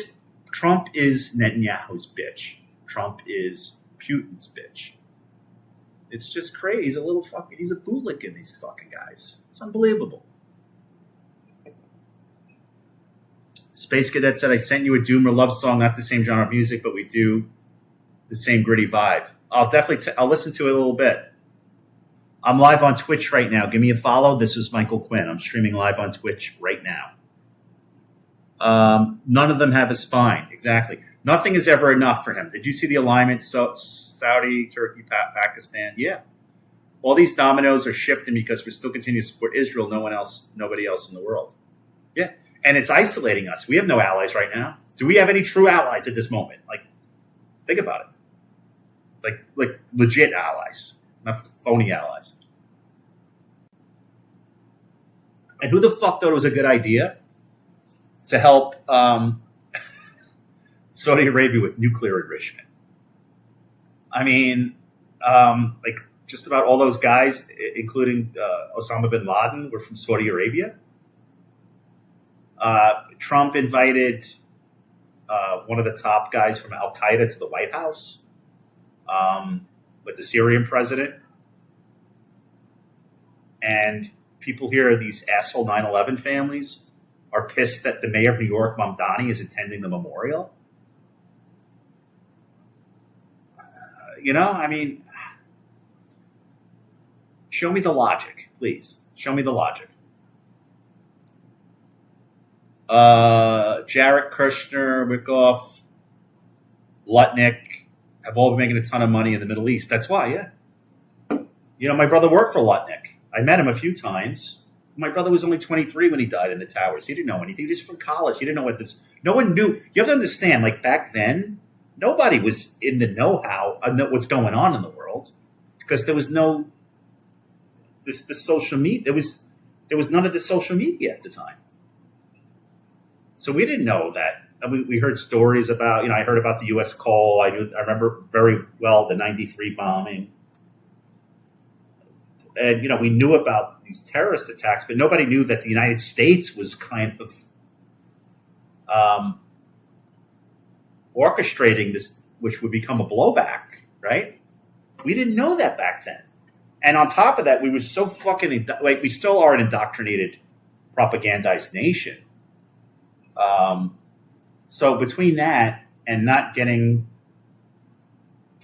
Speaker 1: Trump is Netanyahu's bitch. Trump is Putin's bitch. It's just crazy. He's a bootlicking, these fucking guys. It's unbelievable. Space Cadet said, I sent you a Doomer love song, not the same genre of music, but we do the same gritty vibe. I'll definitely, I'll listen to it a little bit. I'm live on Twitch right now. Give me a follow. This is Michael Quinn. I'm streaming live on Twitch right now. None of them have a spine. Exactly. Nothing is ever enough for him. Did you see the alignment? So Saudi, Turkey, Pakistan. Yeah. All these dominoes are shifting because we still continue to support Israel. Nobody else in the world. Yeah. And it's isolating us. We have no allies right now. Do we have any true allies at this moment? Like, think about it. Like legit allies, not phony allies. And who the fuck thought it was a good idea to help Saudi Arabia with nuclear enrichment? I mean, like just about all those guys, including Osama bin Laden, were from Saudi Arabia. Trump invited one of the top guys from Al Qaeda to the White House with the Syrian president. And people here, these asshole 9/11 families, are pissed that the mayor of New York, Mamdani, is attending the memorial. I mean, show me the logic, please. Show me the logic. Jared Kushner, Wickoff, Lutnick have all been making a ton of money in the Middle East. That's why, yeah. My brother worked for Lutnick. I met him a few times. My brother was only 23 when he died in the towers. He didn't know anything. He was from college. He didn't know what this. No one knew. You have to understand, like back then, nobody was in the know-how of what's going on in the world because there was no this social media. There was none of the social media at the time. So we didn't know that. We heard stories about, I heard about the U.S. Cole. I remember very well the 93 bombing. And, we knew about these terrorist attacks, but nobody knew that the United States was kind of orchestrating this, which would become a blowback, right? We didn't know that back then. And on top of that, we were so fucking, we still are an indoctrinated, propagandized nation. So between that and not getting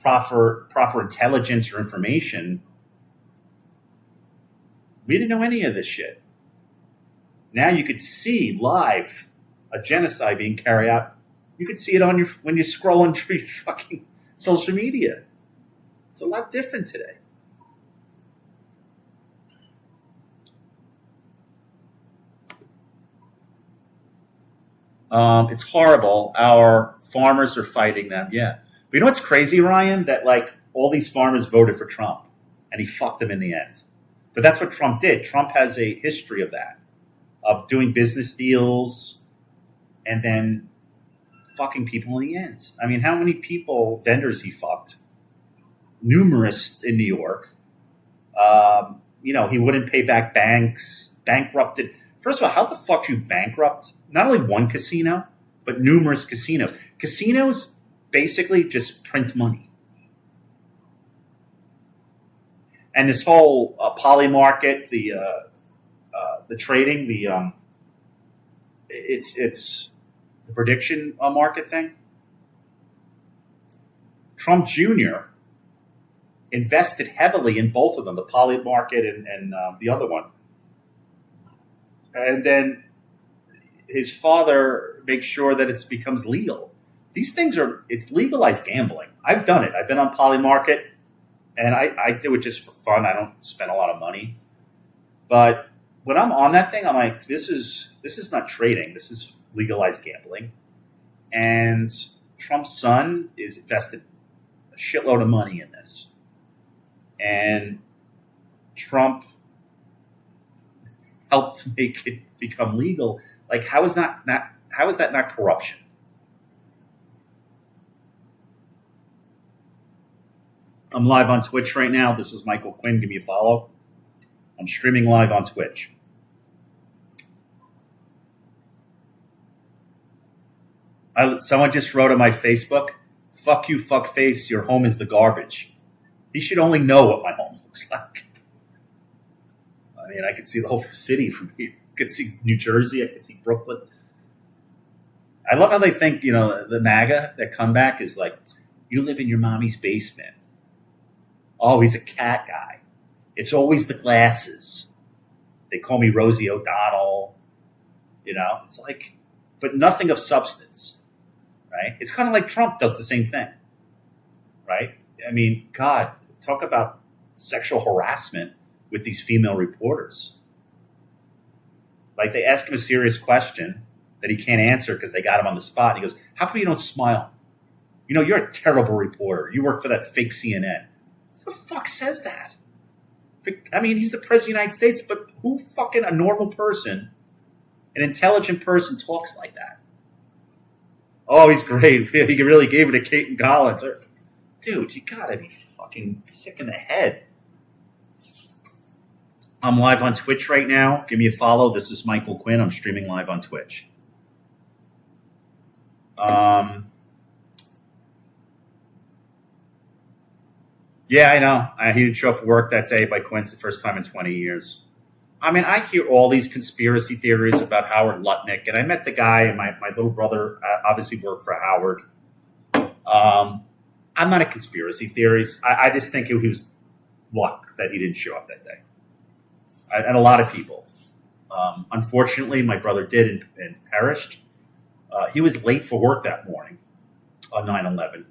Speaker 1: proper intelligence or information, we didn't know any of this shit. Now you could see live a genocide being carried out. You could see it when you're scrolling through your fucking social media. It's a lot different today. It's horrible. Our farmers are fighting them. Yeah. But you know what's crazy, Ryan? That all these farmers voted for Trump and he fucked them in the end. But that's what Trump did. Trump has a history of that, of doing business deals and then fucking people in the end. I mean, how many vendors he fucked? Numerous in New York. He wouldn't pay back banks, bankrupted. First of all, how the fuck do you bankrupt not only one casino, but numerous casinos? Casinos basically just print money. And this whole poly market, the trading, it's the prediction market thing. Trump Jr. invested heavily in both of them, the poly market and the other one. And then his father makes sure that it becomes legal. These things it's legalized gambling. I've done it. I've been on poly market. And I do it just for fun. I don't spend a lot of money. But when I'm on that thing, I'm like, this is not trading. This is legalized gambling. And Trump's son is invested a shitload of money in this. And Trump helped make it become legal. Like, how is that not corruption? I'm live on Twitch right now. This is Michael Quinn. Give me a follow. I'm streaming live on Twitch. Someone just wrote on my Facebook, "Fuck you, fuck face. Your home is the garbage." He should only know what my home looks like. I mean, I could see the whole city from here. I could see New Jersey. I could see Brooklyn. I love how they think, the MAGA, that comeback is like, you live in your mommy's basement. Oh, he's a cat guy. It's always the glasses. They call me Rosie O'Donnell. It's like, but nothing of substance, right? It's kind of like Trump does the same thing, right? I mean, God, talk about sexual harassment with these female reporters. Like, they ask him a serious question that he can't answer because they got him on the spot. He goes, how come you don't smile? You know, you're a terrible reporter. You work for that fake CNN. Who the fuck says that? I mean, he's the president of the United States, but who fucking, a normal person, an intelligent person, talks like that? Oh, he's great. He really gave it to Kate Collins. Dude, you gotta be fucking sick in the head. I'm live on Twitch right now. Give me a follow. This is Michael Quinn. I'm streaming live on Twitch. Yeah, I know. He didn't show up for work that day by coincidence, the first time in 20 years. I mean, I hear all these conspiracy theories about Howard Lutnick, and I met the guy, and my little brother obviously worked for Howard. I'm not a conspiracy theorist. I just think he was luck that he didn't show up that day. And a lot of people. Unfortunately, my brother did and perished. He was late for work that morning on 9/11.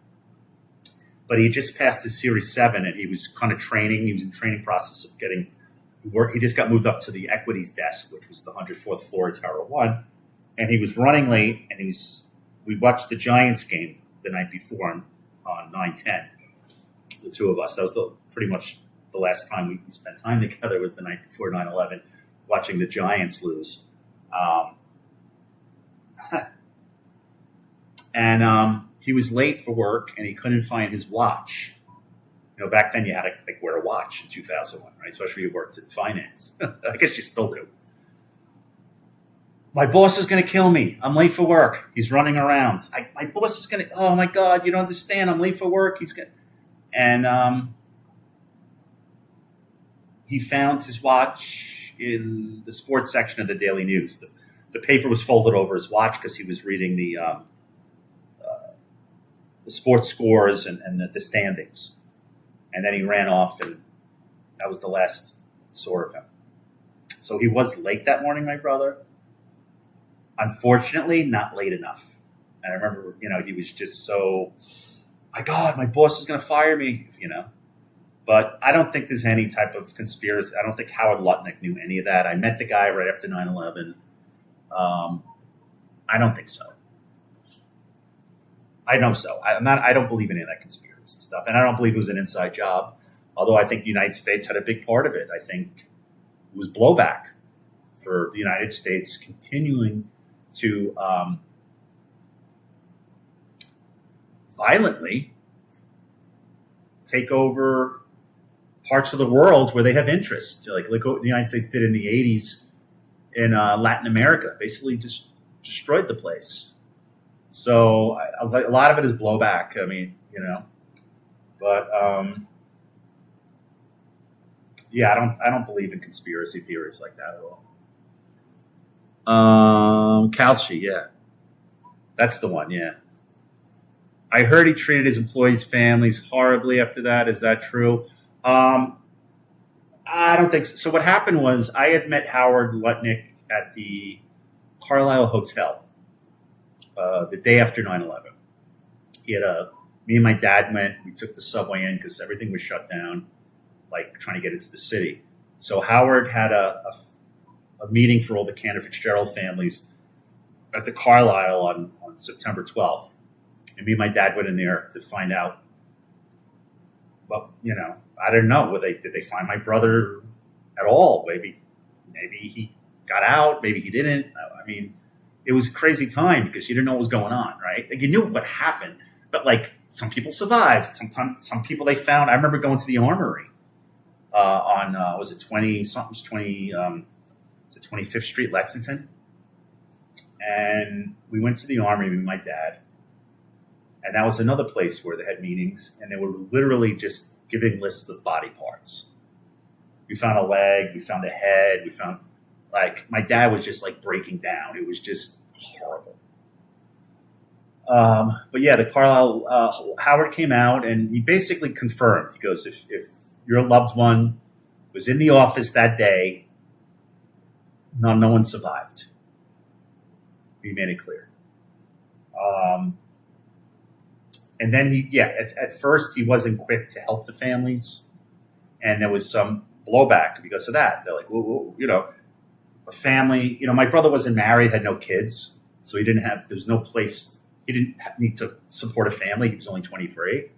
Speaker 1: But he just passed his Series 7, and he was kind of training. He was in training process of getting work. He just got moved up to the equities desk, which was the 104th floor of Tower 1. And he was running late, and we watched the Giants game the night before on 9/10, the two of us. That was pretty much the last time we spent time together, was the night before 9/11, watching the Giants lose. And he was late for work, and he couldn't find his watch. You know, back then you had to wear a watch in 2001, right? Especially if you worked in finance. I guess you still do. My boss is going to kill me. I'm late for work. He's running around. My boss is going to, oh my God, you don't understand. I'm late for work. And he found his watch in the sports section of the Daily News. The paper was folded over his watch because he was reading the sports scores and the standings. And then he ran off, and that was the last saw of him. So he was late that morning, my brother. Unfortunately, not late enough. And I remember, he was just so, my God, my boss is going to fire me, But I don't think there's any type of conspiracy. I don't think Howard Lutnick knew any of that. I met the guy right after 9/11. I don't think so. I know so. I don't believe any of that conspiracy stuff. And I don't believe it was an inside job. Although I think the United States had a big part of it. I think it was blowback for the United States continuing to violently take over parts of the world where they have interest, like what the United States did in the 80s in Latin America, basically just destroyed the place. So a lot of it is blowback. I mean, but yeah, I don't believe in conspiracy theories like that at all. Kalshi, yeah, that's the one. Yeah, I heard he treated his employees' families horribly after that. Is that true? I don't think so. So what happened was I had met Howard Lutnick at the Carlisle Hotel the day after 9/11. Me and my dad went. We took the subway in because everything was shut down, like trying to get into the city. So Howard had a meeting for all the Cantor Fitzgerald families at the Carlisle on September 12th. And me and my dad went in there to find out. But, I don't know. Did they find my brother at all? Maybe he got out. Maybe he didn't. I mean, it was a crazy time because you didn't know what was going on, right? Like, you knew what happened, but some people survived. Sometimes some people they found. I remember going to the armory on was it 25th Street, Lexington, and we went to the armory with my dad. And that was another place where they had meetings, and they were literally just giving lists of body parts. We found a leg, we found a head, we found, my dad was just breaking down. It was just horrible. But yeah, the Carlisle, Howard came out and he basically confirmed. He goes, if your loved one was in the office that day, no one survived. He made it clear. And then at first he wasn't quick to help the families, and there was some blowback because of that. They're like, well, a family. My brother wasn't married, had no kids, so he didn't have. There's no place. He didn't need to support a family. He was only 23.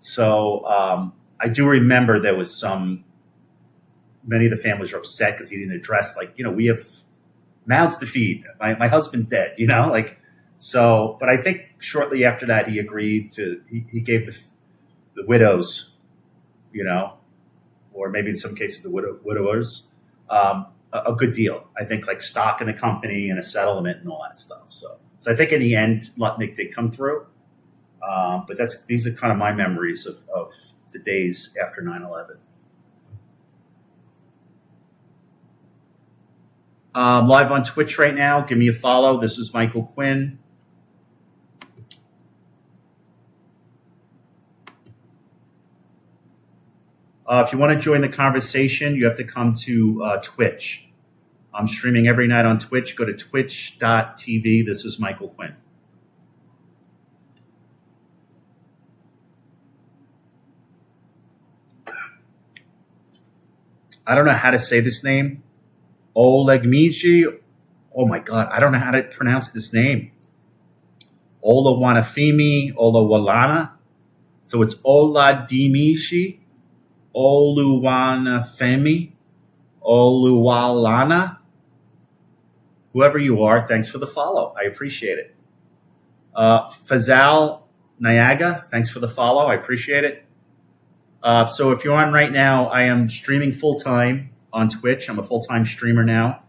Speaker 1: So I do remember there was many of the families were upset because he didn't address, we have mouths to feed. My husband's dead, so. But I think shortly after that, he agreed he gave the widows, or maybe in some cases the widowers, a good deal. I think stock in the company and a settlement and all that stuff. So I think in the end, Lutnick did come through. But these are kind of my memories of the days after 9/11. Live on Twitch right now. Give me a follow. This is Michael Quinn. If you want to join the conversation, you have to come to Twitch. I'm streaming every night on Twitch. Go to twitch.tv. This is Michael Quinn. I don't know how to say this name. Olegmiji. Oh my God, I don't know how to pronounce this name. Olawanafemi, Olawalana. So it's Oladimishi, Oluwanafemi, Oluwalana. Whoever you are, thanks for the follow. I appreciate it. Fazal Nyaga, thanks for the follow. I appreciate it. So if you're on right now, I am streaming full-time on Twitch. I'm a full-time streamer now.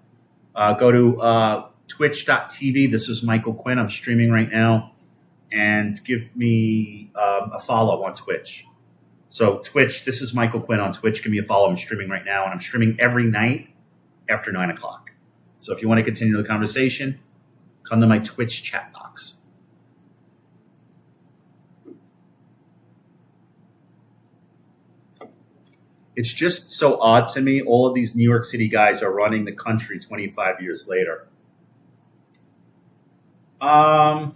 Speaker 1: Go to twitch.tv. This is Michael Quinn. I'm streaming right now. And give me a follow on Twitch. So Twitch, this is Michael Quinn on Twitch. Give me a follow. I'm streaming right now. And I'm streaming every night after 9 o'clock. So if you want to continue the conversation, come to my Twitch chat box. It's just so odd to me. All of these New York City guys are running the country 25 years later. I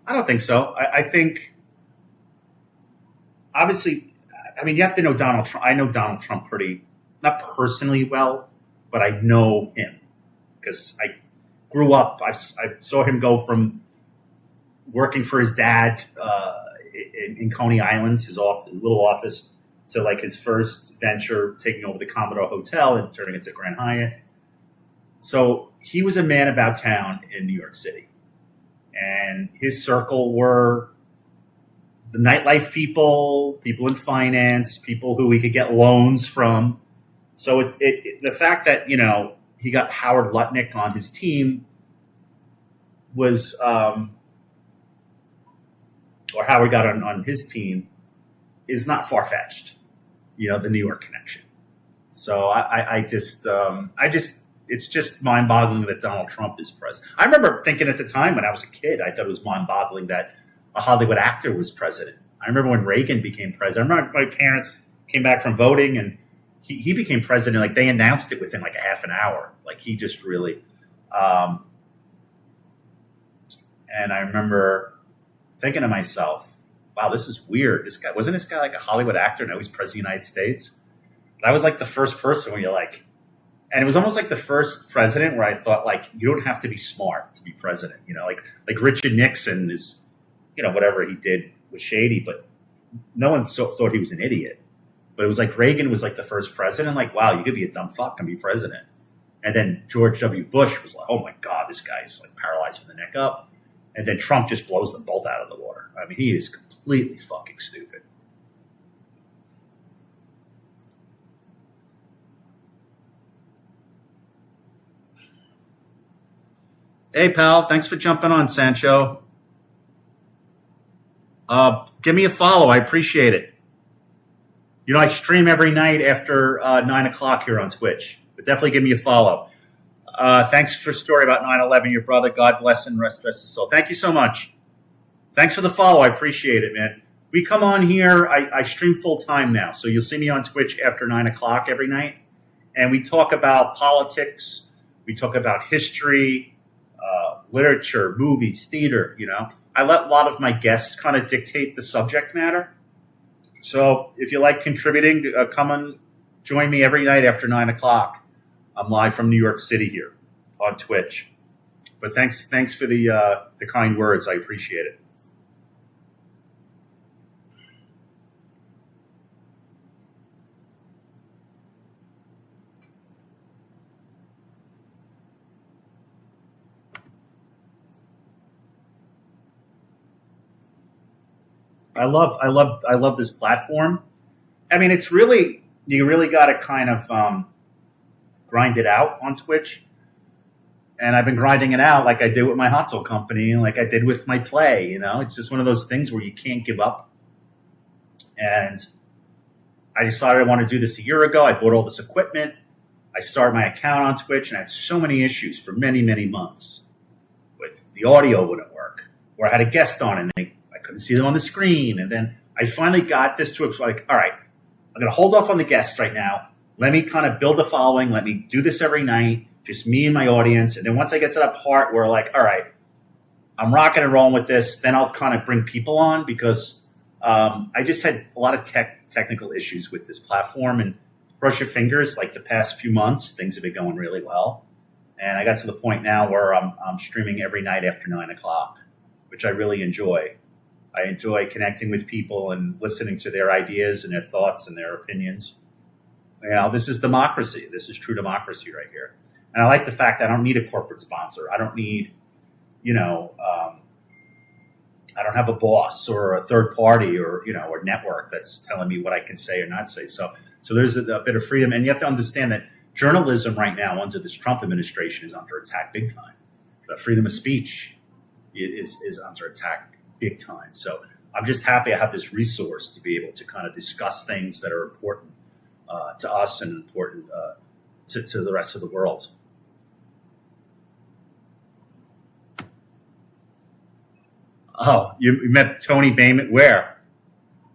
Speaker 1: don't think so. I think, obviously, you have to know Donald Trump. I know Donald Trump pretty, not personally well, but I know him because I grew up. I saw him go from working for his dad in Coney Island, his little office, to his first venture, taking over the Commodore Hotel and turning it to Grand Hyatt. So he was a man about town in New York City. And his circle were the nightlife people in finance, people who he could get loans from. So the fact that, he got Howard Lutnick on his team was, or Howard got on his team, is not far-fetched. The New York connection. So I just, it's just mind-boggling that Donald Trump is president. I remember thinking at the time when I was a kid, I thought it was mind-boggling that a Hollywood actor was president. I remember when Reagan became president. I remember my parents came back from voting and he became president. They announced it within a half an hour. He just really, and I remember thinking to myself, wow, this is weird. Wasn't this guy a Hollywood actor? Now he's president of the United States. That was the first person where you're and it was almost the first president where I thought you don't have to be smart to be president. Like Richard Nixon is, whatever he did was shady, but no one thought he was an idiot. But it was Reagan was the first president. Wow, you could be a dumb fuck and be president. And then George W. Bush was oh my God, this guy's paralyzed from the neck up. And then Trump just blows them both out of the water. He is completely fucking stupid. Hey, pal. Thanks for jumping on, Sancho. Give me a follow. I appreciate it. I stream every night after 9 o'clock here on Twitch. But definitely give me a follow. Thanks for the story about 9/11, your brother. God bless and rest his soul. Thank you so much. Thanks for the follow. I appreciate it, man. We come on here. I stream full time now. So you'll see me on Twitch after 9 o'clock every night. And we talk about politics. We talk about history. literature, movies, theater. I let a lot of my guests kind of dictate the subject matter. So if you like contributing, come and join me every night after 9 o'clock. I'm live from New York City here on Twitch. But thanks for the kind words. I appreciate it. I love this platform. I mean, it's really, you really got to kind of grind it out on Twitch. And I've been grinding it out like I did with my hot dog company and like I did with my play. It's just one of those things where you can't give up. And I decided I want to do this a year ago. I bought all this equipment. I started my account on Twitch and I had so many issues for many, many months. With the audio wouldn't work, or I had a guest on and I couldn't see them on the screen. And then I finally got this to like, all right, I'm going to hold off on the guests right now. Let me kind of build a following. Let me do this every night, just me and my audience. And then once I get to that part where like, all right, I'm rocking and rolling with this, then I'll kind of bring people on because I just had a lot of technical issues with this platform. And cross your fingers, like the past few months, things have been going really well. And I got to the point now where I'm streaming every night after 9 o'clock, which I really enjoy. I enjoy connecting with people and listening to their ideas and their thoughts and their opinions. This is democracy. This is true democracy right here. And I like the fact that I don't need a corporate sponsor. I don't need, I don't have a boss or a third party or, or network that's telling me what I can say or not say. So there's a bit of freedom. And you have to understand that journalism right now under this Trump administration is under attack big time. The freedom of speech is under attack big time. So I'm just happy I have this resource to be able to kind of discuss things that are important to us and important to the rest of the world. Oh, you met Tony Bayman? Where?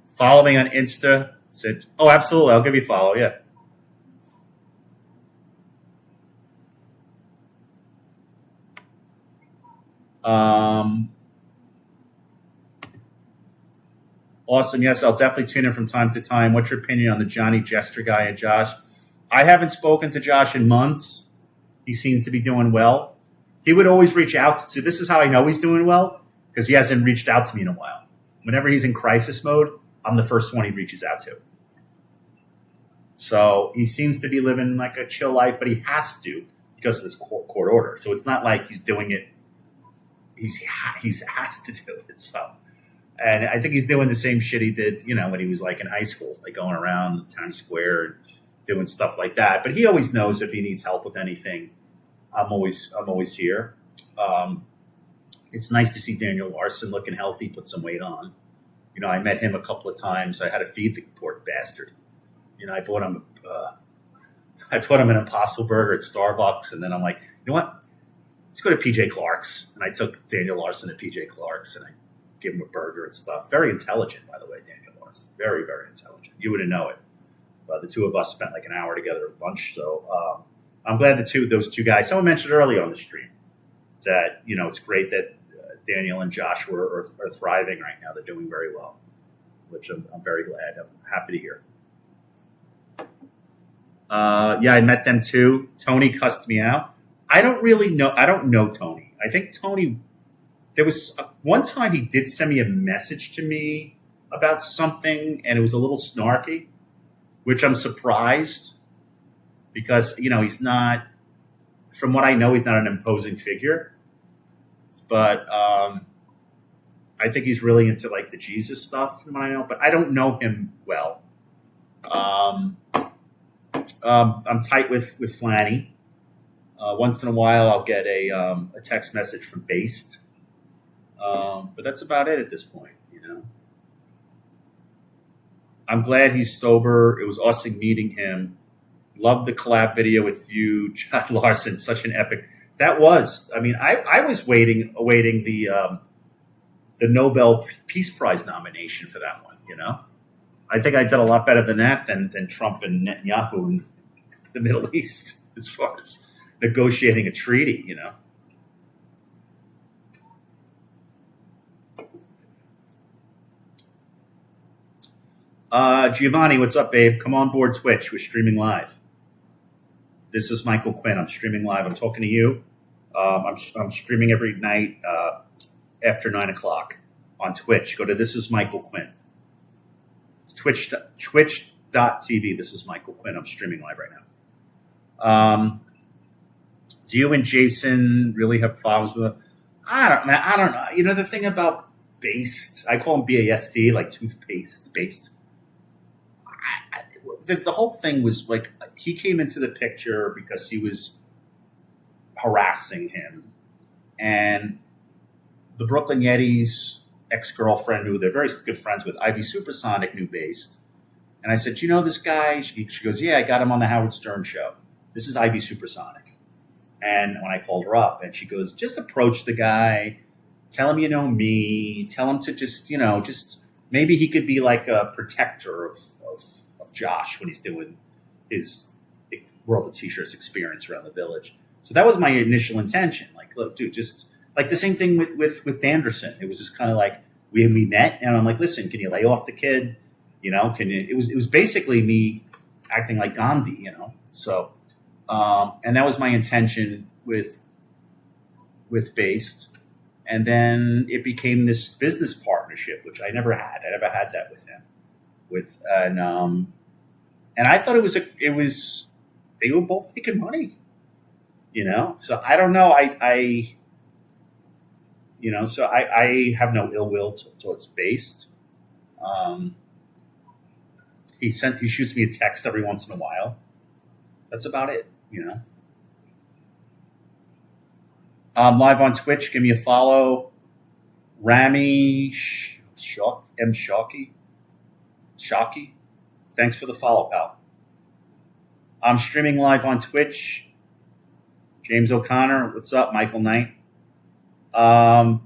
Speaker 1: Follow me on Insta. Said, oh, absolutely. I'll give you a follow. Yeah. Awesome. Yes, I'll definitely tune in from time to time. What's your opinion on the Johnny Jester guy and Josh? I haven't spoken to Josh in months. He seems to be doing well. He would always reach out. See, this is how I know he's doing well, because he hasn't reached out to me in a while. Whenever he's in crisis mode, I'm the first one he reaches out to. So he seems to be living like a chill life, but he has to because of this court order. So it's not like he's doing it. He's has to do it. So, and I think he's doing the same shit he did, when he was like in high school, like going around Times Square and doing stuff like that. But he always knows if he needs help with anything, I'm always here. It's nice to see Daniel Larson looking healthy, put some weight on. I met him a couple of times. I had to feed the poor bastard. I bought him an Impossible Burger at Starbucks, and then I'm like, you know what? Let's go to PJ Clark's. And I took Daniel Larson to PJ Clark's, and I gave him a burger and stuff. Very intelligent, by the way, Daniel Larson. Very, very intelligent. You wouldn't know it. The two of us spent like an hour together at lunch. So I'm glad those two guys. Someone mentioned earlier on the stream that it's great that Daniel and Josh are thriving right now. They're doing very well, which I'm very glad. I'm happy to hear. I met them too. Tony cussed me out. I don't really know. I don't know Tony. I think Tony, there was one time he did send me a message to me about something, and it was a little snarky, which I'm surprised because, he's not, from what I know, he's not an imposing figure. But I think he's really into like the Jesus stuff, from what I know. But I don't know him well. I'm tight with Flanny. Once in a while, I'll get a text message from Based. But that's about it at this point, I'm glad he's sober. It was awesome meeting him. Loved the collab video with you, John Larson. Such an epic. That was. I mean, I was awaiting the Nobel Peace Prize nomination for that one. I think I did a lot better than that than Trump and Netanyahu in the Middle East as far as negotiating a treaty. Giovanni, what's up, babe? Come on board Twitch. We're streaming live. This is Michael Quinn. I'm streaming live. I'm talking to you. I'm streaming every night after 9 o'clock on Twitch. Go to This Is Michael Quinn. It's twitch.tv. This is Michael Quinn. I'm streaming live right now. Do you and Jason really have problems with it? I don't know. You know, the thing about Based, I call him BAST, like toothpaste, Based. The whole thing was like, he came into the picture because he was harassing him. And the Brooklyn Yetis ex-girlfriend, who they're very good friends with, Ivy Supersonic, knew Based. And I said, you know this guy? She goes, yeah, I got him on the Howard Stern show. This is Ivy Supersonic. And when I called her up, and she goes, just approach the guy, tell him you know me, tell him to just maybe he could be like a protector of Josh when he's doing his World of T-Shirts experience around the village. So that was my initial intention. Like, look, dude, just like the same thing with Danderson. It was just kind of like we met, and I'm like, listen, can you lay off the kid? You know, can you? It was basically me acting like Gandhi, you know. So, and that was my intention with Based, and then it became this business partnership, which I never had. I never had that with him. And I thought it was they were both making money, you know. So I don't know. I have no ill will towards Based. He shoots me a text every once in a while. That's about it, you know. Live on Twitch. Give me a follow. Rami Shocky. Thanks for the follow, pal. I'm streaming live on Twitch. James O'Connor, what's up? Michael Knight.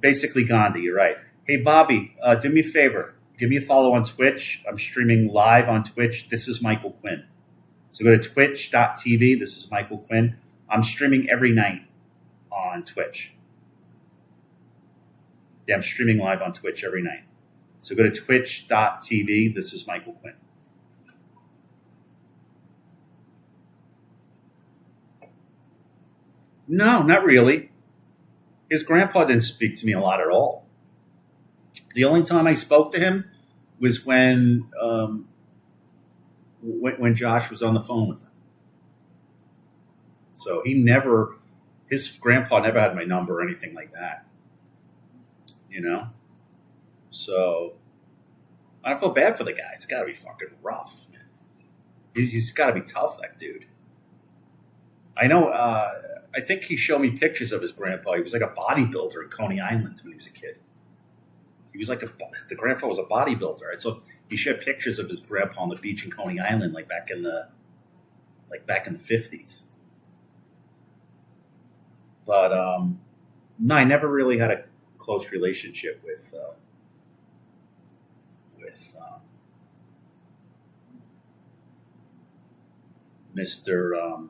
Speaker 1: Basically Gandhi, you're right. Hey, Bobby, do me a favor. Give me a follow on Twitch. I'm streaming live on Twitch. This is Michael Quinn. So go to twitch.tv. This is Michael Quinn. I'm streaming every night on Twitch. Yeah, I'm streaming live on Twitch every night. So go to twitch.tv. This is Michael Quinn. No, not really. His grandpa didn't speak to me a lot at all. The only time I spoke to him was when Josh was on the phone with him. So his grandpa never had my number or anything like that. You know? So I feel bad for the guy. It's got to be fucking rough. He's got to be tough, that dude. I know. I think he showed me pictures of his grandpa. He was like a bodybuilder in Coney Island when he was a kid. He was like the grandpa was a bodybuilder. Right? So he showed pictures of his grandpa on the beach in Coney Island, like back in the 50s. But no, I never really had a close relationship with Mr.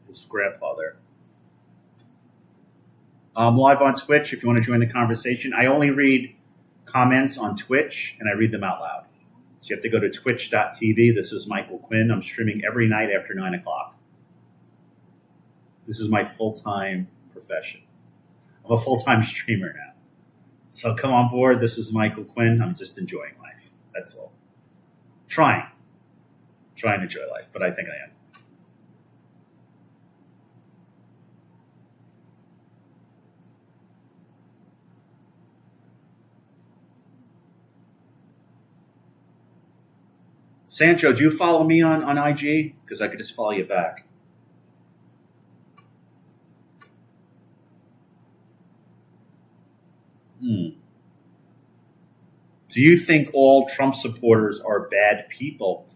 Speaker 1: His grandpa there. I'm live on Twitch if you want to join the conversation. I only read comments on Twitch, and I read them out loud. So you have to go to twitch.tv. This is Michael Quinn. I'm streaming every night after 9 o'clock. This is my full-time profession. I'm a full-time streamer now. So come on board. This is Michael Quinn. I'm just enjoying life. That's all. Trying to enjoy life, but I think I am. Sancho, do you follow me on IG? Because I could just follow you back. Do you think all Trump supporters are bad people?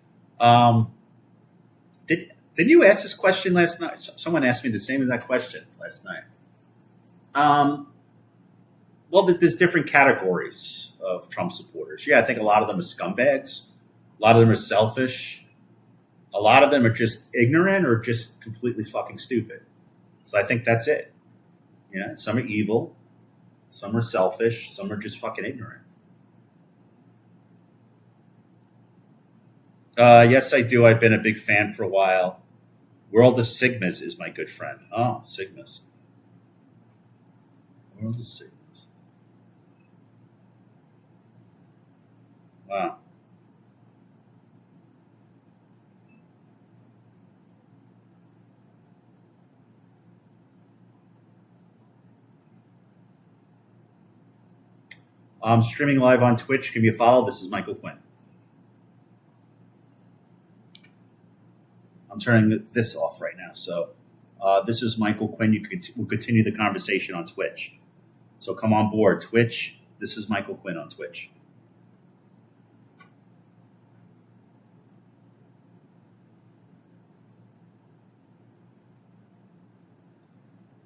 Speaker 1: Didn't you ask this question last night? Someone asked me the same exact question last night. Well, there's different categories of Trump supporters. Yeah, I think a lot of them are scumbags. A lot of them are selfish. A lot of them are just ignorant or just completely fucking stupid. So I think that's it. Yeah, some are evil. Some are selfish. Some are just fucking ignorant. Yes, I do. I've been a big fan for a while. World of Sigmas is my good friend. Oh, Sigmas. World of Sigmas. Wow. I'm streaming live on Twitch. Give me a follow. This is Michael Quinn. I'm turning this off right now. So this is Michael Quinn. We'll continue the conversation on Twitch. So come on board. Twitch. This is Michael Quinn on Twitch.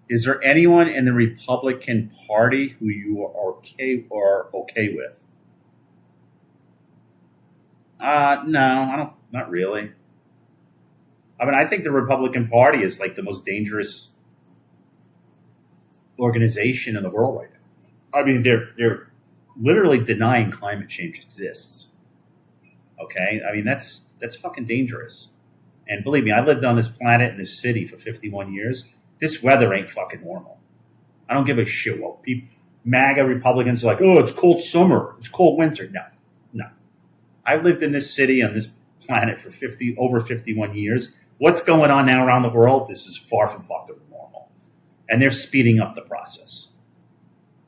Speaker 1: Is there anyone in the Republican Party who you are okay with? No, I don't. Not really. I mean, I think the Republican Party is like the most dangerous organization in the world right now. I mean, they're literally denying climate change exists. Okay, I mean that's fucking dangerous. And believe me, I lived on this planet in this city for 51 years. This weather ain't fucking normal. I don't give a shit what people, MAGA Republicans are like, oh, it's cold summer, it's cold winter. No, no. I've lived in this city on this planet for over 51 years. What's going on now around the world? This is far from fucking normal. And they're speeding up the process.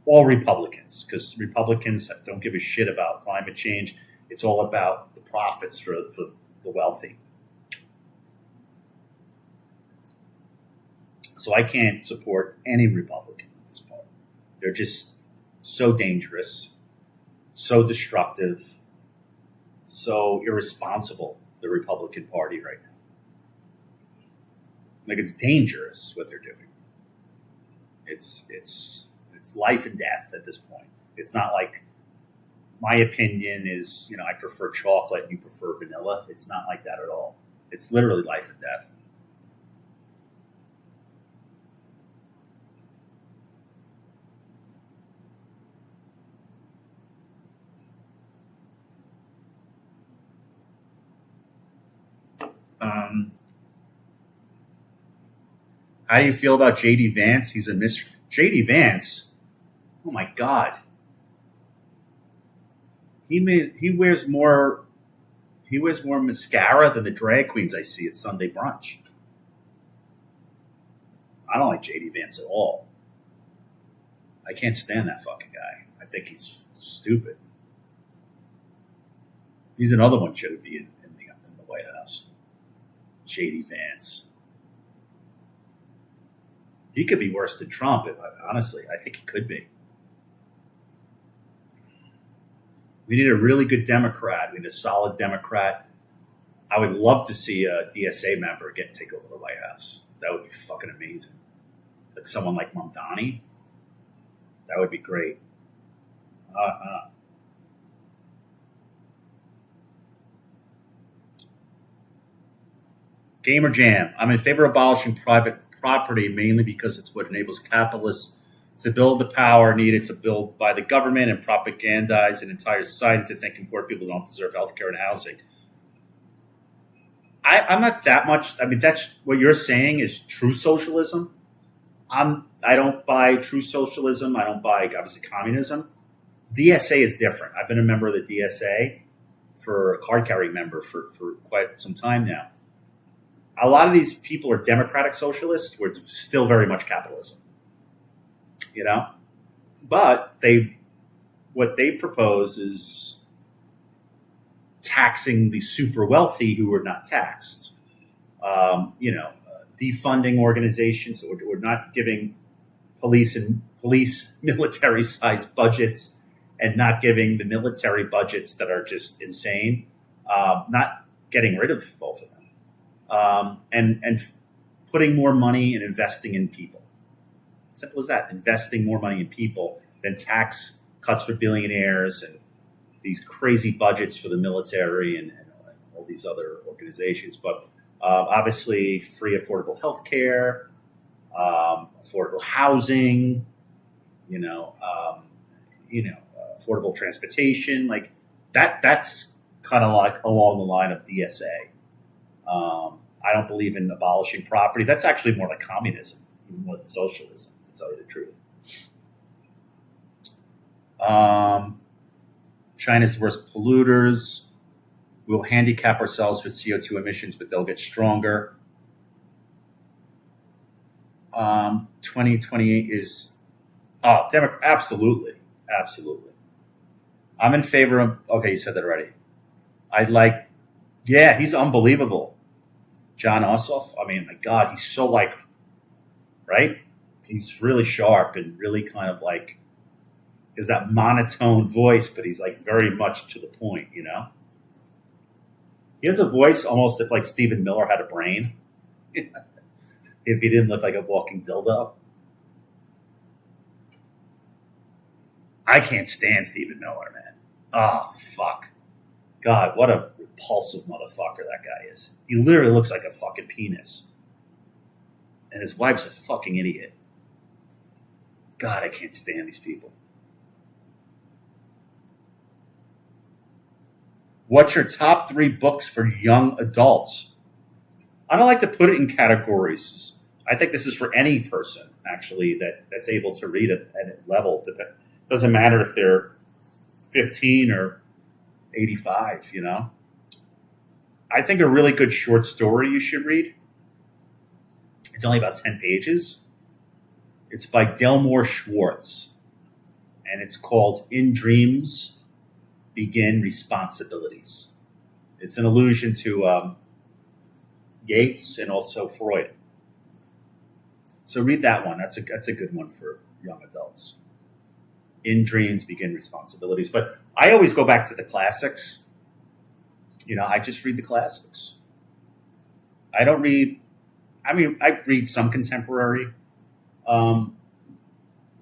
Speaker 1: All Republicans, because Republicans don't give a shit about climate change. It's all about the profits for the wealthy. So I can't support any Republican at this point. They're just so dangerous, so destructive, so irresponsible, the Republican Party right now. Like, it's dangerous what they're doing. It's life and death at this point. It's not like my opinion is, I prefer chocolate and you prefer vanilla. It's not like that at all. It's literally life and death. How do you feel about JD Vance? He's a mystery. JD Vance, oh my God. He wears more mascara than the drag queens I see at Sunday brunch. I don't like JD Vance at all. I can't stand that fucking guy. I think he's stupid. He's another one should be in the White House. JD Vance. He could be worse than Trump. Honestly, I think he could be. We need a really good Democrat. We need a solid Democrat. I would love to see a DSA member take over the White House. That would be fucking amazing. Like someone like Mamdani. That would be great. Gamer Jam. I'm in favor of abolishing private property mainly because it's what enables capitalists to build the power needed to build by the government and propagandize an entire society to thinking poor people don't deserve health care and housing. I'm not that much. I mean, that's what you're saying is true socialism. I don't buy true socialism. I don't buy, obviously, communism. DSA is different. I've been a member of the DSA, a card carrying member for quite some time now. A lot of these people are democratic socialists, where it's still very much capitalism, But what they propose is taxing the super wealthy who are not taxed. Defunding organizations. So we're not giving police military sized budgets, and not giving the military budgets that are just insane. Not getting rid of both of them. And putting more money and investing in people. Simple as that. Investing more money in people than tax cuts for billionaires and these crazy budgets for the military and all these other organizations. But obviously, free affordable health care, affordable housing, you know, affordable transportation, like that. That's kind of like along the line of DSA. I don't believe in abolishing property. That's actually more like communism, even more than socialism, to tell you the truth. China's the worst polluters. We'll handicap ourselves for CO2 emissions, but they'll get stronger. 2028 is absolutely, absolutely. I'm in favor of. Okay, you said that already. I like. Yeah, he's unbelievable. John Ossoff. I mean, my God, he's so like, right? He's really sharp and really kind of like is that monotone voice, but he's like very much to the point, you know? He has a voice almost if like Stephen Miller had a brain. If he didn't look like a walking dildo. I can't stand Stephen Miller, man. Oh, fuck. God, what a repulsive motherfucker that guy is. He literally looks like a fucking penis. And his wife's a fucking idiot. God, I can't stand these people. What's your top 3 books for young adults? I don't like to put it in categories. I think this is for any person, actually, that's able to read it at a level. It doesn't matter if they're 15 or 85, you know? I think a really good short story you should read. It's only about 10 pages. It's by Delmore Schwartz, and it's called In Dreams Begin Responsibilities. It's an allusion to Yeats and also Freud. So read that one. That's a good one for young adults. In Dreams Begin Responsibilities. But I always go back to the classics. You know, I just read the classics. I don't read. I mean, I read some contemporary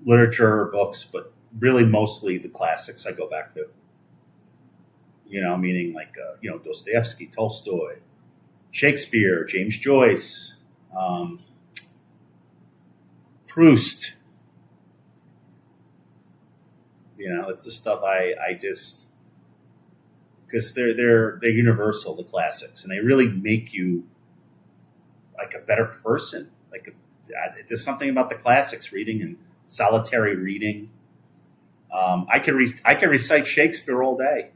Speaker 1: literature or books, but really mostly the classics I go back to. You know, meaning like, Dostoevsky, Tolstoy, Shakespeare, James Joyce, Proust. You know, it's the stuff I just, because they're universal, the classics, and they really make you like a better person. There's something about the classics, reading and solitary reading. I could recite Shakespeare all day.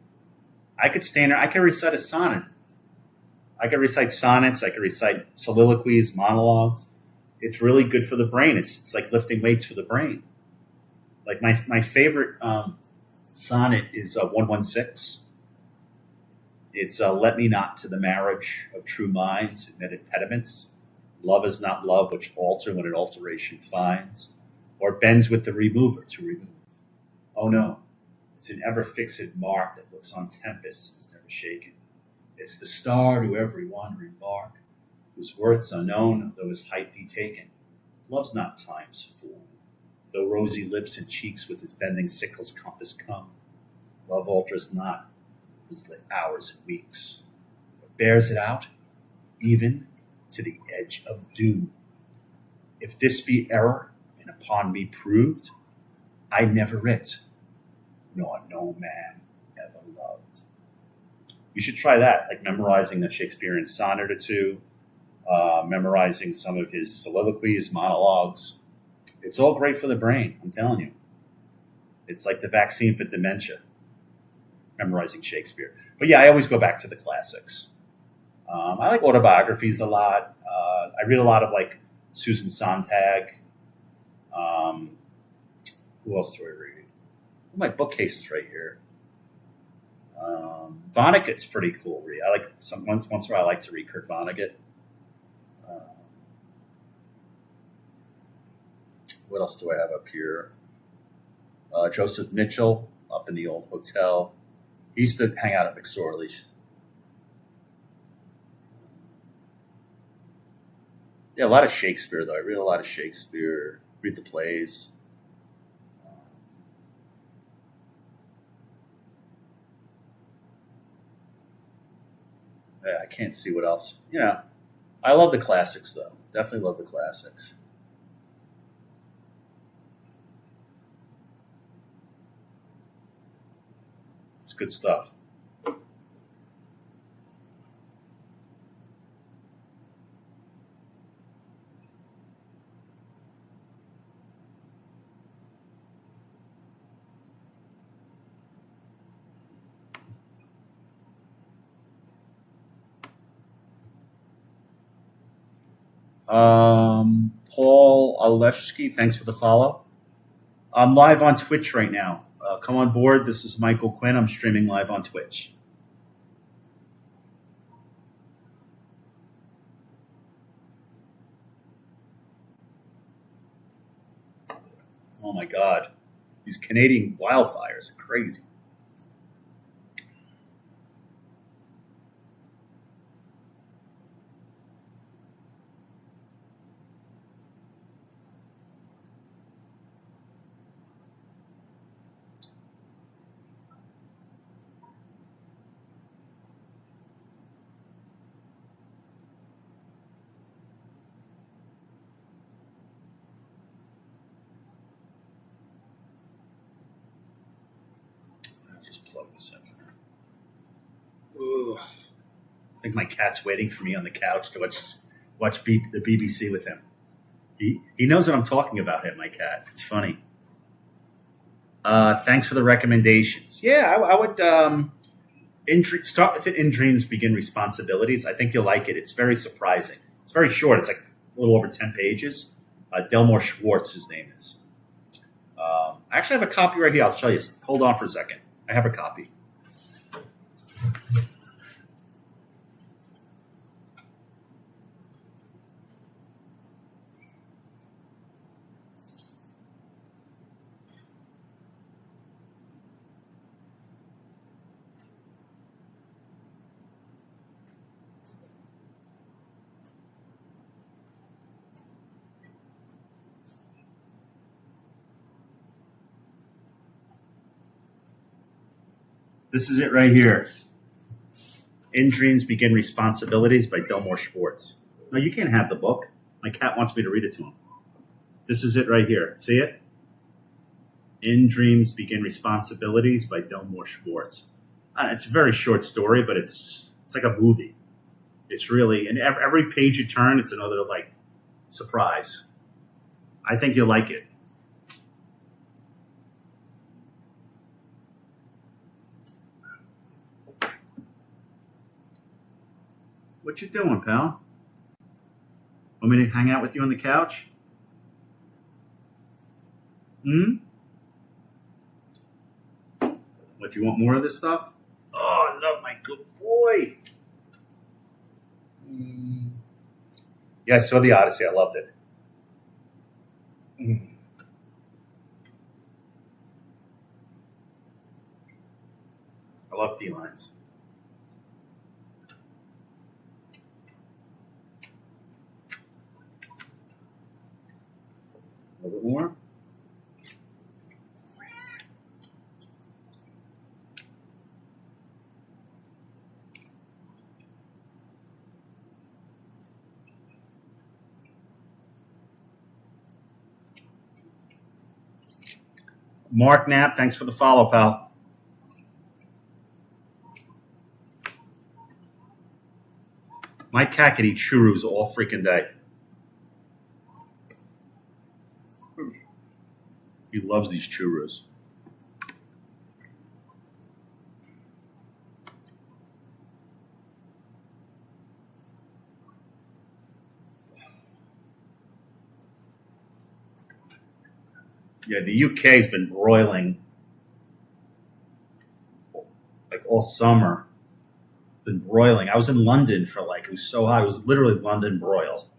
Speaker 1: I could stand there. I could recite a sonnet. I could recite sonnets. I could recite soliloquies, monologues. It's really good for the brain. It's like lifting weights for the brain. Like my favorite sonnet is 116. It's let me not to the marriage of true minds admit impediments. Love is not love which alter when an alteration finds, or bends with the remover to remove. Oh no, it's an ever fixed mark that looks on tempests is never shaken. It's the star to every wandering bark, whose worth's unknown, though his height be taken. Love's not time's fool, though rosy lips and cheeks with his bending sickle's compass come. Love alters not his hours and weeks, but bears it out, even to the edge of doom. If this be error, and upon me proved, I never it, nor no man ever loved. You should try that, like memorizing a Shakespearean sonnet or two, memorizing some of his soliloquies, monologues. It's all great for the brain, I'm telling you. It's like the vaccine for dementia, memorizing Shakespeare. But yeah, I always go back to the classics. I like autobiographies a lot. I read a lot of like Susan Sontag. Who else do I read? My bookcase is right here. Vonnegut's pretty cool read. I like once in a while I like to read Kurt Vonnegut. What else do I have up here? Joseph Mitchell up in the old hotel. He used to hang out at McSorley's. Yeah, a lot of Shakespeare though. I read a lot of Shakespeare. Read the plays. Yeah, I can't see what else. Yeah, I love the classics though. Definitely love the classics. good stuff. Paul Aleshki, thanks for the follow. I'm live on Twitch right now. Come on board. This is Michael Quinn. I'm streaming live on Twitch. Oh my God. These Canadian wildfires are crazy. I'll just plug this in for now. Ooh. I think my cat's waiting for me on the couch to watch the BBC with him. He knows what I'm talking about him, my cat. It's funny. Thanks for the recommendations. Yeah, I would start with it. In Dreams Begin Responsibilities. I think you'll like it. It's very surprising. It's very short. It's like a little over 10 pages. Delmore Schwartz, his name is. I actually have a copy right here. I'll show you. Hold on for a second. I have a copy. This is it right here. In Dreams Begin Responsibilities by Delmore Schwartz. No, you can't have the book. My cat wants me to read it to him. This is it right here. See it? In Dreams Begin Responsibilities by Delmore Schwartz. It's a very short story, but it's like a movie. It's really, and every page you turn, it's another like surprise. I think you'll like it. What you doing, pal? Want me to hang out with you on the couch? What, you want more of this stuff? Oh, I love my good boy. Yeah, I saw The Odyssey. I loved it. I love felines. A little bit more. Mark Knapp, thanks for the follow, pal. My cat could eat churros all freaking day. He loves these churros. Yeah, the UK has been broiling like all summer. Been broiling. I was in London for like, it was so hot. It was literally London broil.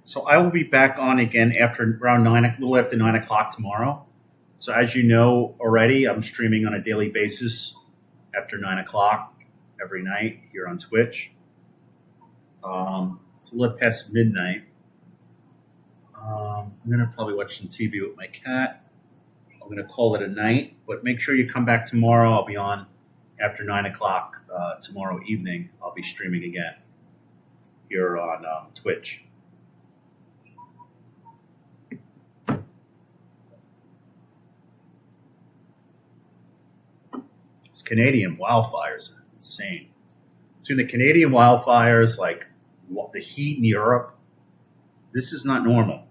Speaker 1: So I will be back on again after around a little after 9 o'clock tomorrow. So as you know already, I'm streaming on a daily basis after 9 o'clock every night here on Twitch. It's a little past midnight. I'm gonna probably watch some TV with my cat. I'm gonna call it a night, but make sure you come back tomorrow. I'll be on after 9 o'clock tomorrow evening. I'll be streaming again here on Twitch. These Canadian wildfires are insane. Between the Canadian wildfires, like the heat in Europe, this is not normal.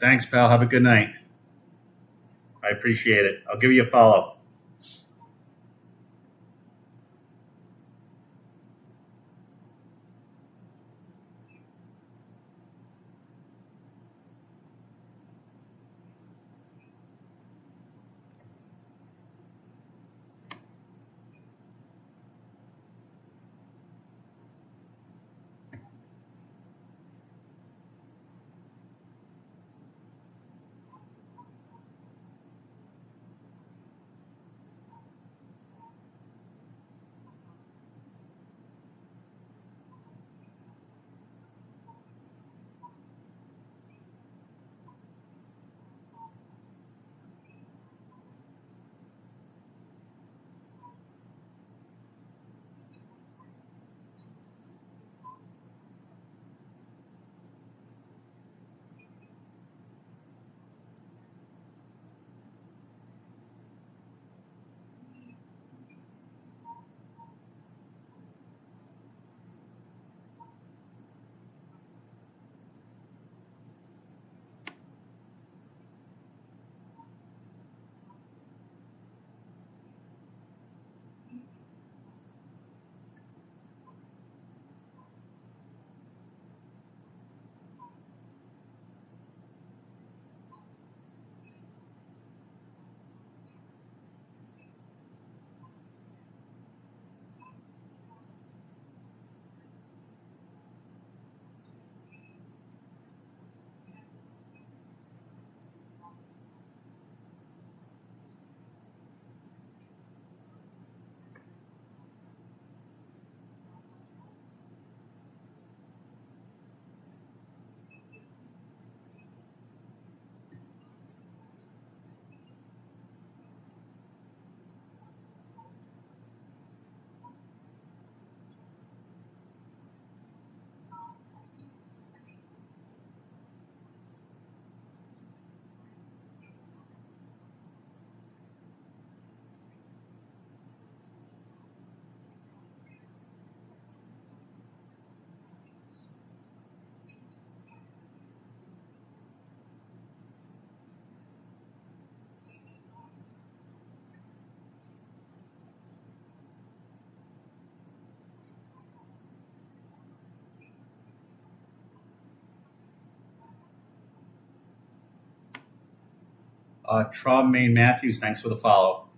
Speaker 1: Thanks, pal. Have a good night. I appreciate it. I'll give you a follow. Traub Main Matthews, thanks for the follow.